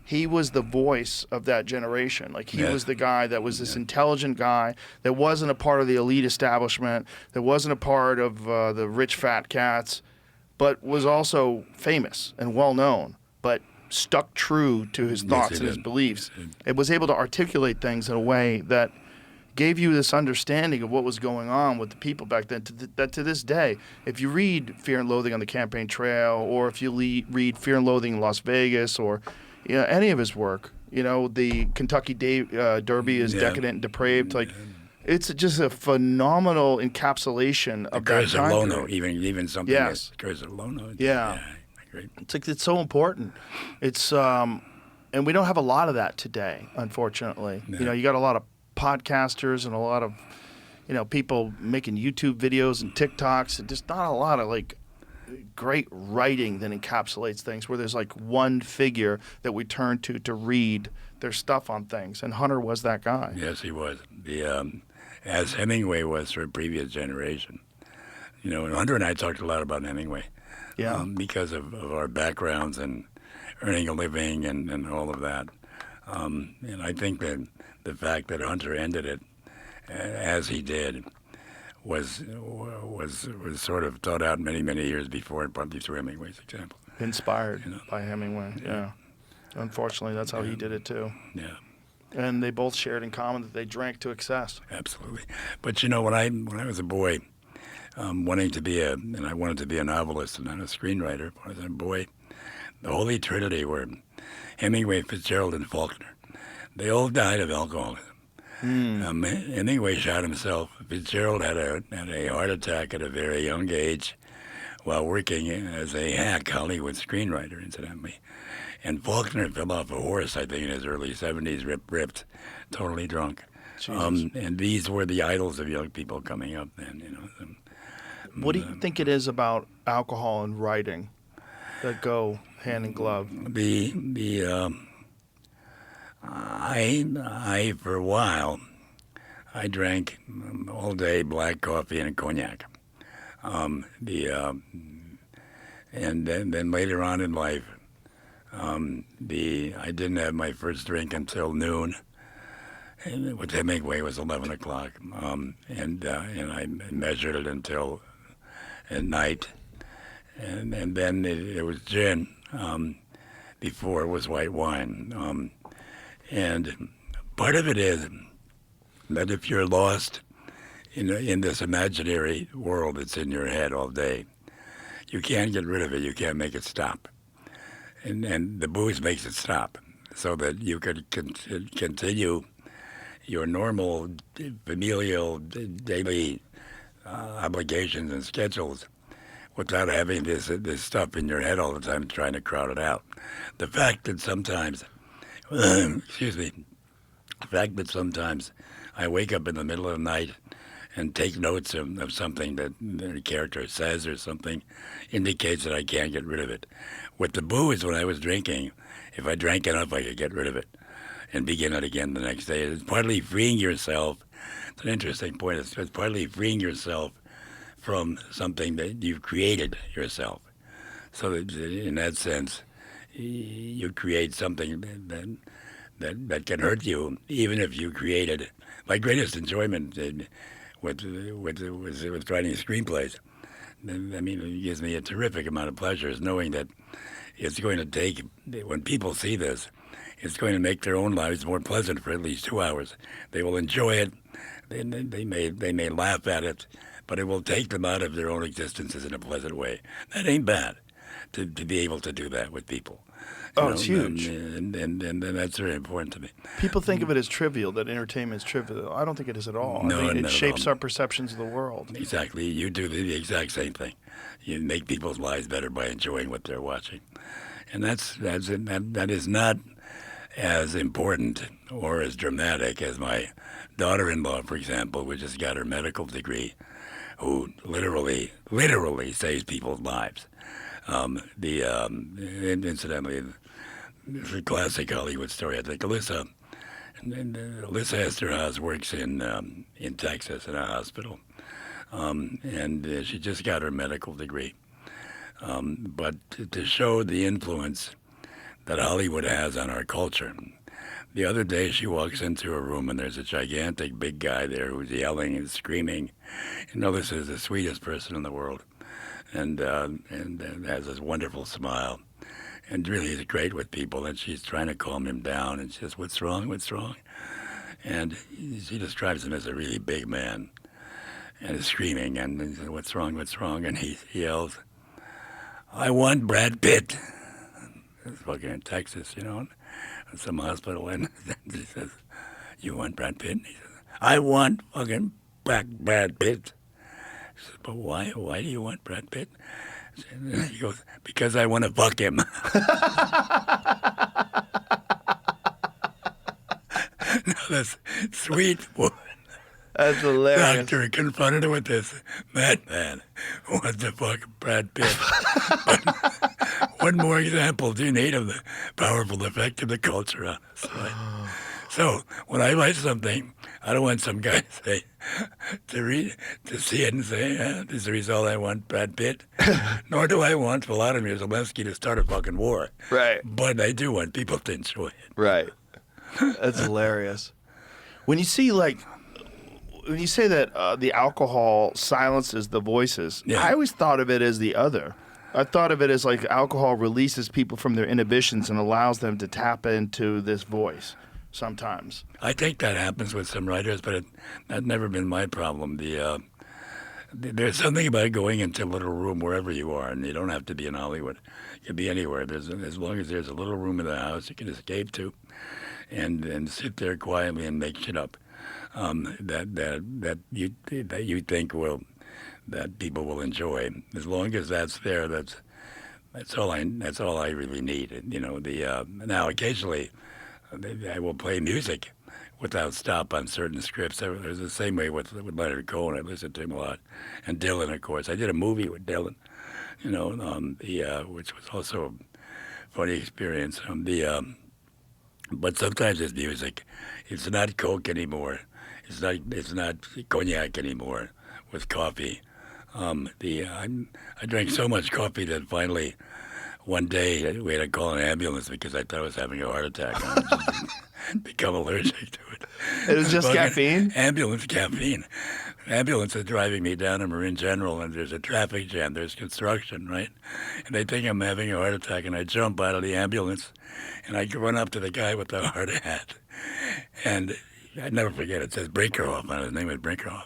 He was the voice of that generation. Like, he was the guy that was this intelligent guy that wasn't a part of the elite establishment, that wasn't a part of the rich fat cats, but was also famous and well-known, but stuck true to his thoughts and his beliefs. It was able to articulate things in a way that gave you this understanding of what was going on with the people back then. That to this day, if you read Fear and Loathing on the Campaign Trail, or if you read Fear and Loathing in Las Vegas, or any of his work, the Kentucky Derby is decadent and depraved. Like, it's just a phenomenal encapsulation of that time period. Lono, even something. Yes. Curse of Lono. Yeah. Great. It's so important. It's and we don't have a lot of that today, unfortunately. No. You got a lot of podcasters and a lot of people making YouTube videos and TikToks, and just not a lot of great writing that encapsulates things, where there's one figure that we turn to read their stuff on things. And Hunter was that guy. Yes, he was. As Hemingway was for a previous generation. And Hunter and I talked a lot about Hemingway. Yeah. Because of our backgrounds and earning a living and all of that. And I think that the fact that Hunter ended it as he did was sort of thought out many, many years before, and probably through Hemingway's example. Inspired by Hemingway, yeah. Unfortunately, that's how he did it too. Yeah. And they both shared in common that they drank to excess. Absolutely. But when I was a boy, I wanted to be a novelist and not a screenwriter. When I was a boy, the Holy Trinity were Hemingway, Fitzgerald, and Faulkner. They all died of alcoholism. Hemingway shot himself. Fitzgerald had a heart attack at a very young age while working as a hack Hollywood screenwriter, incidentally. And Faulkner fell off a horse, I think, in his early 70s, ripped, totally drunk. And these were the idols of young people coming up then. What do you think it is about alcohol and writing that go hand in glove? I for a while, I drank all day black coffee and cognac. And then later on in life, I didn't have my first drink until noon, which Hemingway was 11 o'clock. And I measured it until at night, and then it was gin. Before it was white wine. And part of it is that if you're lost in this imaginary world that's in your head all day, you can't get rid of it. You can't make it stop. And the booze makes it stop so that you could continue your normal familial daily obligations and schedules without having this stuff in your head all the time trying to crowd it out. The fact that sometimes, excuse me, the fact that sometimes I wake up in the middle of the night and take notes of something that the character says or something indicates that I can't get rid of it. With the booze, when I was drinking, if I drank enough, I could get rid of it and begin it again the next day. It's partly freeing yourself. It's an interesting point. It's partly freeing yourself from something that you've created yourself. So that in that sense, you create something that can hurt you, even if you created. My greatest enjoyment with writing screenplays, I mean, it gives me a terrific amount of pleasure, is knowing that it's going to take, when people see this, it's going to make their own lives more pleasant for at least 2 hours. They will enjoy it. They may laugh at it, but it will take them out of their own existences in a pleasant way. That ain't bad, to be able to do that with people. It's huge. And that's very important to me. People think of it as trivial, that entertainment is trivial. I don't think it is at all. No, I think not it at shapes all. our perceptions of the world. Exactly. You do the exact same thing. You make people's lives better by enjoying what they're watching. And that is not as important or as dramatic as my daughter-in-law, for example, who just got her medical degree, who literally saves people's lives. Incidentally, it's a classic Hollywood story. I think Alyssa Eszterhas works in Texas in a hospital, and she just got her medical degree. But to show the influence that Hollywood has on our culture, the other day she walks into a room and there's a gigantic big guy there who's yelling and screaming. You know, this is the sweetest person in the world, and has this wonderful smile, and really is great with people. And she's trying to calm him down, and she says, "What's wrong? What's wrong?" And she describes him as a really big man, and is screaming, and he says, "What's wrong? What's wrong?" And he yells, "I want Brad Pitt." It's fucking in Texas, you know, in some hospital, and he says, "You want Brad Pitt?" And he says, "I want fucking Brad Pitt." She says, "But why? Why do you want Brad Pitt?" And he goes, "Because I want to fuck him." Now this sweet woman, That's hilarious. doctor, confronted her with this madman who wants to fuck Brad Pitt. But what more example do you need of the powerful effect of the culture on us, right? So when I write something, I don't want some guy to say, to see it and say, "This is the result. I want Brad Pitt." Nor do I want Volodymyr Zelensky to start a fucking war. Right. But I do want people to enjoy it. Right. That's hilarious. When you see, when you say that the alcohol silences the voices, Yeah. I always thought of it as the other. I thought of it as like alcohol releases people from their inhibitions and allows them to tap into this voice sometimes. I think that happens with some writers, but that's never been my problem. There's something about going into a little room wherever you are, and you don't have to be in Hollywood. You can be anywhere. As long as there's a little room in the house you can escape to, and sit there quietly and make shit up that you think that people will enjoy. As long as that's there, that's all I really need. You know, now occasionally I will play music without stop on certain scripts. There's the same way with Leonard Cohen. I listen to him a lot, and Dylan, of course. I did a movie with Dylan, which was also a funny experience. But sometimes it's music. It's not Coke anymore. It's not cognac anymore with coffee. I drank so much coffee that finally one day we had to call an ambulance because I thought I was having a heart attack. And I just become allergic to it. It was just Fucking caffeine? Ambulance caffeine. Ambulance is driving me down to Marin General, and there's a traffic jam. There's construction, right? And they think I'm having a heart attack, and I jump out of the ambulance, and I run up to the guy with the hard hat. And I never forget, it says Brinkerhoff on it. His name is Brinkerhoff.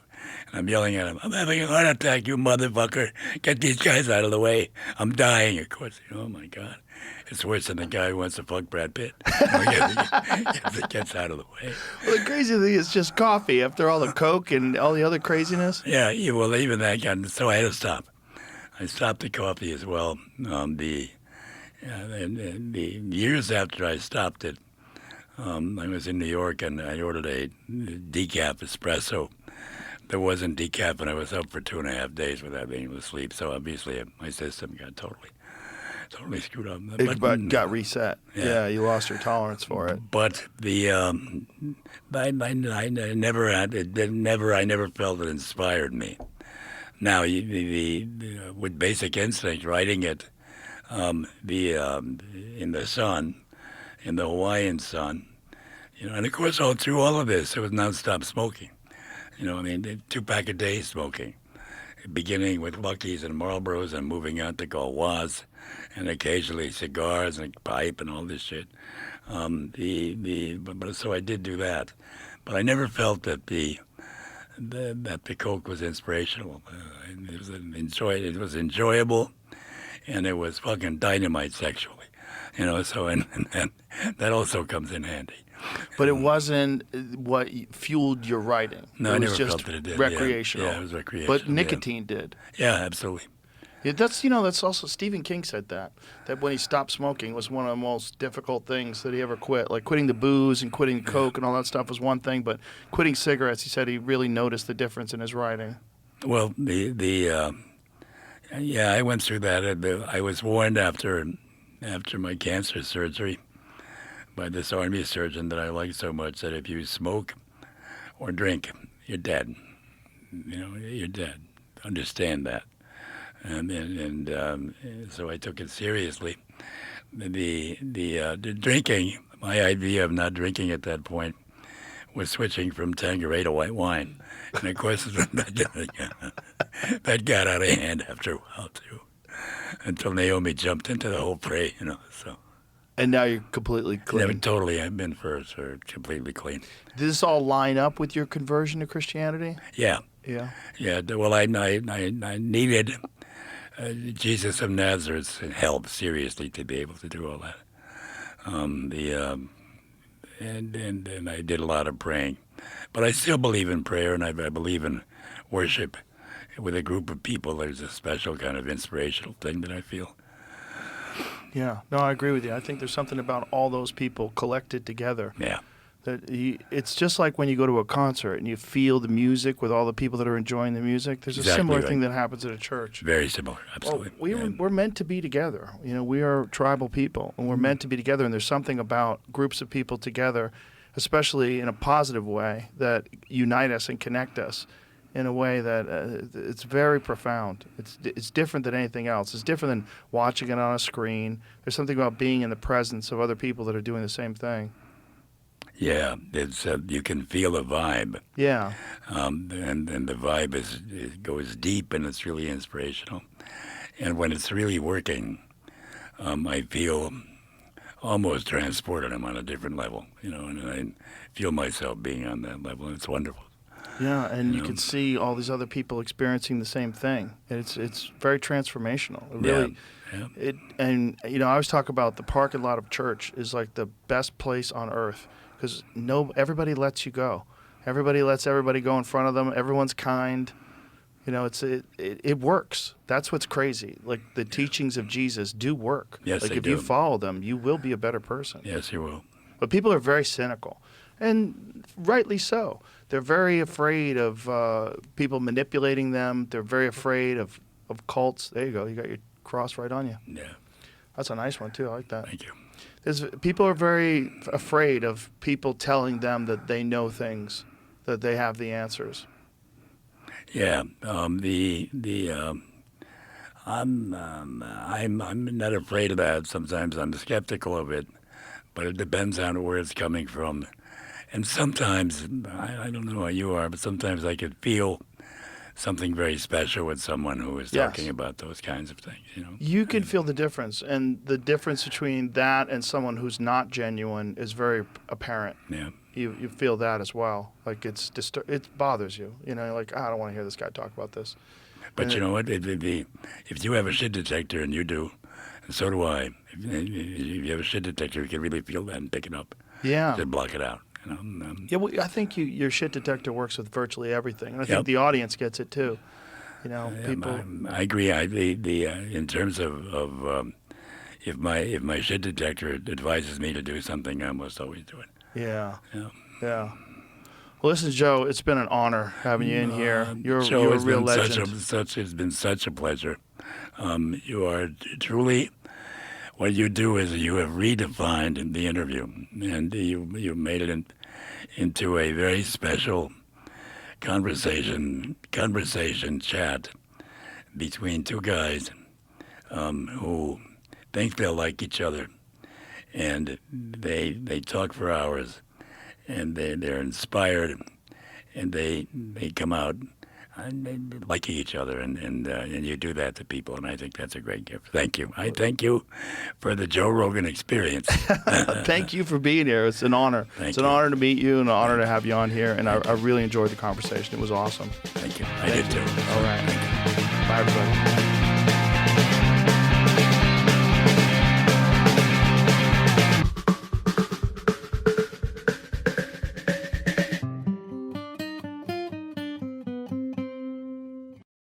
And I'm yelling at him, I'm having a heart attack, you motherfucker. Get these guys out of the way. I'm dying, of course. Oh, my God. It's worse than the guy who wants to fuck Brad Pitt. Gets out of the way. Well, the crazy thing is just coffee after all the Coke and all the other craziness. Yeah, well, even that got, so I had to stop. I stopped the coffee as well. The years after I stopped it, I was in New York and I ordered a decaf espresso. There wasn't decaf, and I was up for 2.5 days without being able to sleep. So obviously, my system got totally screwed up. But got reset. Yeah, you lost your tolerance for it. But I never felt it inspired me. Now, with Basic Instinct, writing it, in the sun, in the Hawaiian sun, and of course, through all of this, it was nonstop smoking. 2-pack a day smoking, beginning with Lucky's and Marlboros and moving on to Gauloises, and occasionally cigars and pipe and all this shit. So I did do that, but I never felt that the Coke was inspirational. It was enjoyable, and it was fucking dynamite sexually, So and that also comes in handy. But it wasn't what fueled your writing. No, it I was never just felt that it did. recreational. Yeah, it was recreational. But nicotine did. Yeah, absolutely. Yeah, that's also Stephen King said that when he stopped smoking was one of the most difficult things that he ever quit. Like quitting the booze and quitting Coke and all that stuff was one thing, but quitting cigarettes, he said he really noticed the difference in his writing. Well, I went through that. I was warned after my cancer surgery by this army surgeon that I liked so much that if you smoke or drink, you're dead. You're dead. Understand that. And so I took it seriously. The drinking, my idea of not drinking at that point was switching from Tanqueray to white wine. And of course, that got out of hand after a while, too. Until Naomi jumped into the whole fray, so. And now you're completely clean. Never, totally, I've been for completely clean. Did this all line up with your conversion to Christianity? Yeah. Yeah. Yeah. Well, I needed Jesus of Nazareth's help seriously to be able to do all that. And I did a lot of praying, but I still believe in prayer, and I believe in worship with a group of people. There's a special kind of inspirational thing that I feel. Yeah, no, I agree with you. I think there's something about all those people collected together. Yeah. It's just like when you go to a concert and you feel the music with all the people that are enjoying the music. There's Exactly a similar right. thing that happens at a church. Very similar, absolutely. Well, we're meant to be together. We are tribal people, and we're meant to be together. And there's something about groups of people together, especially in a positive way, that unite us and connect us in a way that it's very profound. It's different than anything else. It's different than watching it on a screen. There's something about being in the presence of other people that are doing the same thing. Yeah, it's you can feel a vibe. Yeah. And the vibe it goes deep, and it's really inspirational. And when it's really working, I feel almost transported. I'm on a different level, and I feel myself being on that level, and it's wonderful. Yeah, and you can see all these other people experiencing the same thing. It's very transformational. It really, I always talk about the parking lot of church is like the best place on earth because everybody lets you go. Everybody lets everybody go in front of them. Everyone's kind. It works. That's what's crazy. Like the teachings of Jesus do work. Yes, like they if do. you follow them, you will be a better person. Yes, you will. But people are very cynical, and rightly so. They're very afraid of people manipulating them. They're very afraid of cults. There you go. You got your across right on you. Yeah. That's a nice one too. I like that. Thank you. People are very afraid of people telling them that they know things, that they have the answers. Yeah. I'm not afraid of that. Sometimes I'm skeptical of it, but it depends on where it's coming from. And sometimes, I don't know how you are, but sometimes I could feel something very special with someone who is talking about those kinds of things. You can feel the difference, and the difference between that and someone who's not genuine is very apparent. Yeah. You feel that as well. Like it bothers you. Like, I don't want to hear this guy talk about this. But you know what? If you have a shit detector, and you do, and so do I, if you have a shit detector, you can really feel that and pick it up. Yeah. Just block it out. Yeah, well, I think your shit detector works with virtually everything, and I think the audience gets it too. People. I agree. In terms of if my shit detector advises me to do something, I almost always do it. Yeah. Yeah. Yeah. Well, listen, Joe, it's been an honor having you in here. You're Joe, a real legend. It's been such a pleasure. You are truly. What you do is you have redefined the interview, and you made it into a very special conversation chat between two guys who think they'll like each other, and they talk for hours, and they're inspired, and they come out liking each other, and you do that to people, and I think that's a great gift. Thank you. I thank you for the Joe Rogan experience. Thank you for being here. It's an honor. It's an honor to meet you and an honor to have you on here, and I really enjoyed the conversation. It was awesome. Thank you. I did too. All right. Bye, everybody.